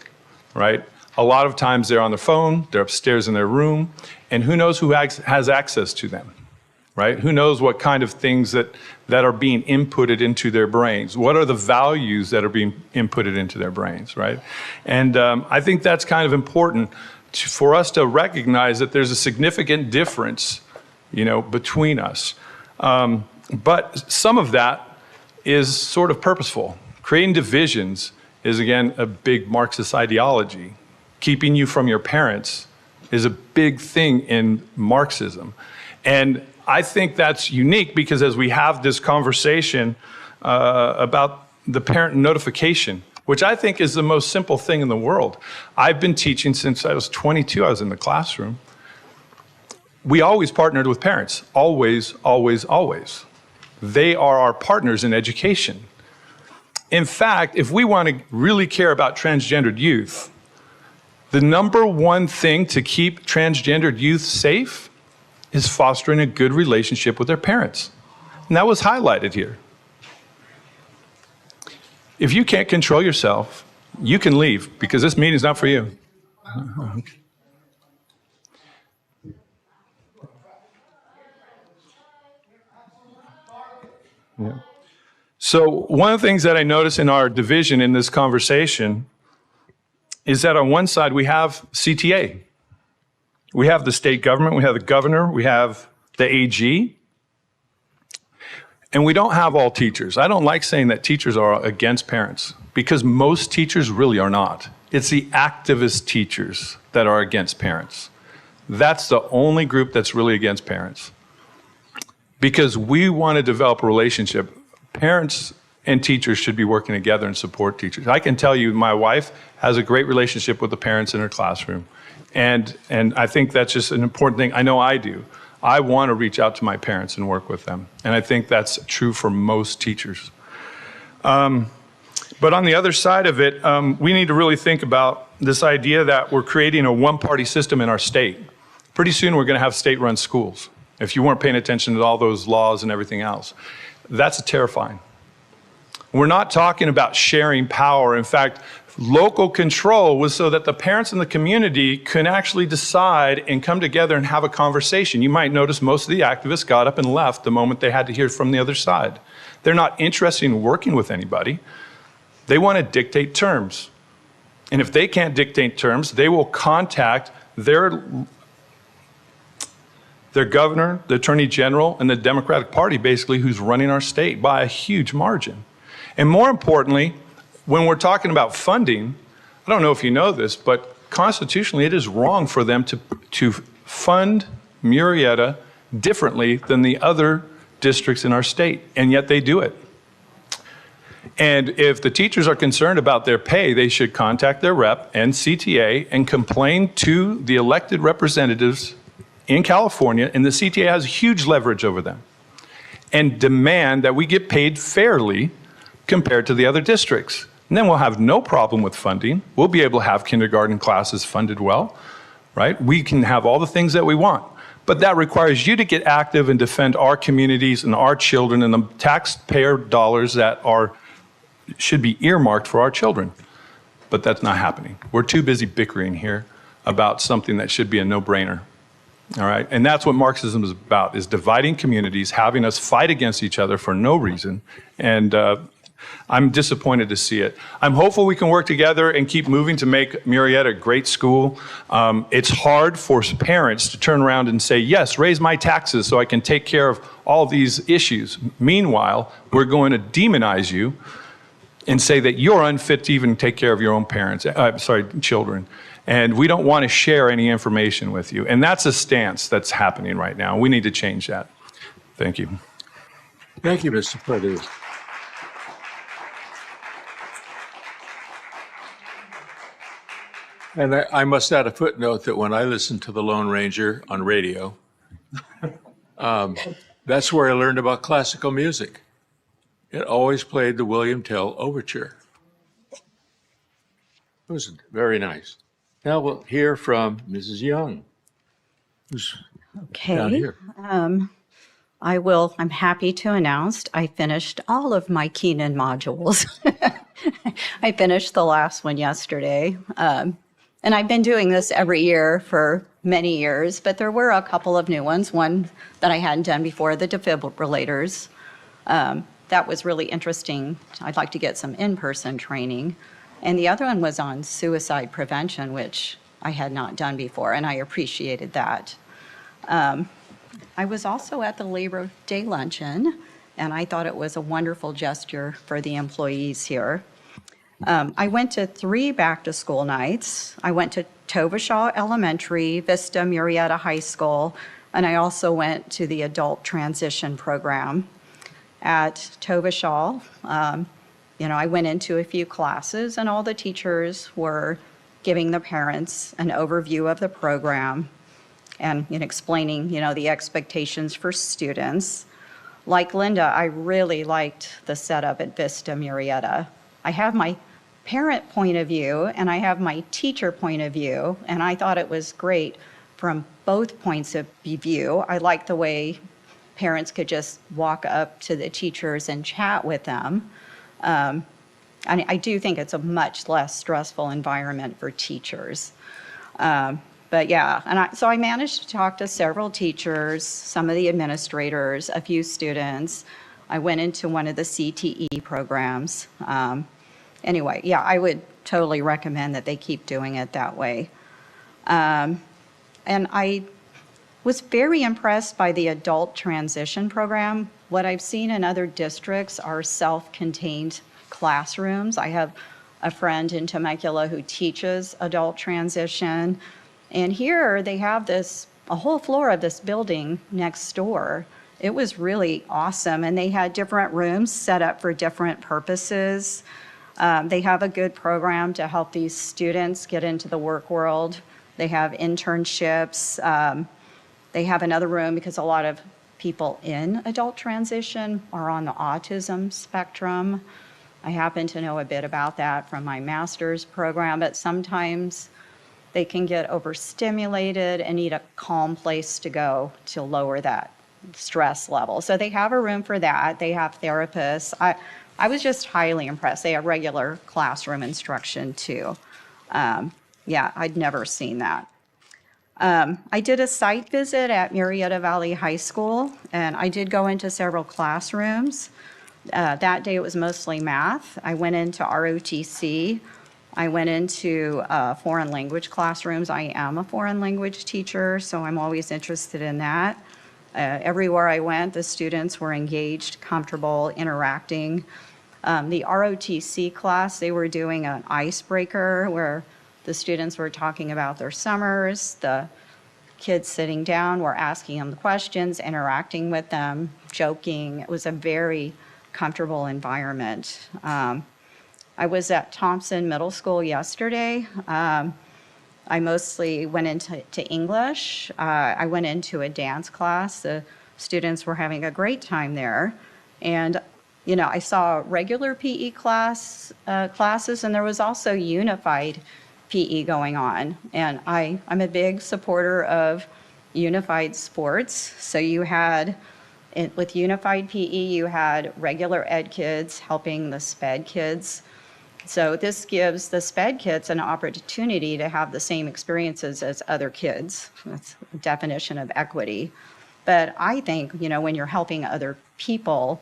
right? A lot of times they're on their phone, they're upstairs in their room, and who knows who has access to them, right? Who knows what kind of things that are being inputted into their brains? What are the values that are being inputted into their brains, right? And I think that's kind of important for us to recognize that there's a significant difference, between us. But some of that is sort of purposeful. Creating divisions is, again, a big Marxist ideology. Keeping you from your parents is a big thing in Marxism. And I think that's unique because as we have this conversation about the parent notification, which I think is the most simple thing in the world. I've been teaching since I was 22, I was in the classroom. We always partnered with parents, always, always, always. They are our partners in education. In fact, if we want to really care about transgendered youth, the number one thing to keep transgendered youth safe is fostering a good relationship with their parents. And that was highlighted here. If you can't control yourself, you can leave because this meeting's not for you. Okay. Yeah. So one of the things that I notice in our division in this conversation is that on one side we have CTA. We have the state government, we have the governor, we have the AG, and we don't have all teachers. I don't like saying that teachers are against parents because most teachers really are not. It's the activist teachers that are against parents. That's the only group that's really against parents. Because we want to develop a relationship. Parents and teachers should be working together and support teachers. I can tell you my wife has a great relationship with the parents in her classroom. And I think that's just an important thing. I know I do. I want to reach out to my parents and work with them. And I think that's true for most teachers. But on the other side of it, we need to really think about this idea that we're creating a one-party system in our state. Pretty soon we're going to have state-run schools. If you weren't paying attention to all those laws and everything else, that's terrifying. We're not talking about sharing power. In fact, local control was so that the parents in the community can actually decide and come together and have a conversation. You might notice most of the activists got up and left the moment they had to hear from the other side. They're not interested in working with anybody. They want to dictate terms. And if they can't dictate terms, they will contact their governor, the attorney general, and the Democratic Party, basically, who's running our state by a huge margin. And more importantly, when we're talking about funding, I don't know if you know this, but constitutionally, it is wrong for them to fund Murrieta differently than the other districts in our state, and yet they do it. And if the teachers are concerned about their pay, they should contact their rep and CTA and complain to the elected representatives in California, and the CTA has huge leverage over them, and demand that we get paid fairly compared to the other districts. And then we'll have no problem with funding. We'll be able to have kindergarten classes funded well, right? We can have all the things that we want. But that requires you to get active and defend our communities and our children and the taxpayer dollars that should be earmarked for our children. But that's not happening. We're too busy bickering here about something that should be a no-brainer. All right, and that's what Marxism is about, is dividing communities, having us fight against each other for no reason, and I'm disappointed to see it. I'm hopeful we can work together and keep moving to make Murrieta a great school. It's hard for parents to turn around and say, yes, raise my taxes so I can take care of all these issues. Meanwhile, we're going to demonize you and say that you're unfit to even take care of your own children. And we don't want to share any information with you. And that's a stance that's happening right now. We need to change that. Thank you. Thank you, Mr. Purdue. And I must add a footnote that when I listened to the Lone Ranger on radio, that's where I learned about classical music. It always played the William Tell Overture. It was very nice. Now we'll hear from Mrs. Young, who's down Okay. here. I'm happy to announce I finished all of my Keenan modules. I finished the last one yesterday. And I've been doing this every year for many years, but there were a couple of new ones. One that I hadn't done before, the defibrillators. That was really interesting. I'd like to get some in-person training. And the other one was on suicide prevention, which I had not done before, and I appreciated that. I was also at the Labor Day luncheon, and I thought it was a wonderful gesture for the employees here. I went to 3 back-to-school nights. I went to Tovashaw Elementary, Vista Murrieta High School, and I also went to the Adult Transition Program. At Tovashaw, I went into a few classes, and all the teachers were giving the parents an overview of the program and explaining, the expectations for students. Like Linda, I really liked the setup at Vista Murrieta. I have my parent point of view and I have my teacher point of view, and I thought it was great from both points of view. I liked the way parents could just walk up to the teachers and chat with them. And I do think it's a much less stressful environment for teachers. But yeah, so I managed to talk to several teachers, some of the administrators, a few students. I went into one of the CTE programs. Anyway, yeah, I would totally recommend that they keep doing it that way. And I was very impressed by the adult transition program. What I've seen in other districts are self-contained classrooms. I have a friend in Temecula who teaches adult transition. And here they have a whole floor of this building next door. It was really awesome. And they had different rooms set up for different purposes. They have a good program to help these students get into the work world. They have internships. They have another room because a lot of people in adult transition are on the autism spectrum. I happen to know a bit about that from my master's program, but sometimes they can get overstimulated and need a calm place to go to lower that stress level. So they have a room for that. They have therapists. I was just highly impressed. They have regular classroom instruction too. Yeah, I'd never seen that. I did a site visit at Murrieta Valley High School, and I did go into several classrooms. That day it was mostly math. I went into ROTC. I went into foreign language classrooms. I am a foreign language teacher, so I'm always interested in that. Everywhere I went, the students were engaged, comfortable, interacting. The ROTC class, they were doing an icebreaker where the students were talking about their summers. The kids sitting down were asking them the questions, interacting with them, joking. It was a very comfortable environment. I was at Thompson Middle School yesterday. I mostly went into English. I went into a dance class. The students were having a great time there. And, I saw regular PE classes, and there was also unified PE going on. And I'm a big supporter of unified sports. So you had, with unified PE, you had regular ed kids helping the SPED kids. So this gives the SPED kids an opportunity to have the same experiences as other kids. That's the definition of equity. But I think, when you're helping other people,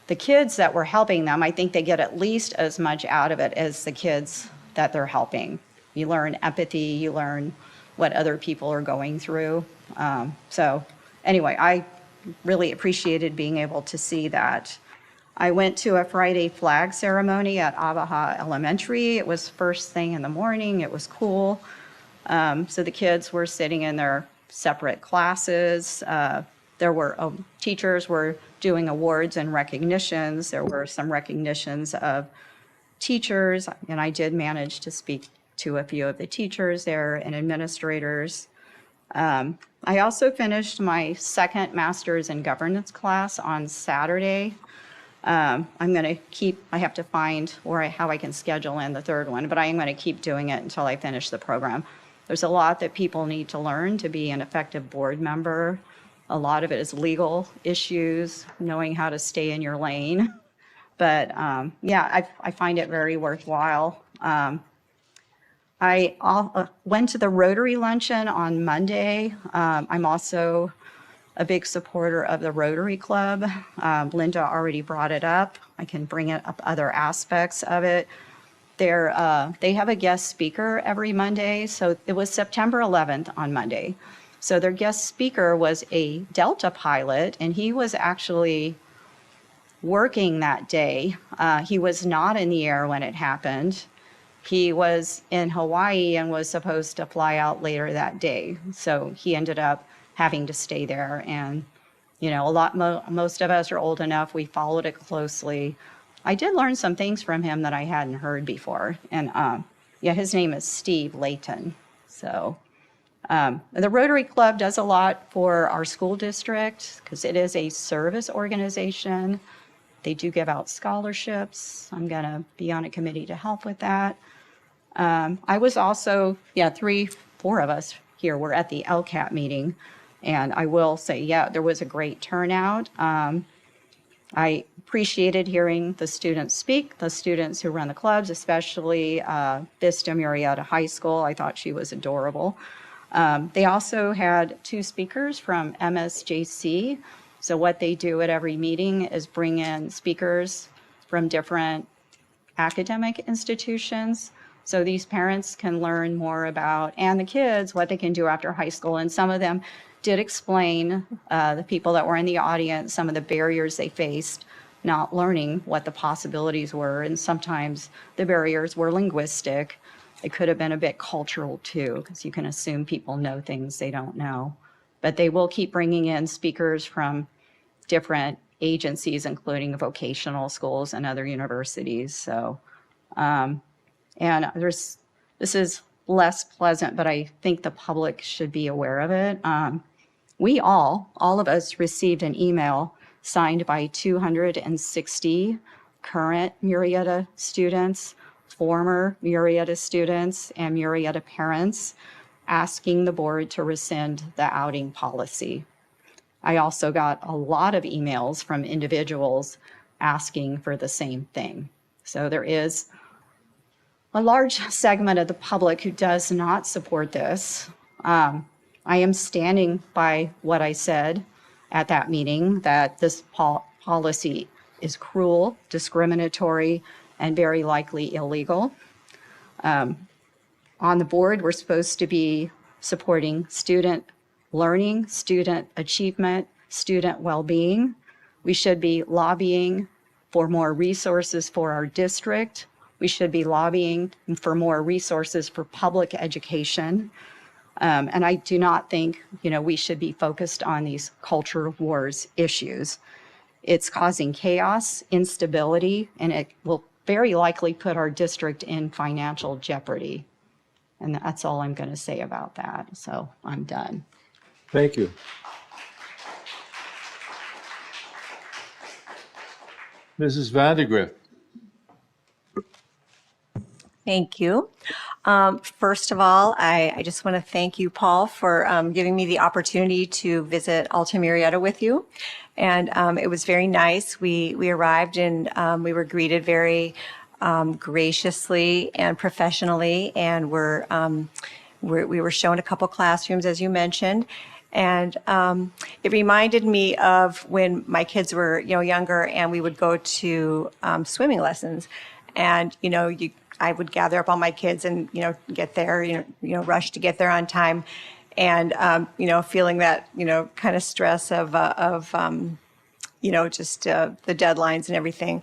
the kids that were helping them, I think they get at least as much out of it as the kids that they're helping. You learn empathy, you learn what other people are going through. So anyway, I really appreciated being able to see that. I went to a Friday flag ceremony at Abaha Elementary. It was first thing in the morning. It was cool. So the kids were sitting in their separate classes. There were teachers were doing awards and recognitions. There were some recognitions of teachers, and I did manage to speak to a few of the teachers there and administrators. I also finished my second master's in governance class on Saturday. I'm going to keep, I have to find how I can schedule in the third one, but I am going to keep doing it until I finish the program. There's a lot that people need to learn to be an effective board member. A lot of it is legal issues, knowing how to stay in your lane. But yeah, I find it very worthwhile. I went to the Rotary Luncheon on Monday. I'm also a big supporter of the Rotary Club. Linda already brought it up. I can bring it up other aspects of it. They have a guest speaker every Monday. So it was September 11th on Monday. So their guest speaker was a Delta pilot, and he was actually working that day. He was not in the air when it happened. He was in Hawaii and was supposed to fly out later that day. So he ended up having to stay there. And, you know, most of us are old enough. We followed it closely. I did learn some things from him that I hadn't heard before. And yeah, his name is Steve Layton. So the Rotary Club does a lot for our school district because it is a service organization. They do give out scholarships. I'm going to be on a committee to help with that. I was also, 4 of us here were at the LCAT meeting. And I will say, yeah, there was a great turnout. I appreciated hearing the students speak, the students who run the clubs, especially Vista Murrieta High School. I thought she was adorable. They also had 2 speakers from MSJC. So what they do at every meeting is bring in speakers from different academic institutions. So these parents can learn more about, and the kids, what they can do after high school. And some of them did explain, the people that were in the audience, some of the barriers they faced, not learning what the possibilities were. And sometimes the barriers were linguistic. It could have been a bit cultural too, because you can assume people know things they don't know. But they will keep bringing in speakers from different agencies, including vocational schools and other universities. So, and this is less pleasant, but I think the public should be aware of it. We all of us received an email signed by 260 current Murrieta students, former Murrieta students, and Murrieta parents asking the board to rescind the outing policy. I also got a lot of emails from individuals asking for the same thing. So there is a large segment of the public who does not support this. I am standing by what I said at that meeting, that this policy is cruel, discriminatory, and very likely illegal. On the board, we're supposed to be supporting student learning, student achievement, student well-being. We should be lobbying for more resources for our district. We should be lobbying for more resources for public education. And I do not think, we should be focused on these culture wars issues. It's causing chaos, instability, and it will very likely put our district in financial jeopardy. And that's all I'm going to say about that. So I'm done. Thank you. Mrs. Vandergrift. Thank you. First of all, I just want to thank you, Paul, for giving me the opportunity to visit Alta Murrieta with you. And it was very nice. We arrived and we were greeted very graciously and professionally, and we were shown a couple classrooms, as you mentioned. And it reminded me of when my kids were, younger, and we would go to swimming lessons. And, I would gather up all my kids and, get there, rush to get there on time. And, feeling that, kind of stress of just the deadlines and everything.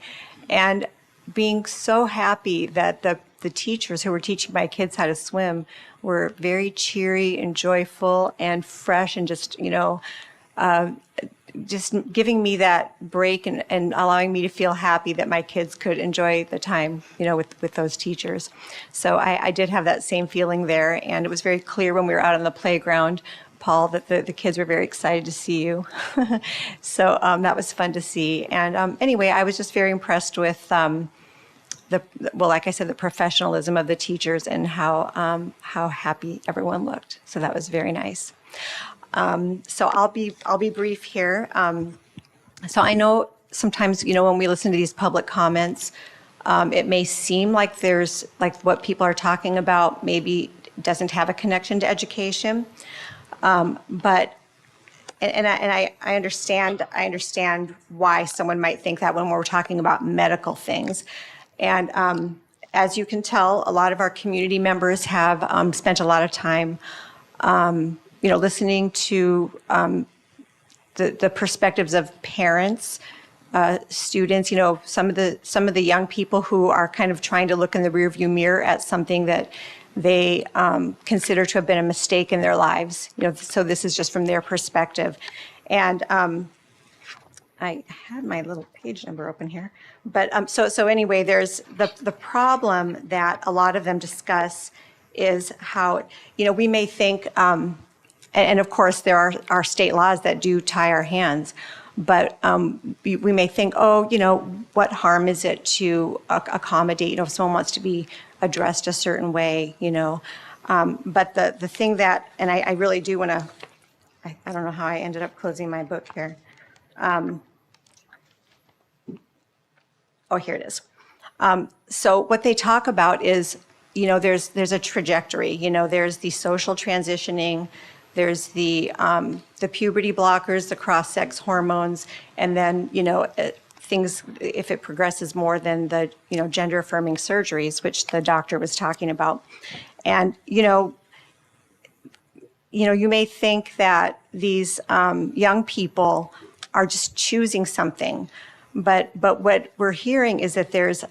And being so happy that the teachers who were teaching my kids how to swim were very cheery and joyful and fresh and just giving me that break and allowing me to feel happy that my kids could enjoy the time, with those teachers. So I did have that same feeling there. And it was very clear when we were out on the playground, Paul, that the kids were very excited to see you. So that was fun to see. And anyway, I was just very impressed with like I said, the professionalism of the teachers and how happy everyone looked. So that was very nice. So I'll be brief here. So I know sometimes, when we listen to these public comments, it may seem like there's like what people are talking about maybe doesn't have a connection to education. But I understand why someone might think that when we're talking about medical things. And as you can tell, a lot of our community members have spent a lot of time listening to the perspectives of parents, students, some of the young people who are kind of trying to look in the rearview mirror at something that they consider to have been a mistake in their lives. So this is just from their perspective. And I had my little page number open here. But so anyway, there's the problem that a lot of them discuss is how, we may think, and of course, there are state laws that do tie our hands. But we may think, what harm is it to accommodate, if someone wants to be addressed a certain way, But the thing that, and I really do want to, I don't know how I ended up closing my book here. Here it is. So what they talk about is, there's a trajectory, there's the social transitioning, there's the puberty blockers, the cross-sex hormones, and then, things, if it progresses more than the, gender-affirming surgeries, which the doctor was talking about. And, you may think that these young people are just choosing something, but what we're hearing is that there's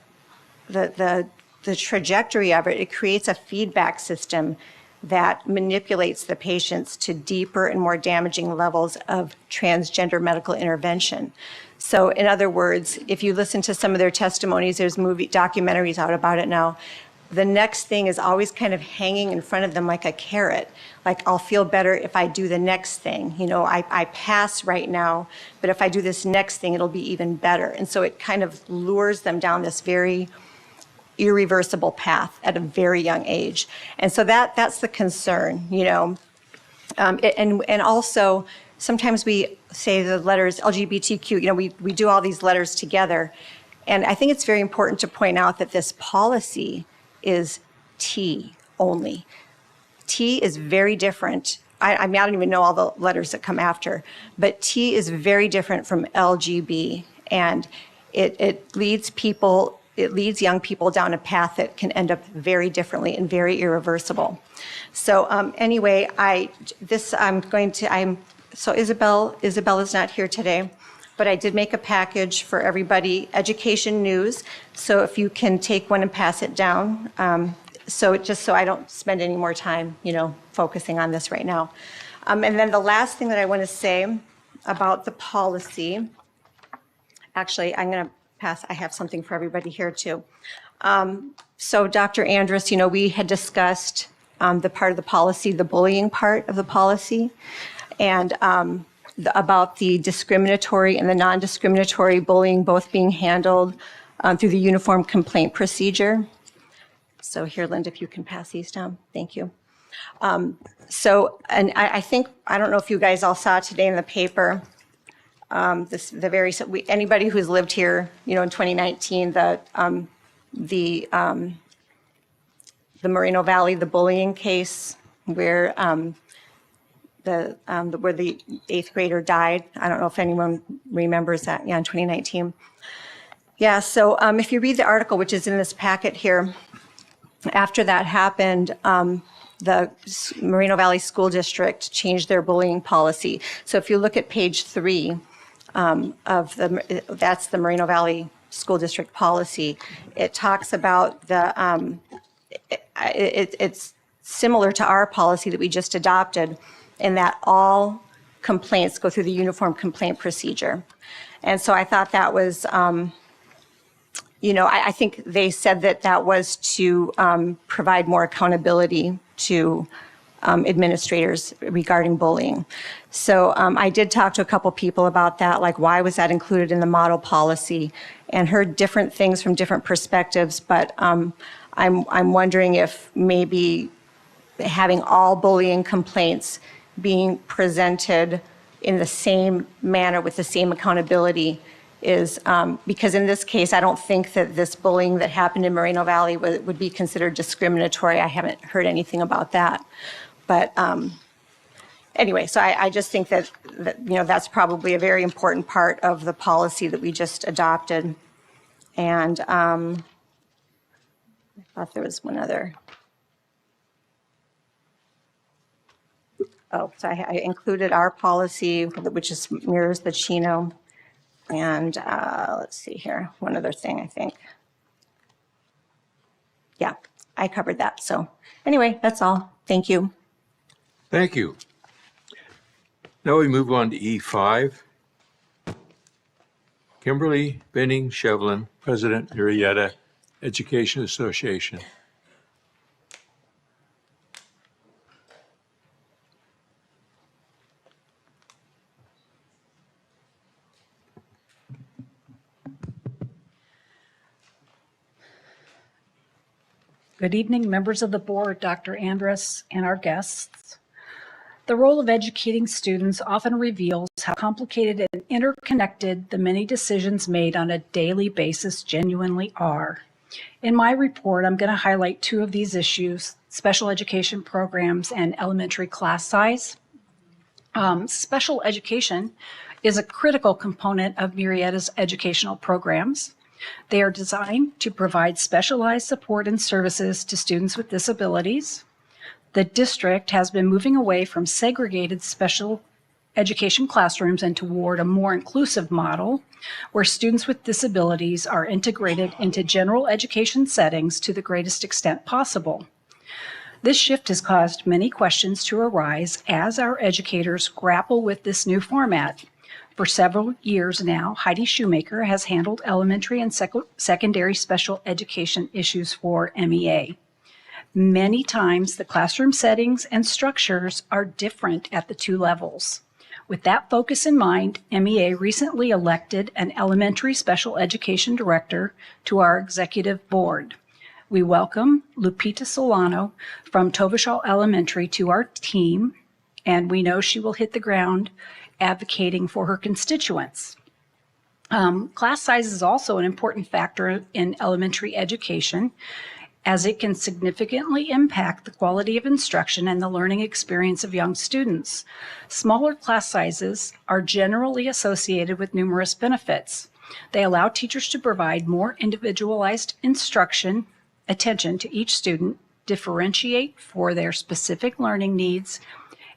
the trajectory of it. It creates a feedback system that manipulates the patients to deeper and more damaging levels of transgender medical intervention. So in other words, if you listen to some of their testimonies, there's documentaries out about it now, the next thing is always kind of hanging in front of them like a carrot. Like, I'll feel better if I do the next thing. I pass right now, but if I do this next thing, it'll be even better. And so it kind of lures them down this very irreversible path at a very young age. And so that's the concern, and also sometimes we say the letters LGBTQ, we do all these letters together. And I think it's very important to point out that this policy is T only. T is very different. I don't even know all the letters that come after, but T is very different from LGB. And it leads young people down a path that can end up very differently and very irreversible. So anyway, so Isabel is not here today, but I did make a package for everybody, education news. So if you can take one and pass it down, so I don't spend any more time, focusing on this right now. And then the last thing that I want to say about the policy, actually, I'm going to pass, I have something for everybody here too. So Dr. Andrus, we had discussed the part of the policy, the bullying part of the policy, and about the discriminatory and the non-discriminatory bullying both being handled through the uniform complaint procedure. So here, Linda, if you can pass these down. Thank you. And I don't know if you guys all saw today in the paper, anybody who's lived here, in 2019, the Murrieta Valley, the bullying case where where the 8th grader died. I don't know if anyone remembers that. Yeah, in 2019. Yeah. So if you read the article, which is in this packet here, after that happened, the Murrieta Valley School District changed their bullying policy. So if you look at page 3, that's the Moreno Valley School District policy. It talks about it's similar to our policy that we just adopted in that all complaints go through the uniform complaint procedure. And so I thought that was, I think they said that was to provide more accountability to administrators regarding bullying. So I did talk to a couple people about that, like why was that included in the model policy, and heard different things from different perspectives. But I'm wondering if maybe having all bullying complaints being presented in the same manner with the same accountability is, because in this case, I don't think that this bullying that happened in Moreno Valley would be considered discriminatory. I haven't heard anything about that. But anyway, so I just think that that's probably a very important part of the policy that we just adopted. And I thought there was one other. Oh, so I included our policy, which mirrors the Chino. And let's see here, one other thing, I think. Yeah, I covered that. So anyway, that's all. Thank you. Thank you. Now we move on to E5. Kimberly Benning Shevlin, President, Murrieta Education Association. Good evening, members of the board, Dr. Andrus, and our guests. The role of educating students often reveals how complicated and interconnected the many decisions made on a daily basis genuinely are. In my report, I'm going to highlight two of these issues: special education programs and elementary class size. Special education is a critical component of Murrieta's educational programs. They are designed to provide specialized support and services to students with disabilities. The district has been moving away from segregated special education classrooms and toward a more inclusive model where students with disabilities are integrated into general education settings to the greatest extent possible. This shift has caused many questions to arise as our educators grapple with this new format. For several years now, Heidi Shoemaker has handled elementary and secondary special education issues for MEA. Many times, the classroom settings and structures are different at the two levels. With that focus in mind, MEA recently elected an elementary special education director to our executive board. We welcome Lupita Solano from Tovashal Elementary to our team, and we know she will hit the ground advocating for her constituents. Class size is also an important factor in elementary education, as it can significantly impact the quality of instruction and the learning experience of young students. Smaller class sizes are generally associated with numerous benefits. They allow teachers to provide more individualized instruction, attention to each student, differentiate for their specific learning needs,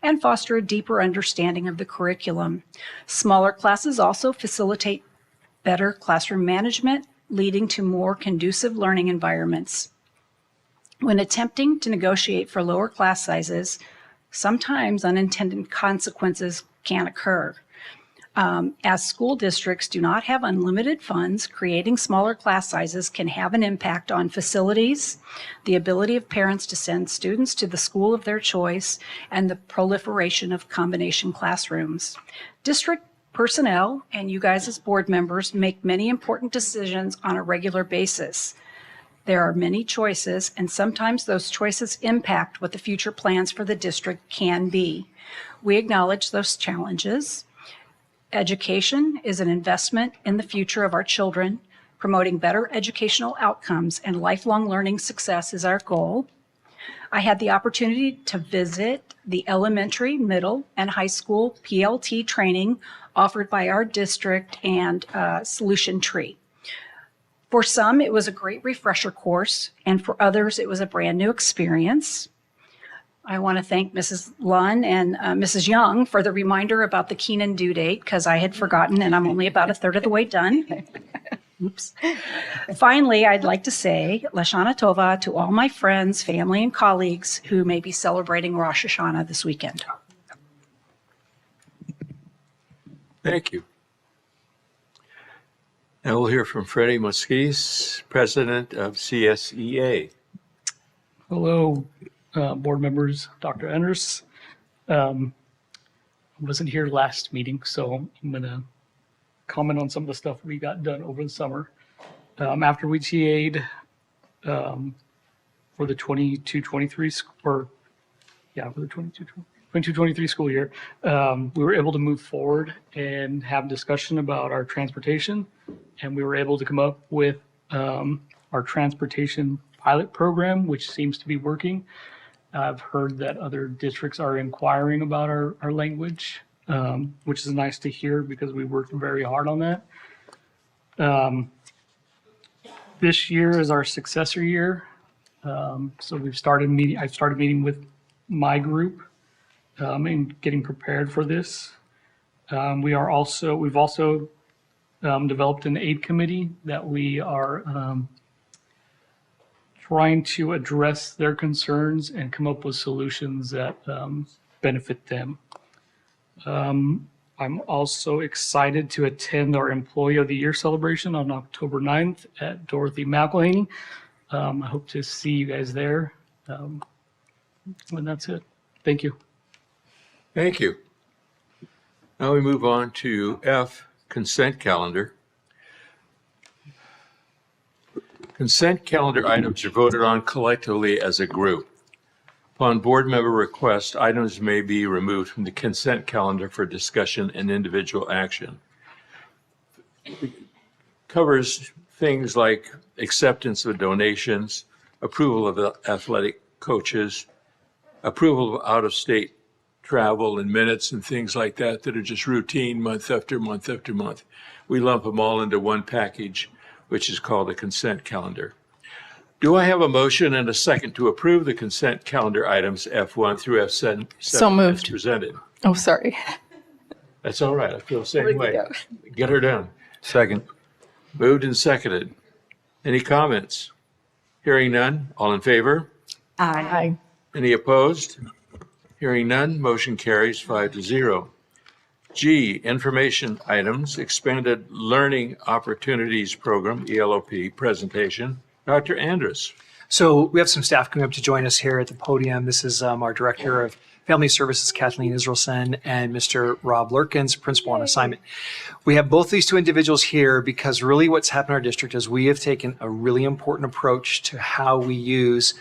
and foster a deeper understanding of the curriculum. Smaller classes also facilitate better classroom management, leading to more conducive learning environments. When attempting to negotiate for lower class sizes, sometimes unintended consequences can occur. As school districts do not have unlimited funds, creating smaller class sizes can have an impact on facilities, the ability of parents to send students to the school of their choice, and the proliferation of combination classrooms. District personnel and you guys as board members make many important decisions on a regular basis. There are many choices, and sometimes those choices impact what the future plans for the district can be. We acknowledge those challenges. Education is an investment in the future of our children. Promoting better educational outcomes and lifelong learning success is our goal. I had the opportunity to visit the elementary, middle, and high school PLT training offered by our district and Solution Tree. For some, it was a great refresher course, and for others, it was a brand new experience. I want to thank Mrs. Lunn and Mrs. Young for the reminder about the Keenan due date, because I had forgotten and I'm only about a third of the way done. Oops. Finally, I'd like to say Lashana Tova to all my friends, family, and colleagues who may be celebrating Rosh Hashanah this weekend. Thank you. Now we'll hear from Freddie Mosquise, President of CSEA. Hello, board members, Dr. Enders. I wasn't here last meeting, so I'm going to comment on some of the stuff we got done over the summer. After we TA'd for the 22-23 for the 22-23 school year, we were able to move forward and have discussion about our transportation, and we were able to come up with our transportation pilot program, which seems to be working. I've heard that other districts are inquiring about our language, which is nice to hear because we worked very hard on that. This year is our successor year. So I've started meeting with my group and getting prepared for this. We've also developed an aid committee that we are trying to address their concerns and come up with solutions that benefit them. I'm also excited to attend our Employee of the Year celebration on October 9th at Dorothy McElhaney. I hope to see you guys there. And that's it. Thank you. Thank you. Now we move on to F, consent calendar. Consent calendar items are voted on collectively as a group. Upon board member request, items may be removed from the consent calendar for discussion and individual action. It covers things like acceptance of donations, approval of athletic coaches, approval of out-of-state travel and minutes and things like that that are just routine month after month after month. We lump them all into one package, which is called a consent calendar. Do I have a motion and a second to approve the consent calendar items F1 through F7 So moved. as presented? Oh, sorry. That's all right. I feel the same Where'd way. you go? Get her done. Second. Moved and seconded. Any comments? Hearing none. All in favor? Aye. Any opposed? Hearing none. Motion carries 5-0. G, information items, expanded learning opportunities program, ELOP presentation. Dr. Andrus. So we have some staff coming up to join us here at the podium. This is our Director of Family Services, Kathleen Israelson, and Mr. Rob Lurkins, Principal on Assignment. We have both these two individuals here because really what's happened in our district is we have taken a really important approach to how we use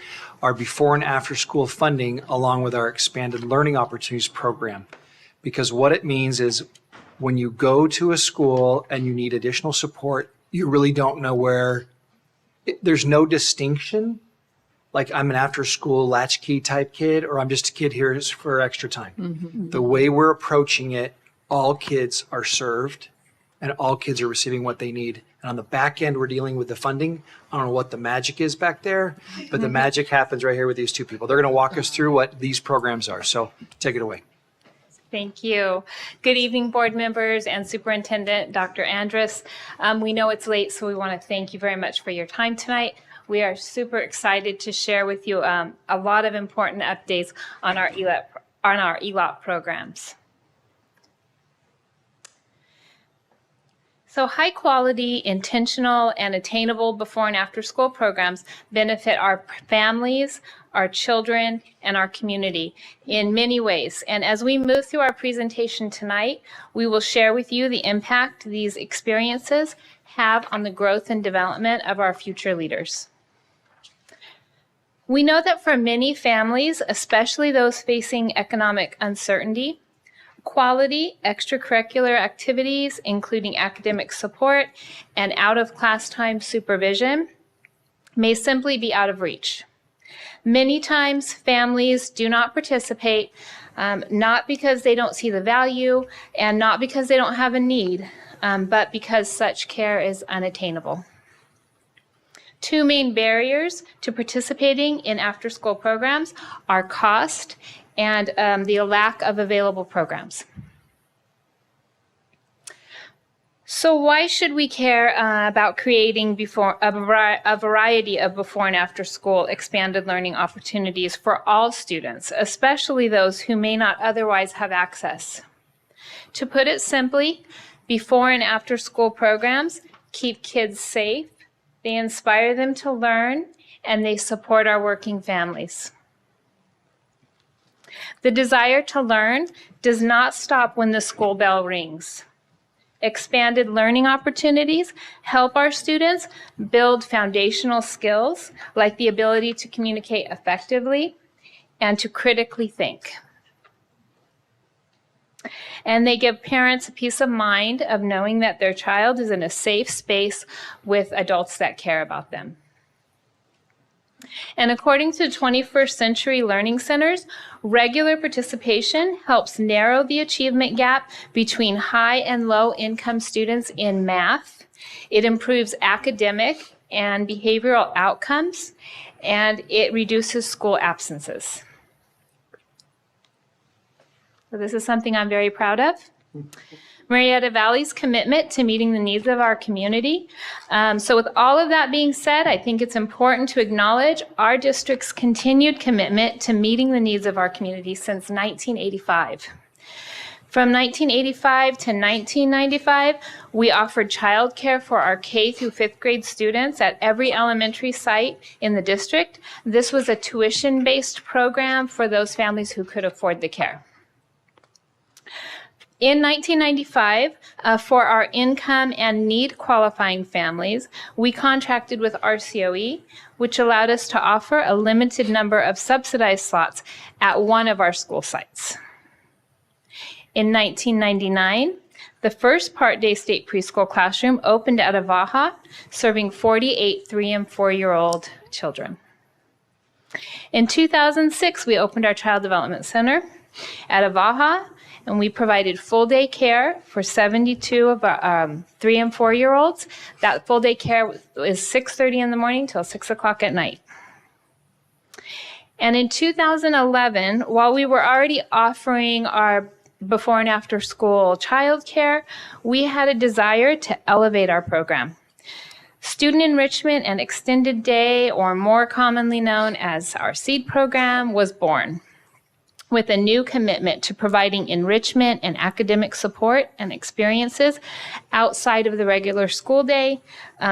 our before and after school funding along with our expanded learning opportunities program. Because what it means is when you go to a school and you need additional support, you really don't know where. There's no distinction, like I'm an after-school latchkey type kid, or I'm just a kid here for extra time. Mm-hmm. The way we're approaching it, all kids are served and all kids are receiving what they need. And on the back end, we're dealing with the funding. I don't know what the magic is back there, but the magic happens right here with these two people. They're going to walk us through what these programs are. So take it away. Thank you. Good evening, board members and Superintendent Dr. Andrus. We know it's late, so we want to thank you very much for your time tonight. We are super excited to share with you a lot of important updates on our ELOP programs. So high quality, intentional, and attainable before and after school programs benefit our families, our children, and our community in many ways. And as we move through our presentation tonight, we will share with you the impact these experiences have on the growth and development of our future leaders. We know that for many families, especially those facing economic uncertainty, quality extracurricular activities, including academic support and out-of-class time supervision, may simply be out of reach. Many times, families do not participate, not because they don't see the value and not because they don't have a need, but because such care is unattainable. Two main barriers to participating in after-school programs are cost and the lack of available programs. So why should we care about creating a variety of before and after school expanded learning opportunities for all students, especially those who may not otherwise have access? To put it simply, before and after school programs keep kids safe, they inspire them to learn, and they support our working families. The desire to learn does not stop when the school bell rings. Expanded learning opportunities help our students build foundational skills like the ability to communicate effectively and to critically think. And they give parents a peace of mind of knowing that their child is in a safe space with adults that care about them. And according to 21st Century Learning Centers, regular participation helps narrow the achievement gap between high and low income students in math. It improves academic and behavioral outcomes, and it reduces school absences. So this is something I'm very proud of. Murrieta Valley's commitment to meeting the needs of our community. So with all of that being said, I think it's important to acknowledge our district's continued commitment to meeting the needs of our community since 1985. From 1985 to 1995, we offered childcare for our K through 5th grade students at every elementary site in the district. This was a tuition-based program for those families who could afford the care. In 1995, for our income and need qualifying families, we contracted with RCOE, which allowed us to offer a limited number of subsidized slots at one of our school sites. In 1999, the first part-day state preschool classroom opened at Avaha, serving 48 3- and 4-year-old children. In 2006, we opened our Child Development Center at Avaha, and we provided full-day care for 72 of our 3- and 4-year-olds. That full-day care is 6:30 in the morning till 6 o'clock at night. And in 2011, while we were already offering our before and after school childcare, we had a desire to elevate our program. Student enrichment and extended day, or more commonly known as our SEED program, was born, with a new commitment to providing enrichment and academic support and experiences outside of the regular school day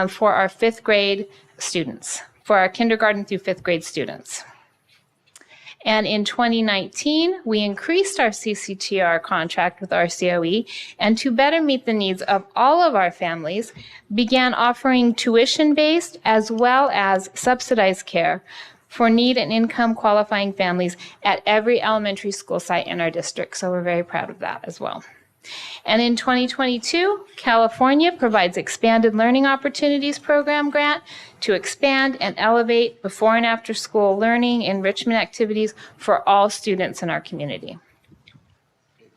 for our 5th grade students, for our kindergarten through 5th grade students. And in 2019, we increased our CCTR contract with RCOE, and to better meet the needs of all of our families, began offering tuition-based as well as subsidized care for need and income qualifying families at every elementary school site in our district. So we're very proud of that as well. And in 2022, California provides Expanded Learning Opportunities Program grant to expand and elevate before and after school learning enrichment activities for all students in our community.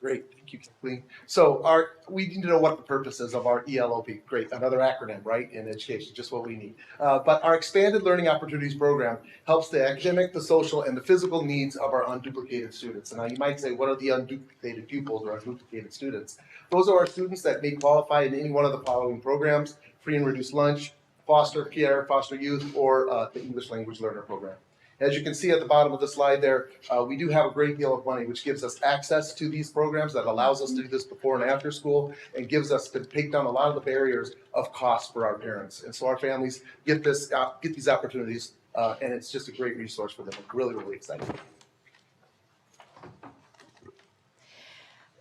Great, thank you, Kathleen. So we need to know what the purpose is of our ELOP. Great, another acronym, right, in education, just what we need. But our Expanded Learning Opportunities Program helps the academic, the social, and the physical needs of our unduplicated students. And now you might say, what are the unduplicated pupils or unduplicated students? Those are our students that may qualify in any one of the following programs: free and reduced lunch, foster care, foster youth, or the English language learner program. As you can see at the bottom of the slide there, we do have a great deal of money, which gives us access to these programs, that allows us to do this before and after school, and gives us to take down a lot of the barriers of cost for our parents. And so our families get these opportunities, and it's just a great resource for them. I'm really, really excited.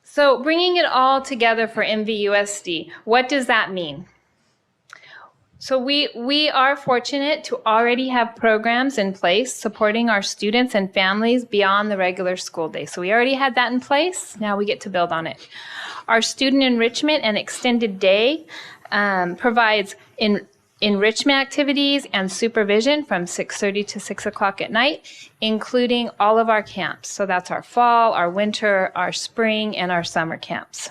So bringing it all together for MVUSD, what does that mean? So we are fortunate to already have programs in place supporting our students and families beyond the regular school day. So we already had that in place. Now we get to build on it. Our student enrichment and extended day provides enrichment activities and supervision from 6:30 to 6 o'clock at night, including all of our camps. So that's our fall, our winter, our spring, and our summer camps.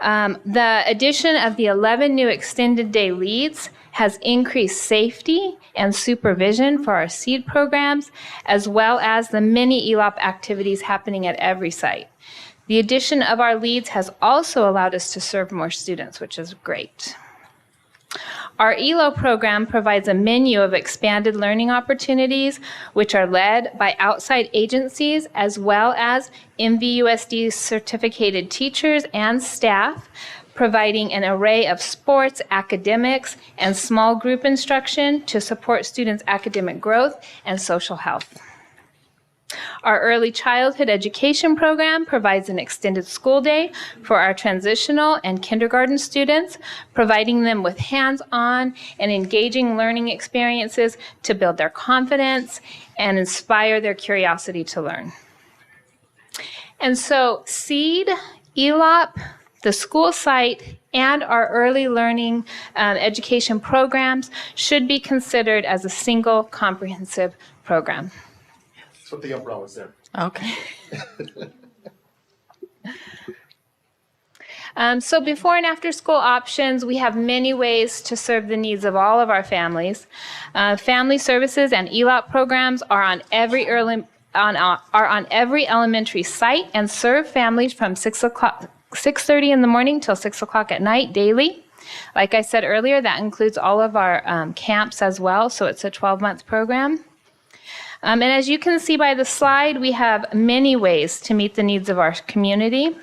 The addition of the 11 new extended day leads has increased safety and supervision for our SEED programs, as well as the many ELOP activities happening at every site. The addition of our leads has also allowed us to serve more students, which is great. Our ELOP program provides a menu of expanded learning opportunities, which are led by outside agencies as well as MVUSD certificated teachers and staff, providing an array of sports, academics, and small group instruction to support students' academic growth and social health. Our early childhood education program provides an extended school day for our transitional and kindergarten students, providing them with hands-on and engaging learning experiences to build their confidence and inspire their curiosity to learn. And so SEED, ELOP, the school site, and our early learning education programs should be considered as a single comprehensive program. That's what the umbrella is there. Okay. So before and after school options, we have many ways to serve the needs of all of our families. Family services and ELOP programs are on every elementary site and serve families from 6:30 in the morning till 6 o'clock at night daily. Like I said earlier, that includes all of our camps as well, so it's a 12-month program. And as you can see by the slide, we have many ways to meet the needs of our community.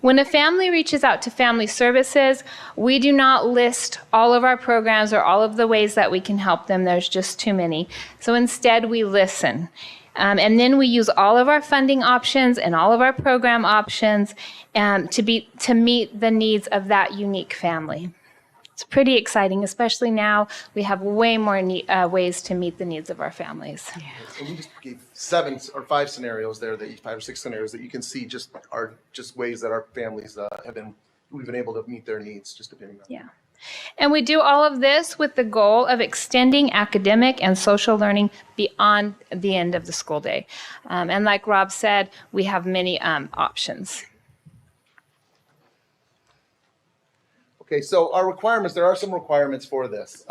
When a family reaches out to family services, we do not list all of our programs or all of the ways that we can help them. There's just too many. So instead, we listen. And then we use all of our funding options and all of our program options to meet the needs of that unique family. It's pretty exciting, especially now we have way more ways to meet the needs of our families. And we just gave 5 scenarios there, 5 or 6 scenarios that you can see are just ways that our families we've been able to meet their needs, just depending on. Yeah. And we do all of this with the goal of extending academic and social learning beyond the end of the school day. And like Rob said, we have many options. Okay, so our requirements, there are some requirements for this.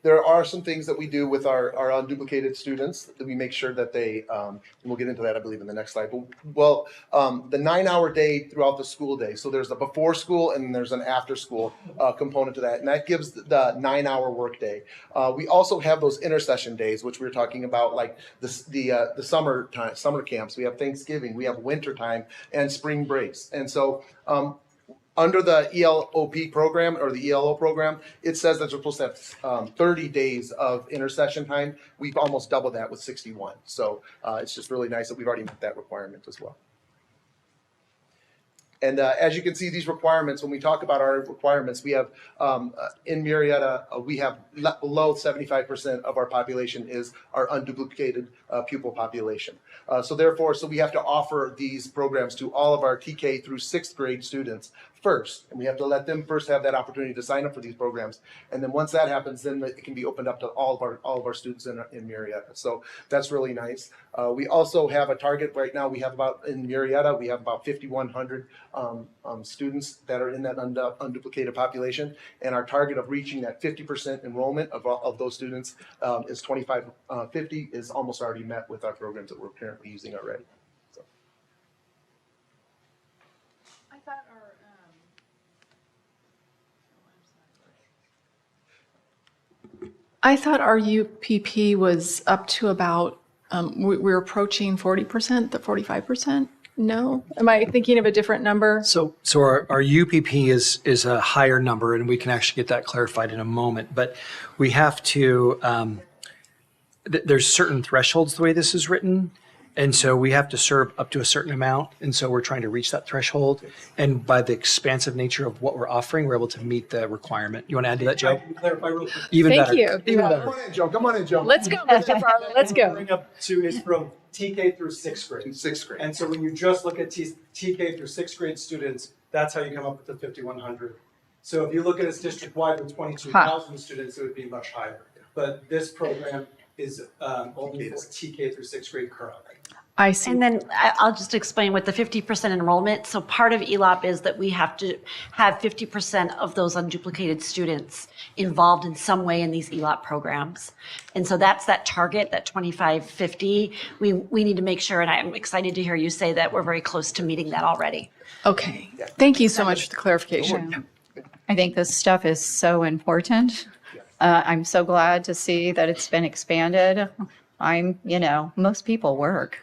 There are some things that we do with our unduplicated students that we make sure that they, and we'll get into that, I believe, in the next slide. Well, the 9-hour day throughout the school day. So there's a before school and there's an after school component to that. And that gives the 9-hour work day. We also have those intersession days, which we were talking about, like the summer camps. We have Thanksgiving, we have winter time and spring breaks. And so, under the ELOP program or the ELO program, it says that we're supposed to have 30 days of intercession time. We've almost doubled that with 61. So it's just really nice that we've already met that requirement as well. And as you can see, these requirements, when we talk about our requirements, we have in Murrieta, we have below 75% of our population is our unduplicated pupil population. So therefore, we have to offer these programs to all of our TK through 6th grade students first. And we have to let them first have that opportunity to sign up for these programs. And then once that happens, then it can be opened up to all of our students in Murrieta. So that's really nice. We also have a target right now. We have in Murrieta, we have about 5,100 students that are in that unduplicated population. And our target of reaching that 50% enrollment of those students is 2,550 is almost already met with our programs that we're currently using already. I thought our UPP was up to about, we're approaching 40%, the 45%? No? Am I thinking of a different number? So our UPP is a higher number, and we can actually get that clarified in a moment. But we have to, there's certain thresholds the way this is written. And so we have to serve up to a certain amount. And so we're trying to reach that threshold. And by the expansive nature of what we're offering, we're able to meet the requirement. You want to add to that, Joe? Clarify real quick. Even Thank better. you. Even better. Come on in, Joe. Come on in, Joe. Let's go, Mr. Farley. Let's go. Bring up to is from TK through 6th grade. 6th grade. And so when you just look at TK through 6th grade students, that's how you come up with the 5,100. So if you look at us district-wide with 22,000 students, it would be much higher. But this program is only for TK through 6th grade currently. I see. And then I'll just explain with the 50% enrollment. So part of ELOP is that we have to have 50% of those unduplicated students involved in some way in these ELOP programs. And so that's that target, that 25-50. We need to make sure, and I'm excited to hear you say that we're very close to meeting that already. Okay. Thank you so much for the clarification. I think this stuff is so important. I'm so glad to see that it's been expanded. Most people work.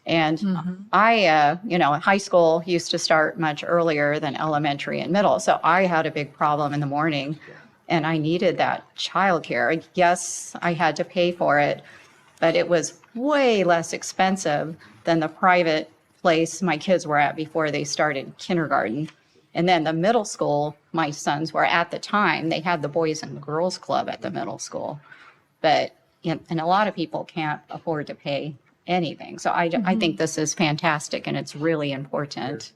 And I, high school used to start much earlier than elementary and middle. So I had a big problem in the morning and I needed that childcare. Yes, I had to pay for it, but it was way less expensive than the private place my kids were at before they started kindergarten. And then the middle school, my sons were at the time, they had the Boys and Girls Club at the middle school. But, and a lot of people can't afford to pay anything. So I think this is fantastic and it's really important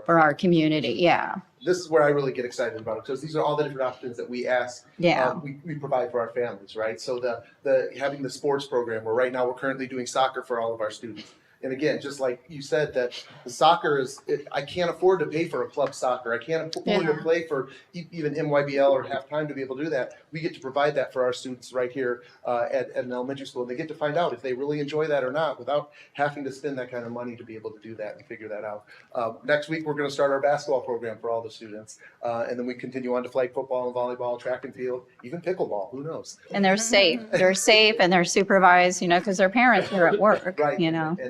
for our community. Yeah. This is where I really get excited about it because these are all the different options that we ask. Yeah. We provide for our families, right? So the having the sports program where right now we're currently doing soccer for all of our students. And again, just like you said, that the soccer I can't afford to pay for a club soccer. I can't afford to play for even MYBL or have time to be able to do that. We get to provide that for our students right here at an elementary school. And they get to find out if they really enjoy that or not without having to spend that kind of money to be able to do that and figure that out. Next week, we're going to start our basketball program for all the students. And then we continue on to flag football and volleyball, track and field, even pickleball. Who knows? And they're safe. They're safe and they're supervised, because their parents are at work, Right.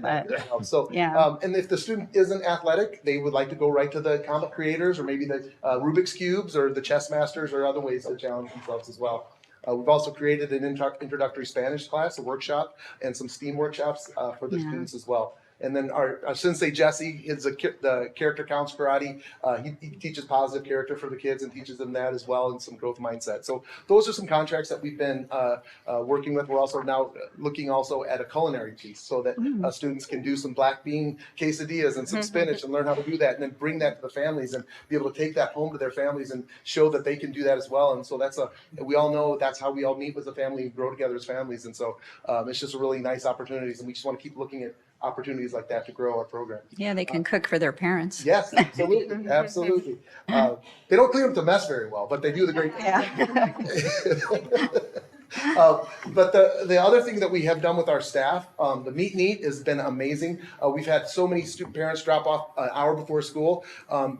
But, that helps. So, yeah. And if the student isn't athletic, they would like to go right to the comic creators or maybe the Rubik's Cubes or the chess masters or other ways to challenge themselves as well. We've also created an introductory Spanish class, a workshop, and some STEAM workshops for the students as well. And then our sensei Jesse is the character counts karate. He teaches positive character for the kids and teaches them that as well and some growth mindset. So those are some contracts that we've been working with. We're also now looking also at a culinary piece so that students can do some black bean quesadillas and some spinach and learn how to do that and then bring that to the families and be able to take that home to their families and show that they can do that as well. And so we all know that's how we all meet with the family and grow together as families. And so it's just a really nice opportunities and we just want to keep looking at opportunities like that to grow our program. Yeah, they can cook for their parents. Yes, absolutely, absolutely. They don't clean up the mess very well, but they do the great thing. Yeah. But the other thing that we have done with our staff, the meet and eat has been amazing. We've had so many student parents drop off an hour before school.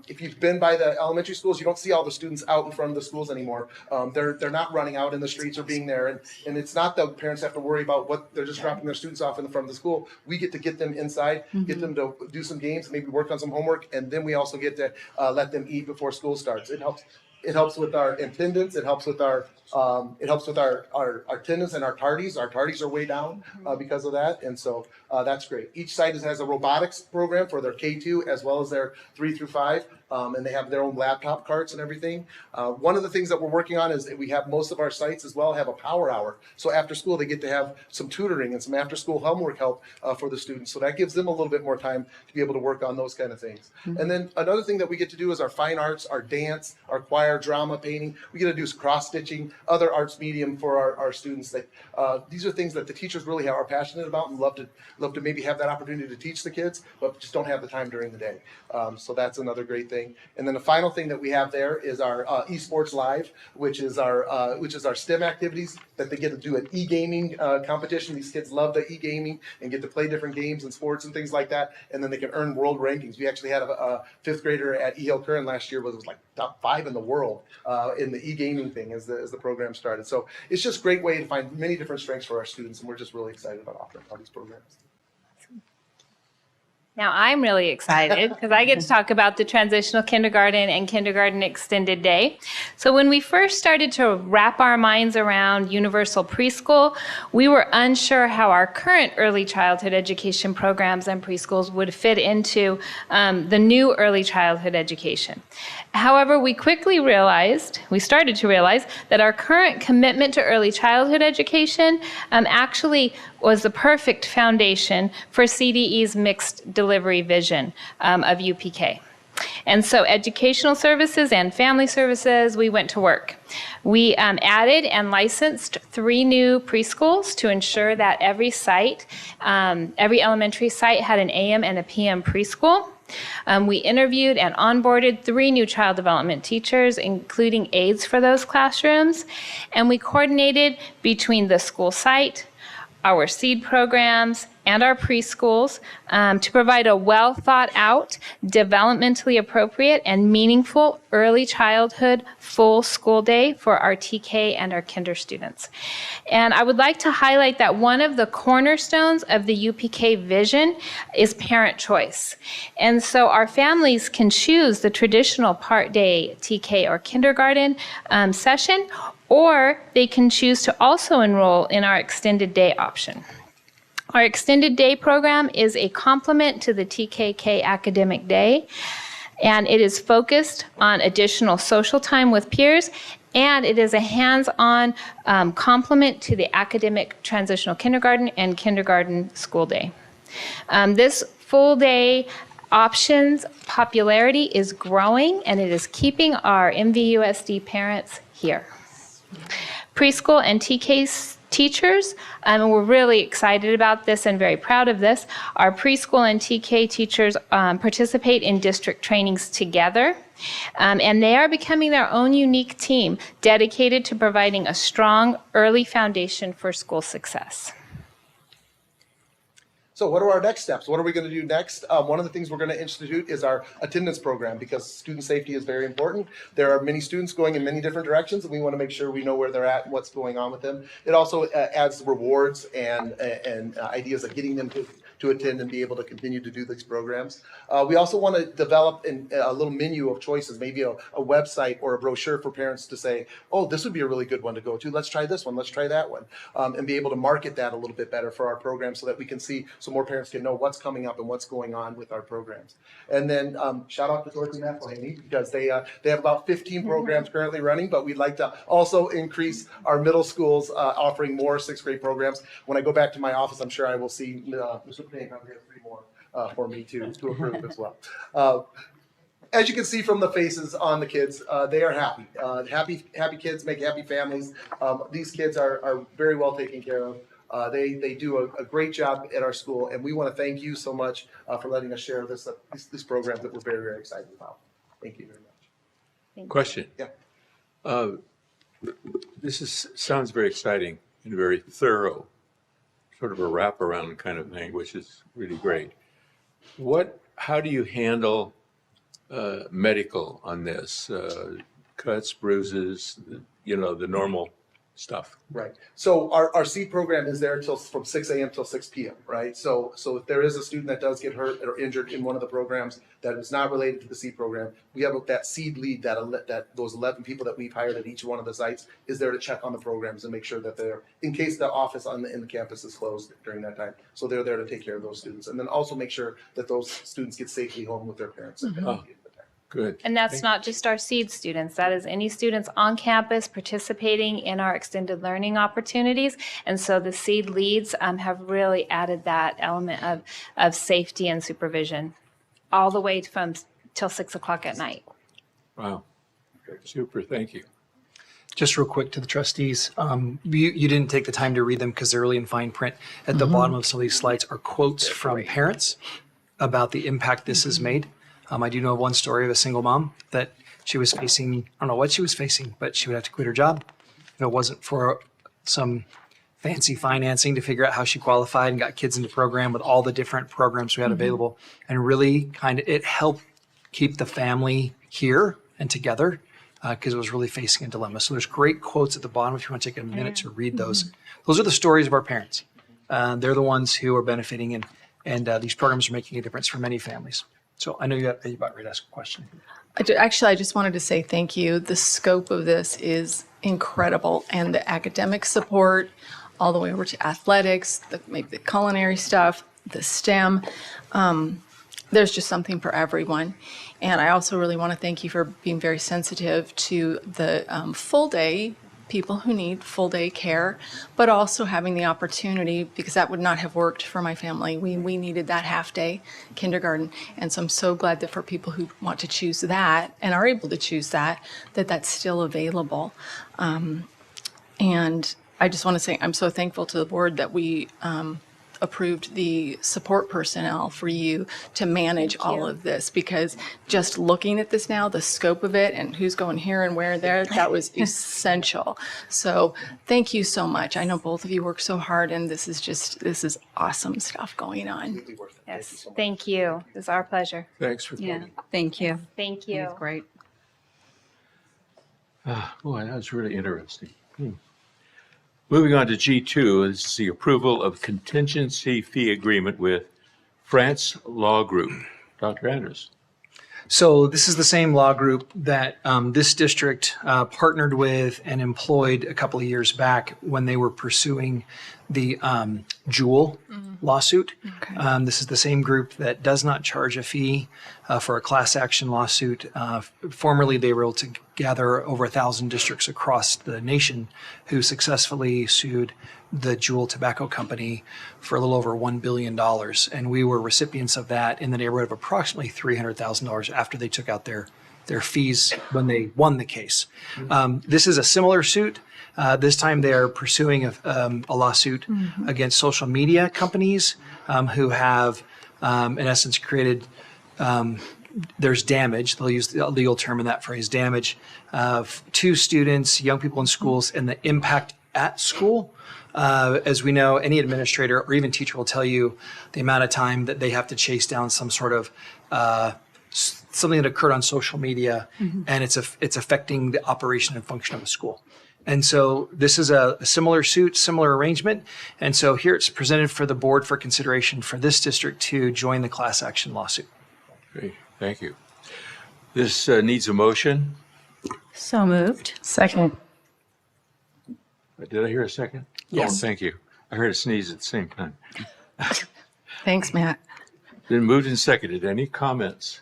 If you've been by the elementary schools, you don't see all the students out in front of the schools anymore. They're not running out in the streets or being there. And it's not that parents have to worry about what they're just dropping their students off in the front of the school. We get to get them inside, get them to do some games, maybe work on some homework, and then we also get to let them eat before school starts. It helps with our attendance. It helps with our attendance and our tardies. Our tardies are way down because of that, and so that's great. Each site has a robotics program for their K2 as well as their 3 through 5, and they have their own laptop carts and everything. One of the things that we're working on is that we have most of our sites as well have a power hour. So after school, they get to have some tutoring and some after school homework help for the students. So that gives them a little bit more time to be able to work on those kind of things. And then another thing that we get to do is our fine arts, our dance, our choir, drama, painting. We get to do cross stitching, other arts medium for our students. That these are things that the teachers really are passionate about and love to maybe have that opportunity to teach the kids, but just don't have the time during the day. So that's another great thing. And then the final thing that we have there is our esports live, which is our STEM activities that they get to do an e-gaming competition. These kids love the e-gaming and get to play different games and sports and things like that. And then they can earn world rankings. We actually had a fifth grader at E.L. Curran last year was like top 5 in the world in the e-gaming thing as the program started. So it's just a great way to find many different strengths for our students, and we're just really excited about offering all these programs. Now I'm really excited because I get to talk about the transitional kindergarten and kindergarten extended day. So when we first started to wrap our minds around universal preschool, we were unsure how our current early childhood education programs and preschools would fit into the new early childhood education. However, we started to realize that our current commitment to early childhood education actually was the perfect foundation for CDE's mixed delivery vision of UPK. And so educational services and family services, we went to work. We added and licensed 3 new preschools to ensure that every site, every elementary site had an AM and a PM preschool. We interviewed and onboarded 3 new child development teachers, including aides for those classrooms. And we coordinated between the school site, our seed programs, and our preschools to provide a well thought out, developmentally appropriate, and meaningful early childhood full school day for our TK and our kinder students. And I would like to highlight that one of the cornerstones of the UPK vision is parent choice. And so our families can choose the traditional part day TK or kindergarten session, or they can choose to also enroll in our extended day option. Our extended day program is a complement to the TKK academic day, and it is focused on additional social time with peers, and it is a hands-on complement to the academic transitional kindergarten and kindergarten school day. This full day options popularity is growing, and it is keeping our MVUSD parents here. Preschool and TK teachers, and we're really excited about this and very proud of this. Our preschool and TK teachers participate in district trainings together, and they are becoming their own unique team dedicated to providing a strong early foundation for school success. So what are our next steps? What are we going to do next? One of the things we're going to institute is our attendance program, because student safety is very important. There are many students going in many different directions, and we want to make sure we know where they're at and what's going on with them. It also adds rewards and ideas of getting them to attend and be able to continue to do these programs. We also want to develop a little menu of choices, maybe a website or a brochure for parents to say, oh, this would be a really good one to go to. Let's try this one. Let's try that one. And be able to market that a little bit better for our program so that we can see, so more parents can know what's coming up and what's going on with our programs. And then shout out to Dorothy McElhaney, because they have about 15 programs currently running, but we'd like to also increase our middle schools offering more 6th grade programs. When I go back to my office, I'm sure I will see Mr. Payne, I'm going to have 3 more for me to approve as well. As you can see from the faces on the kids, they are happy. Happy kids make happy families. These kids are very well taken care of. They do a great job at our school, and we want to thank you so much for letting us share this program that we're very, very excited about. Thank you very much. Question. Yeah. This sounds very exciting and very thorough, sort of a wraparound kind of thing, which is really great. How do you handle medical on this? Cuts, bruises, the normal stuff. Right. So our seed program is there from 6 a.m. till 6 p.m. Right. So if there is a student that does get hurt or injured in one of the programs that is not related to the seed program, we have that seed lead that those 11 people that we've hired at each one of the sites is there to check on the programs and make sure that they're, in case the office in the campus is closed during that time. So they're there to take care of those students, and then also make sure that those students get safely home with their parents. Oh, good. And that's not just our seed students. That is any students on campus participating in our extended learning opportunities. And so the seed leads have really added that element of safety and supervision all the way from till 6 o'clock at night. Wow. Super. Thank you. Just real quick to the trustees, you didn't take the time to read them because they're really in fine print. At the bottom of some of these slides are quotes from parents about the impact this has made. I do know one story of a single mom that she was facing, I don't know what she was facing, but she would have to quit her job. If it wasn't for some fancy financing to figure out how she qualified and got kids in the program with all the different programs we had available. And really it helped keep the family here and together because it was really facing a dilemma. So there's great quotes at the bottom if you want to take a minute to read those. Those are the stories of our parents. They're the ones who are benefiting, and these programs are making a difference for many families. So I know you're about ready to ask a question. I just wanted to say thank you. The scope of this is incredible, and the academic support all the way over to athletics, maybe the culinary stuff, the STEM. There's just something for everyone. And I also really want to thank you for being very sensitive to the full day people who need full day care, but also having the opportunity, because that would not have worked for my family. We needed that half day kindergarten. And so I'm so glad that for people who want to choose that and are able to choose that, that's still available. And I just want to say I'm so thankful to the board that we approved the support personnel for you to manage all of this, because just looking at this now, the scope of it and who's going here and where and there, that was essential. So thank you so much. I know both of you work so hard, and this is awesome stuff going on. Yes, thank you. It was our pleasure. Thanks for Yeah, coming. thank you. Thank you. That's great. Boy, that was really interesting. Moving on to G2, this is the approval of contingency fee agreement with France Law Group. Dr. Andrews. So this is the same law group that this district partnered with and employed a couple of years back when they were pursuing the Jewel lawsuit. Okay. This is the same group that does not charge a fee for a class action lawsuit. Formerly, they were able to gather over 1,000 districts across the nation who successfully sued the Jewel Tobacco Company for a little over $1 billion. And we were recipients of that in the neighborhood of approximately $300,000 after they took out their fees when they won the case. This is a similar suit. This time they are pursuing a lawsuit against social media companies who have, in essence, created, there's damage, they'll use the legal term in that phrase, damage, to students, young people in schools, and the impact at school. As we know, any administrator or even teacher will tell you the amount of time that they have to chase down some sort of something that occurred on social media, and it's affecting the operation and function of a school. And so this is a similar suit, similar arrangement. And so here it's presented for the board for consideration for this district to join the class action lawsuit. Great, thank you. This needs a motion. So moved. Second. Did I hear a second? Yes. Oh, thank you. I heard a sneeze at the same time. Thanks, Matt. Been moved and seconded. Any comments?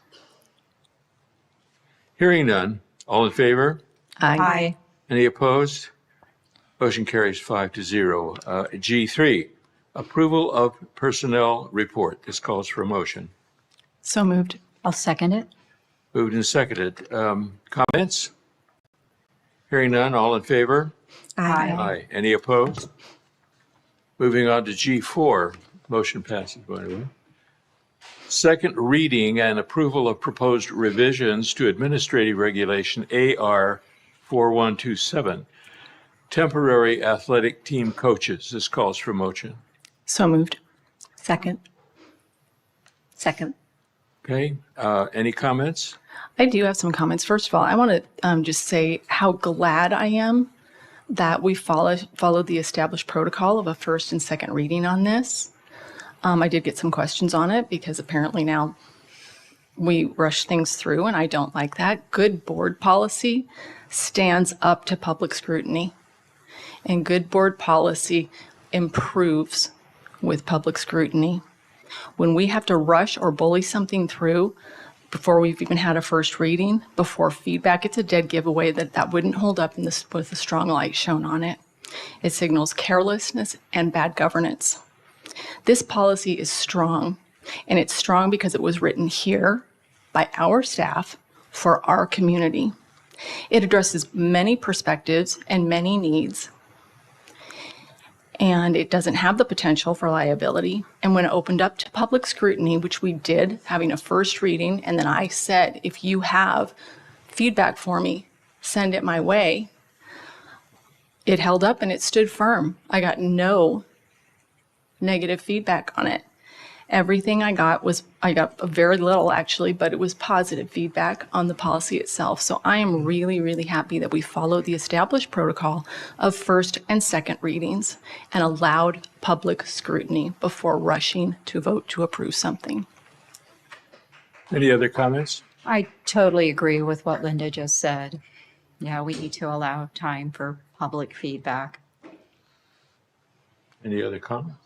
Hearing none. All in favor? Aye. Any opposed? Motion carries 5-0. G3, approval of personnel report. This calls for a motion. So moved. I'll second it. Moved and seconded. Comments? Hearing none. All in favor? Aye. Any opposed? Moving on to G4, motion passes, by the way. Second reading and approval of proposed revisions to Administrative Regulation AR 4127, temporary athletic team coaches. This calls for motion. So moved. Second. Second. Okay, any comments? I do have some comments. First of all, I want to just say how glad I am that we followed the established protocol of a first and second reading on this. I did get some questions on it because apparently now we rush things through, and I don't like that. Good board policy stands up to public scrutiny, and good board policy improves with public scrutiny. When we have to rush or bully something through before we've even had a first reading, before feedback, it's a dead giveaway that wouldn't hold up in this with a strong light shown on it. It signals carelessness and bad governance. This policy is strong, and it's strong because it was written here by our staff for our community. It addresses many perspectives and many needs, and it doesn't have the potential for liability. And when it opened up to public scrutiny, which we did, having a first reading, and then I said, if you have feedback for me, send it my way, it held up and it stood firm. I got no negative feedback on it. Everything I got very little actually, but it was positive feedback on the policy itself. So I am really, really happy that we followed the established protocol of first and second readings and allowed public scrutiny before rushing to vote to approve something. Any other comments? I totally agree with what Linda just said. Yeah, we need to allow time for public feedback. Any other comments?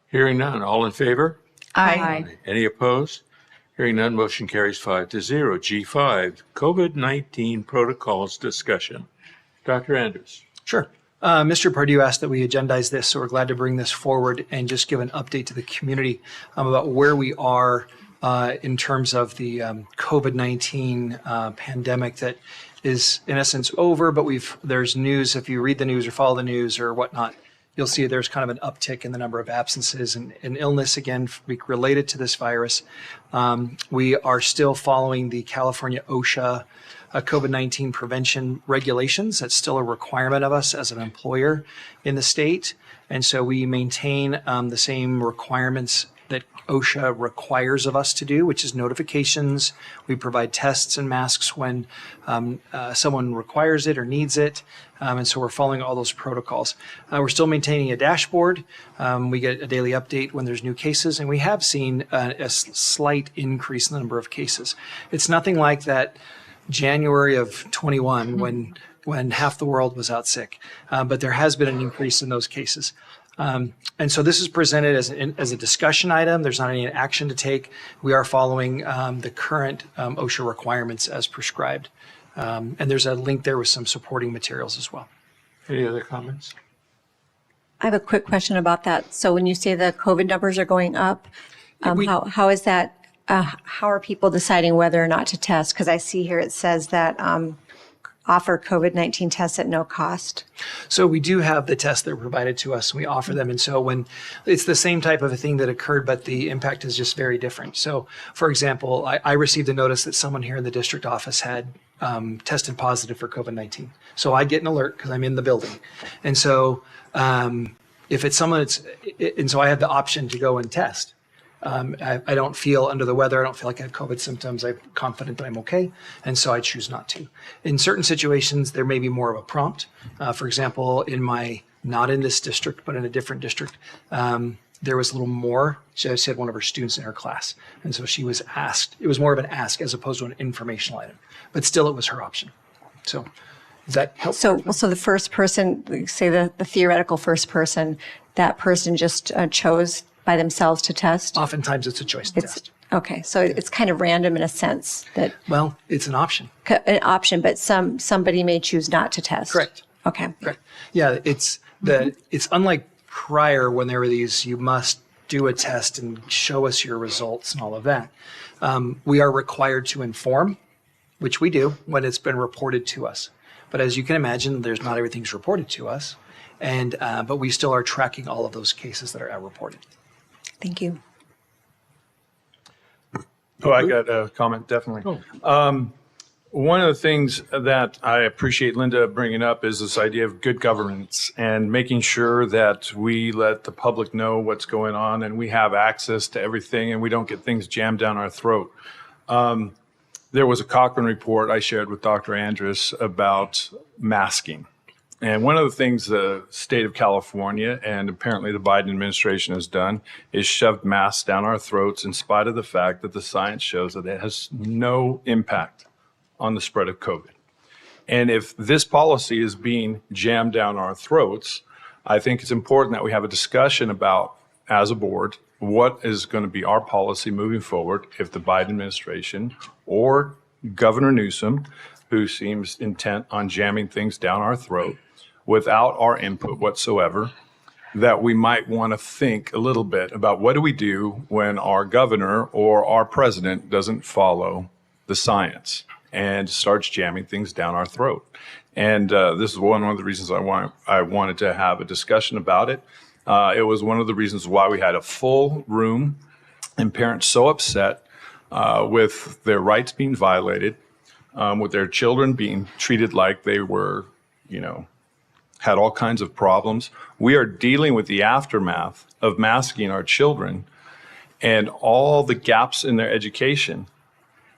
Hearing none. All in favor? Aye. Any opposed? Hearing none, motion carries 5-0. G5, COVID-19 protocols discussion. Dr. Andrews. Sure. Mr. Pardue asked that we agendize this, so we're glad to bring this forward and just give an update to the community about where we are in terms of the COVID-19 pandemic that is in essence over, but there's news. If you read the news or follow the news or whatnot, you'll see there's kind of an uptick in the number of absences and illness, again, related to this virus. We are still following the California OSHA COVID-19 prevention regulations. That's still a requirement of us as an employer in the state. And so we maintain the same requirements that OSHA requires of us to do, which is notifications. We provide tests and masks when someone requires it or needs it. And so we're following all those protocols. We're still maintaining a dashboard. We get a daily update when there's new cases, and we have seen a slight increase in the number of cases. It's nothing like that January of 21 when half the world was out sick, but there has been an increase in those cases. And so this is presented as a discussion item. There's not any action to take. We are following the current OSHA requirements as prescribed. And there's a link there with some supporting materials as well. Any other comments? I have a quick question about that. So when you say the COVID numbers are going up, how is that? How are people deciding whether or not to test? Because I see here it says that offer COVID-19 tests at no cost. So we do have the tests that are provided to us, and we offer them. And so when it's the same type of a thing that occurred, but the impact is just very different. So for example, I received a notice that someone here in the district office had tested positive for COVID-19. So I get an alert because I'm in the building. And so if it's someone and so I have the option to go and test. I don't feel under the weather. I don't feel like I have COVID symptoms. I'm confident that I'm okay. And so I choose not to. In certain situations, there may be more of a prompt. For example, not in this district, but in a different district, there was a little more. She had one of her students in her class. And so she was asked. It was more of an ask as opposed to an informational item. But still, it was her option. So does that help? So the first person, say the theoretical first person, that person just chose by themselves to test? Oftentimes it's a choice to test. Okay, so it's kind of random in a sense that. Well, it's an option. An option, but somebody may choose not to test. Correct. Okay. Correct. Yeah, it's unlike prior when there were these, you must do a test and show us your results and all of that. We are required to inform, which we do when it's been reported to us. But as you can imagine, not everything's reported to us. And but we still are tracking all of those cases that are reported. Thank you. Oh, I got a comment, definitely. One of the things that I appreciate Linda bringing up is this idea of good governance and making sure that we let the public know what's going on and we have access to everything and we don't get things jammed down our throat. There was a Cochrane report I shared with Dr. Andrus about masking. And one of the things the state of California and apparently the Biden administration has done is shoved masks down our throats in spite of the fact that the science shows that it has no impact on the spread of COVID. And if this policy is being jammed down our throats, I think it's important that we have a discussion about, as a board, what is going to be our policy moving forward if the Biden administration or Governor Newsom, who seems intent on jamming things down our throat, without our input whatsoever, that we might want to think a little bit about what do we do when our governor or our president doesn't follow the science and starts jamming things down our throat. And this is one of the reasons I wanted to have a discussion about it. It was one of the reasons why we had a full room and parents so upset with their rights being violated, with their children being treated like they were, had all kinds of problems. We are dealing with the aftermath of masking our children and all the gaps in their education.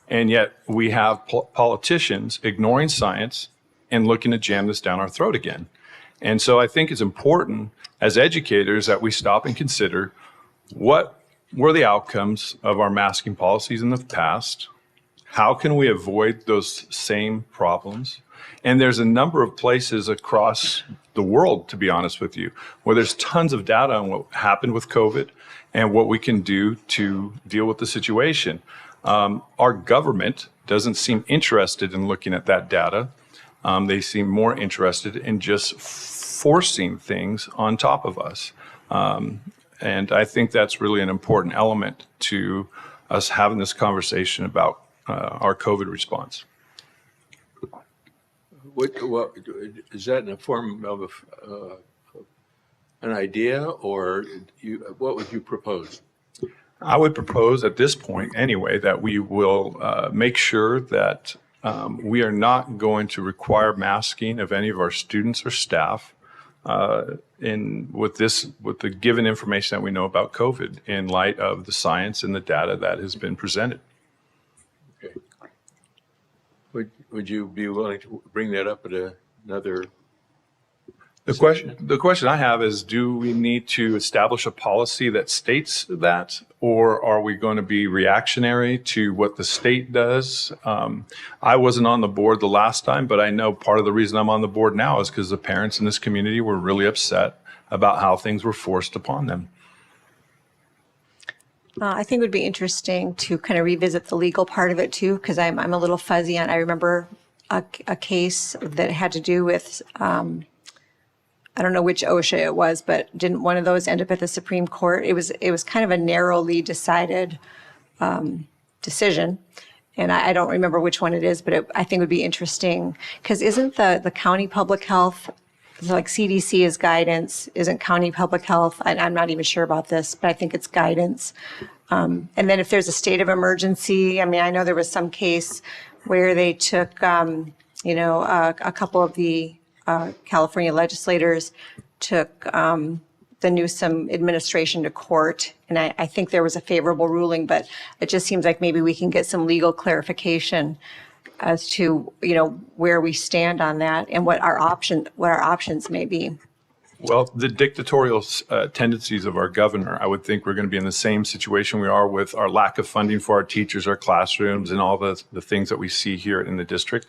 And yet we have politicians ignoring science and looking to jam this down our throat again. And so I think it's important as educators that we stop and consider what were the outcomes of our masking policies in the past? How can we avoid those same problems? And there's a number of places across the world, to be honest with you, where there's tons of data on what happened with COVID and what we can do to deal with the situation. Our government doesn't seem interested in looking at that data. They seem more interested in just forcing things on top of us. And I think that's really an important element to us having this conversation about our COVID response. What is that in the form of an idea, or what would you propose? I would propose at this point anyway that we will make sure that we are not going to require masking of any of our students or staff with the given information that we know about COVID in light of the science and the data that has been presented. Okay. Would you be willing to bring that up at another? The question I have is, do we need to establish a policy that states that, or are we going to be reactionary to what the state does? I wasn't on the board the last time, but I know part of the reason I'm on the board now is because the parents in this community were really upset about how things were forced upon them. I think it would be interesting to kind of revisit the legal part of it too, because I'm a little fuzzy on. I remember a case that had to do with. I don't know which OSHA it was, but didn't one of those end up at the Supreme Court? It was kind of a narrowly decided decision, and I don't remember which one it is, but I think it would be interesting because isn't the county public health, like CDC is guidance, isn't county public health? I'm not even sure about this, but I think it's guidance. And then if there's a state of emergency, I mean, I know there was some case where they took, a couple of the California legislators took the Newsom administration to court, and I think there was a favorable ruling, but it just seems like maybe we can get some legal clarification as to where we stand on that and what our options may be. Well, the dictatorial tendencies of our governor, I would think we're going to be in the same situation we are with our lack of funding for our teachers, our classrooms, and all the things that we see here in the district.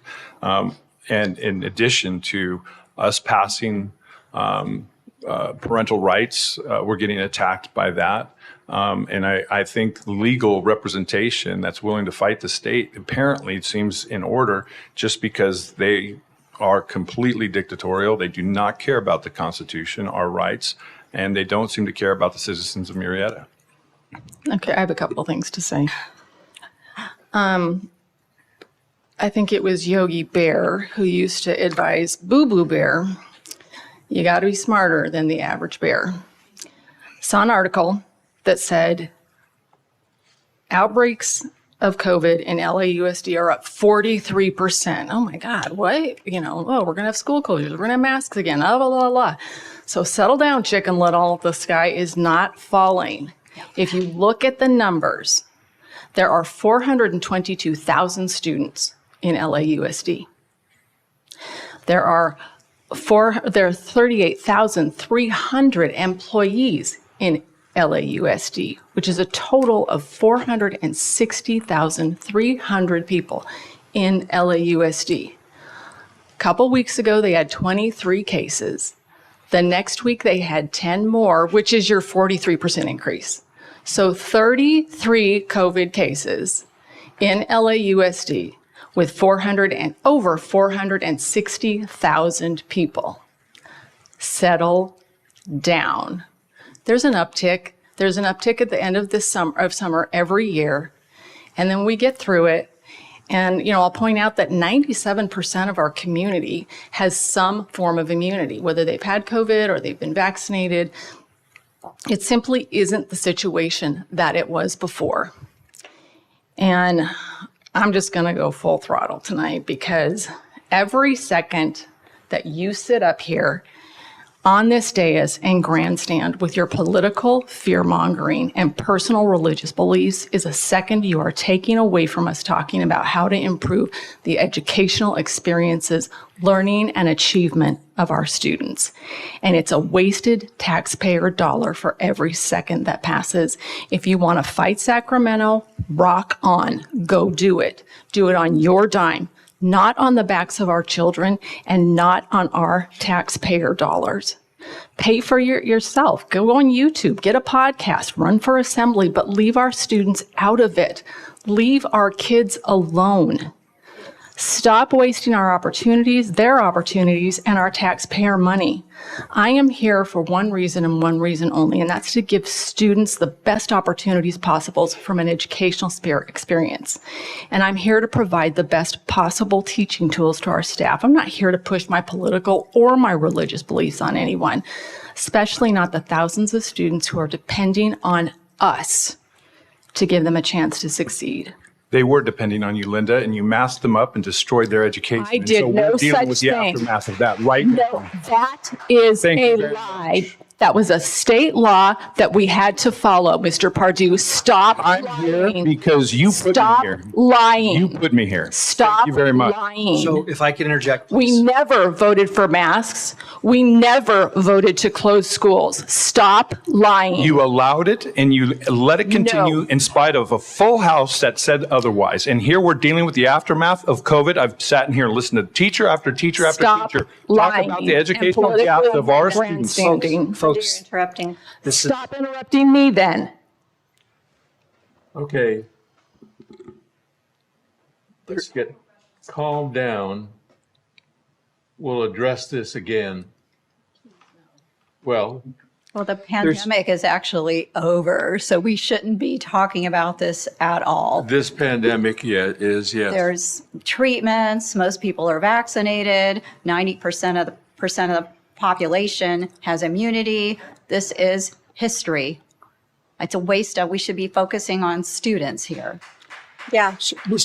And in addition to us passing parental rights, we're getting attacked by that. And I think legal representation that's willing to fight the state apparently seems in order just because they are completely dictatorial. They do not care about the Constitution, our rights, and they don't seem to care about the citizens of Murrieta. Okay, I have a couple of things to say. I think it was Yogi Bear who used to advise Boo Boo Bear, you got to be smarter than the average bear. Saw an article that said outbreaks of COVID in LAUSD are up 43%. Oh my God, what? We're going to have school closures. We're going to have masks again. Blah, blah, blah, blah. So settle down, Chicken Little. The sky is not falling. If you look at the numbers, there are 422,000 students in LAUSD. There are 38,300 employees in LAUSD, which is a total of 460,300 people in LAUSD. A couple weeks ago, they had 23 cases. The next week, they had 10 more, which is your 43% increase. So 33 COVID cases in LAUSD with over 460,000 people. Settle down. There's an uptick. There's an uptick at the end of this summer every year, and then we get through it. And I'll point out that 97% of our community has some form of immunity, whether they've had COVID or they've been vaccinated. It simply isn't the situation that it was before. And I'm just going to go full throttle tonight because every second that you sit up here on this dais and grandstand with your political fear-mongering and personal religious beliefs is a second you are taking away from us talking about how to improve the educational experiences, learning, and achievement of our students. And it's a wasted taxpayer dollar for every second that passes. If you want to fight Sacramento, rock on. Go do it. Do it on your dime. Not on the backs of our children and not on our taxpayer dollars. Pay for yourself. Go on YouTube, get a podcast, run for assembly, but leave our students out of it. Leave our kids alone. Stop wasting our opportunities, their opportunities, and our taxpayer money. I am here for one reason and one reason only, and that's to give students the best opportunities possible from an educational experience. And I'm here to provide the best possible teaching tools to our staff. I'm not here to push my political or my religious beliefs on anyone, especially not the thousands of students who are depending on us to give them a chance to succeed. They were depending on you, Linda, and you masked them up and destroyed their education. I did and so no we're dealing such with the thing. aftermath of that right No, now. that is Thank you a very lie. That was a state law that we had to follow, Mr. Pardue. Stop I'm lying. here because you put Stop me here. lying. You put me here. Stop Thank you very much. lying. So if I can interject, We never voted for masks. We never voted to close schools. Stop lying. You allowed it and you let it continue in spite of a full house that said otherwise. And here we're dealing with the aftermath of COVID. I've sat in here and listened to teacher after teacher after Stop teacher talk lying about the and educational gaps of our students. grandstanding. Folks, interrupting. Stop interrupting me then. Okay. Let's get calmed down. We'll address this again. Well, the pandemic is actually over, so we shouldn't be talking about this at all. this pandemic is, yes. There's treatments, most people are vaccinated, 90% of the population has immunity. This is history. It's a waste of, we should be focusing on students here. Yeah,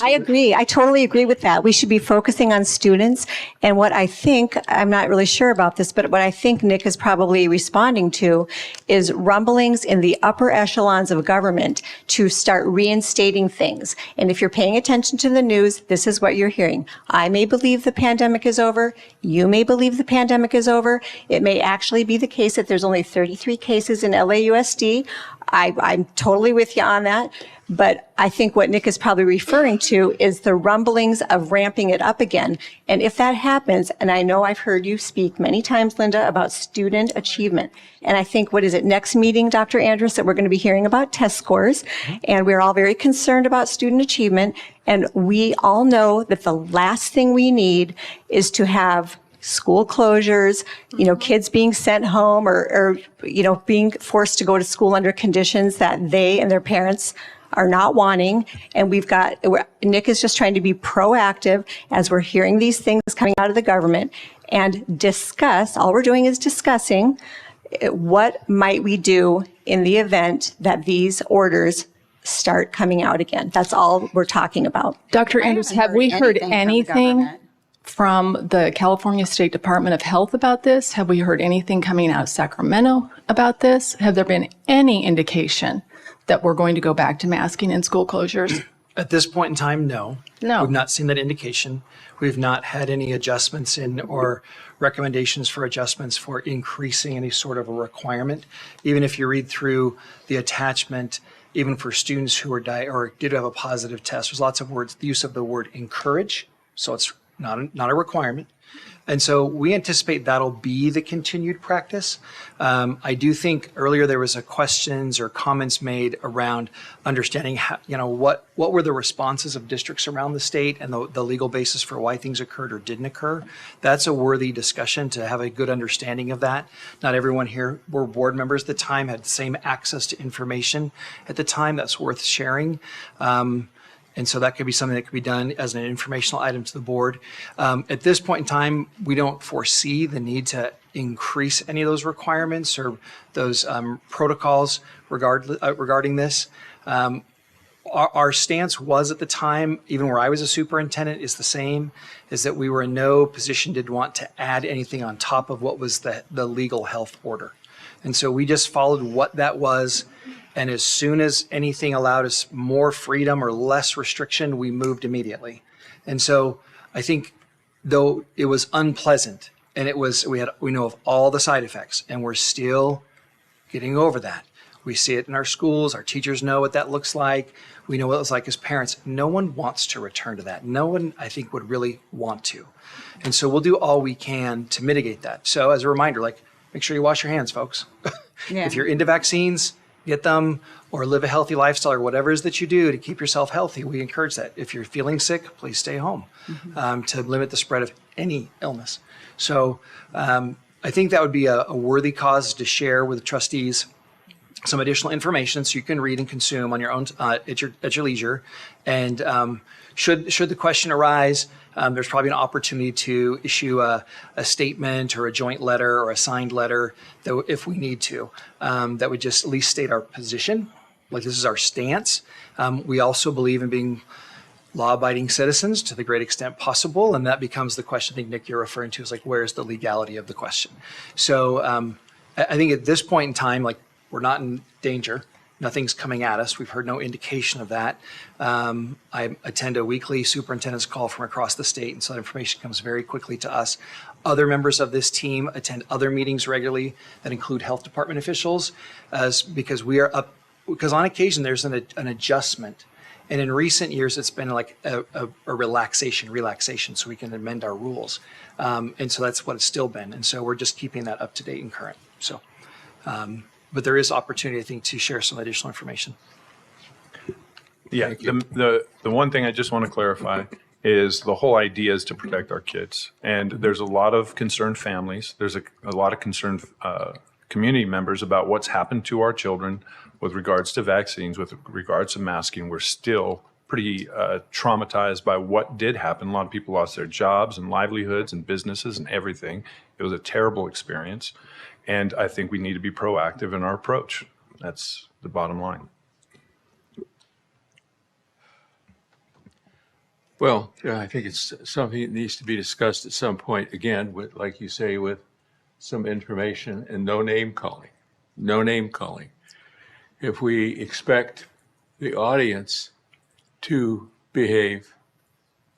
I agree. I totally agree with that. We should be focusing on students. And what I think, I'm not really sure about this, but what I think Nick is probably responding to is rumblings in the upper echelons of government to start reinstating things. And if you're paying attention to the news, this is what you're hearing. I may believe the pandemic is over. You may believe the pandemic is over. It may actually be the case that there's only 33 cases in LAUSD. I'm totally with you on that. But I think what Nick is probably referring to is the rumblings of ramping it up again. And if that happens, and I know I've heard you speak many times, Linda, about student achievement. And I think, what is it, next meeting, Dr. Andrus, that we're going to be hearing about test scores. And we're all very concerned about student achievement. And we all know that the last thing we need is to have school closures, kids being sent home or being forced to go to school under conditions that they and their parents are not wanting. And Nick is just trying to be proactive as we're hearing these things coming out of the government and all we're doing is discussing what might we do in the event that these orders start coming out again. That's all we're talking about. Dr. Andrews, have we heard anything from the California State Department of Health about this? Have we heard anything coming out of Sacramento about this? Have there been any indication that we're going to go back to masking and school closures? At this point in time, no. No. We've not seen that indication. We've not had any adjustments or recommendations for adjustments for increasing any sort of a requirement. Even if you read through the attachment, even for students who are or did have a positive test, there's lots of the use of the word encourage. So it's not a requirement. And so we anticipate that'll be the continued practice. I do think earlier there was questions or comments made around understanding how, what were the responses of districts around the state and the legal basis for why things occurred or didn't occur. That's a worthy discussion to have a good understanding of that. Not everyone here were board members at the time, had the same access to information at the time. That's worth sharing. And so that could be something that could be done as an informational item to the board. At this point in time, we don't foresee the need to increase any of those requirements or those protocols regarding this. Our stance was at the time, even where I was a superintendent, is the same, is that we were in no position to want to add anything on top of what was the legal health order. And so we just followed what that was. And as soon as anything allowed us more freedom or less restriction, we moved immediately. And so I think, though it was unpleasant and we know of all the side effects, and we're still getting over that. We see it in our schools. Our teachers know what that looks like. We know what it was like as parents. No one wants to return to that. No one, I think, would really want to. And so we'll do all we can to mitigate that. So as a reminder, make sure you wash your hands, folks. Yeah. If you're into vaccines, get them. or live a healthy lifestyle or whatever it is that you do to keep yourself healthy, we encourage that. If you're feeling sick, please stay home to limit the spread of any illness. So I think that would be a worthy cause to share with the trustees some additional information so you can read and consume on your own at your leisure. And should the question arise, there's probably an opportunity to issue a statement or a joint letter or a signed letter that, if we need to, that would just at least state our position, like this is our stance. We also believe in being law-abiding citizens to the great extent possible, and that becomes the question I think, Nick, you're referring to, is like, where's the legality of the question? So I think at this point in time, like, we're not in danger. Nothing's coming at us. We've heard no indication of that. I attend a weekly superintendent's call from across the state, and so that information comes very quickly to us. Other members of this team attend other meetings regularly that include health department officials, because on occasion there's an adjustment. And in recent years, it's been like a relaxation, so we can amend our rules. And so that's what it's still been. And so we're just keeping that up to date and current. So, but there is opportunity, I think, to share some additional information. Yeah, the one thing I just want to clarify is the whole idea is to protect our kids. And there's a lot of concerned families. There's a lot of concerned community members about what's happened to our children with regards to vaccines, with regards to masking. We're still pretty traumatized by what did happen. A lot of people lost their jobs and livelihoods and businesses and everything. It was a terrible experience. And I think we need to be proactive in our approach. That's the bottom line. Well, I think it's something that needs to be discussed at some point, again, with, like you say, with some information and no name calling. No name calling. If we expect the audience to behave,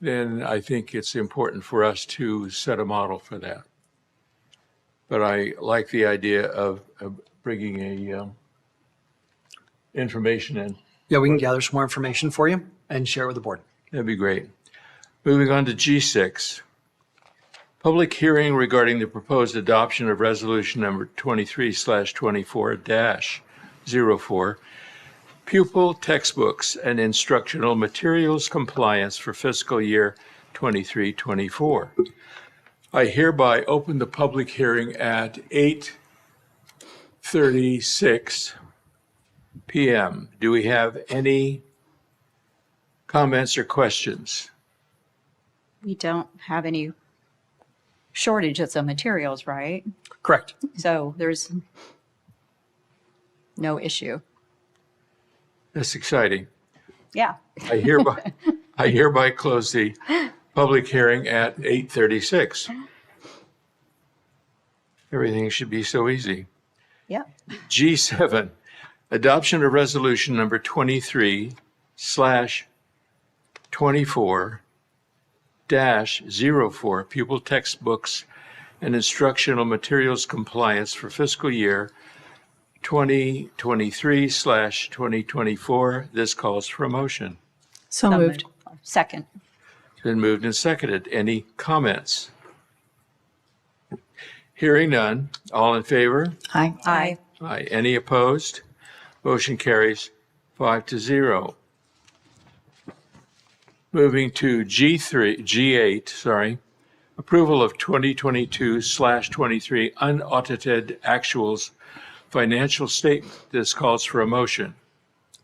then I think it's important for us to set a model for that. But I like the idea of bringing a information in. Yeah, we can gather some more information for you and share it with the board. That'd be great. Moving on to G6. Public hearing regarding the proposed adoption of resolution number 23/24-04, pupil textbooks and instructional materials compliance for fiscal year 23-24. I hereby open the public hearing at 8:36 p.m. Do we have any comments or questions? We don't have any shortages of materials, right? Correct. So there's no issue. That's exciting. Yeah. I hereby close the public hearing at 8:36. Everything should be so easy. Yeah. G7, adoption of resolution number 23/24-04, pupil textbooks and instructional materials compliance for fiscal year 2023/2024. This calls for a motion. So moved. Second. It's been moved and seconded. Any comments? Hearing none. All in favor? Aye. Aye. Aye. Any opposed? Motion carries 5-0. Moving to G8, approval of 2022/23 unaudited actuals financial statement. This calls for a motion.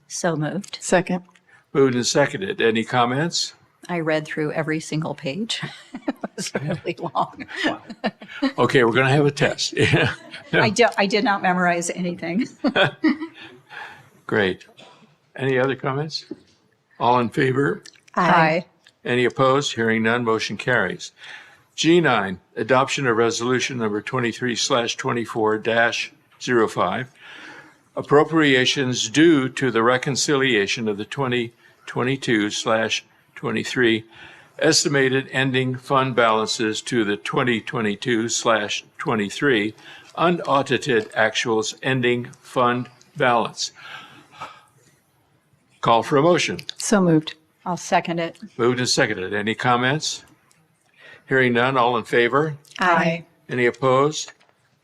So moved. Second. Moved and seconded. Any comments? I read through every single page. It was really long. Okay, we're going to have a test. I did not memorize anything. Great. Any other comments? All in favor? Aye. Any opposed? Hearing none, motion carries. G9, adoption of resolution number 23/24-05, appropriations due to the reconciliation of the 2022/23 estimated ending fund balances to the 2022/23 unaudited actuals ending fund balance. Call for a motion. So moved. I'll second it. Moved and seconded. Any comments? Hearing none, all in favor? Aye. Any opposed?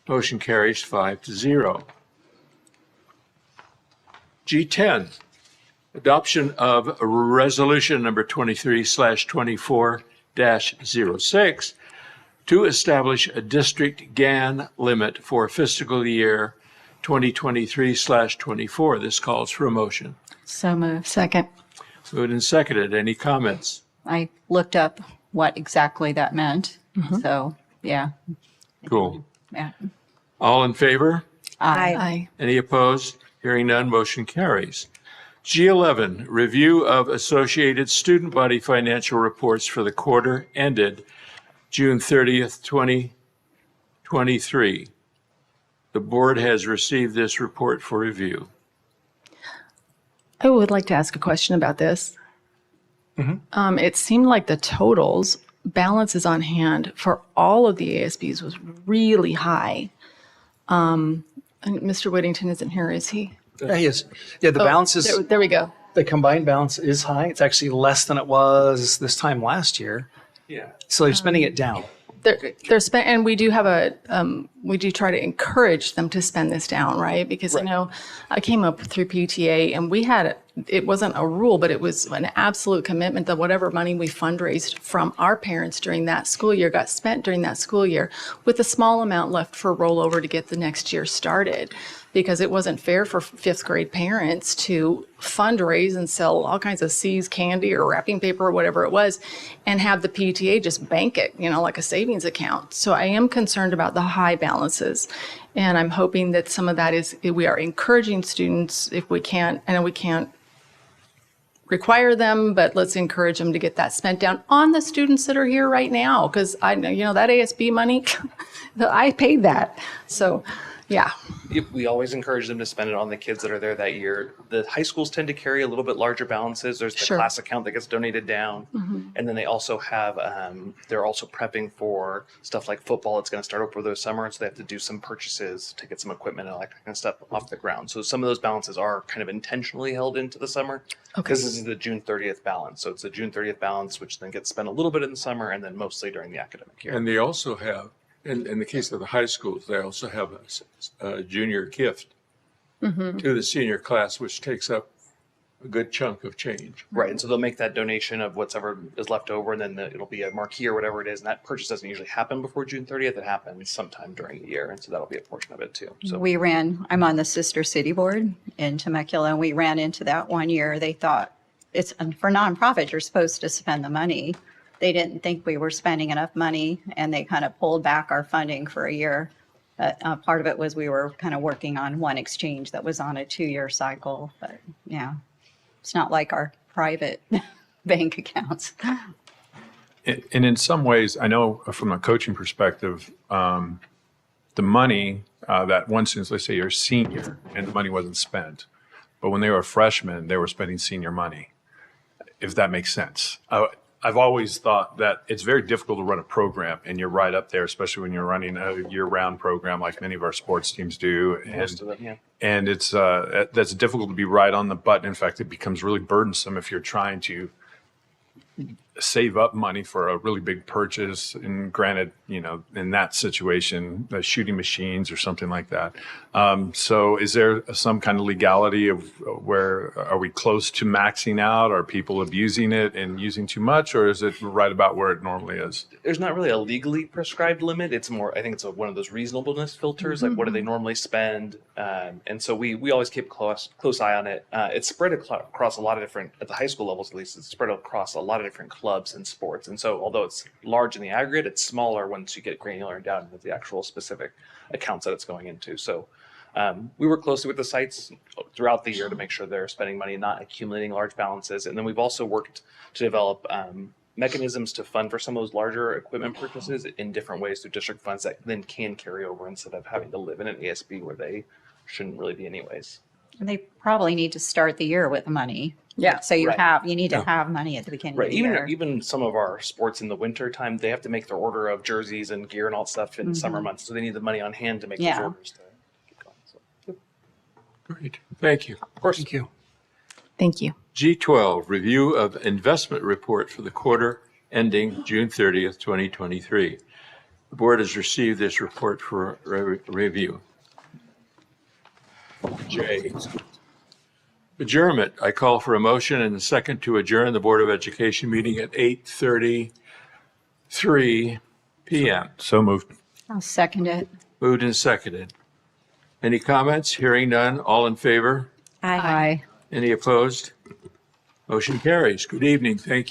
Motion carries 5-0. G10, adoption of resolution number 23/24-06 to establish a district GAN limit for fiscal year 2023/24. This calls for a motion. So moved. Second. Moved and seconded. Any comments? I looked up what exactly that meant. So, yeah. Cool. Yeah. All in favor? Aye. Any opposed? Hearing none, motion carries. G11, review of associated student body financial reports for the quarter ended June 30th, 2023. The board has received this report for review. I would like to ask a question about this. It seemed like the totals, balances on hand for all of the ASBs was really high. And Mr. Whittington isn't here, is he? Yeah, he is. Yeah, the balance is, There we go. the combined balance is high. It's actually less than it was this time last year. Yeah. So they're spending it down. They're spent, and we do have we do try to encourage them to spend this down, right? Because I know I came up through PTA, and we had it wasn't a rule, but it was an absolute commitment that whatever money we fundraised from our parents during that school year got spent during that school year, with a small amount left for rollover to get the next year started. Because it wasn't fair for fifth grade parents to fundraise and sell all kinds of C's candy or wrapping paper or whatever it was, and have the PTA just bank it, like a savings account. So I am concerned about the high balances. And I'm hoping that some of that is, we are encouraging students, if we can't, I know we can't require them, but let's encourage them to get that spent down on the students that are here right now. Because I know, that ASB money, I paid that. So, yeah. We always encourage them to spend it on the kids that are there that year. The high schools tend to carry a little bit larger balances. There's the class account that gets donated down. And then they also have, they're also prepping for stuff like football. It's going to start over the summer. So they have to do some purchases to get some equipment and all that kind of stuff off the ground. So some of those balances are kind of intentionally held into the summer. Because this is the June 30th balance. So it's the June 30th balance, which then gets spent a little bit in the summer and then mostly during the academic year. And they also have, in the case of the high schools, they also have a junior gift to the senior class, which takes up a good chunk of change. Right, and so they'll make that donation of whatever is left over, and then it'll be a marquee or whatever it is, and that purchase doesn't usually happen before June 30th. It happens sometime during the year, and so that'll be a portion of it too. So I'm on the Sister City Board in Temecula, and we ran into that one year. They thought, for nonprofit, you're supposed to spend the money. They didn't think we were spending enough money, and they kind of pulled back our funding for a year. Part of it was we were kind of working on one exchange that was on a 2-year cycle, but yeah, it's not like our private bank accounts. And in some ways, I know from a coaching perspective, the money that once, let's say you're a senior and the money wasn't spent, but when they were a freshman, they were spending senior money, if that makes sense. I've always thought that it's very difficult to run a program, and you're right up there, especially when you're running a year-round program like many of our sports teams do. Most of them, yeah. And it's that's difficult to be right on the button. In fact, it becomes really burdensome if you're trying to save up money for a really big purchase. And granted, in that situation, shooting machines or something like that. So is there some kind of legality of where, are we close to maxing out? Are people abusing it and using too much, or is it right about where it normally is? There's not really a legally prescribed limit. It's more, I think it's one of those reasonableness filters, like what do they normally spend? And so we always keep close eye on it. It's spread across a lot of different, at the high school levels at least, it's spread across a lot of different clubs and sports. And so although it's large in the aggregate, it's smaller once you get granular and down into the actual specific accounts that it's going into. So we work closely with the sites throughout the year to make sure they're spending money, not accumulating large balances. And then we've also worked to develop mechanisms to fund for some of those larger equipment purchases in different ways through district funds that then can carry over instead of having to live in an ASB where they shouldn't really be anyways. And they probably need to start the year with money. Yeah. So you need to have money at the beginning of the year. Even some of our sports in the winter time, they have to make their order of jerseys and gear and all that stuff in summer months. So they need the money on hand to make those orders to keep going. So, Great. Thank you. Of course. Thank you. Thank you. G12, review of investment report for the quarter ending June 30th, 2023. The board has received this report for review. J. adjournment. I call for a motion and a second to adjourn the Board of Education meeting at 8:33 p.m. So moved. I'll second it. Moved and seconded. Any comments? Hearing none. All in favor? Aye. Any opposed? Motion carries. Good evening. Thank you.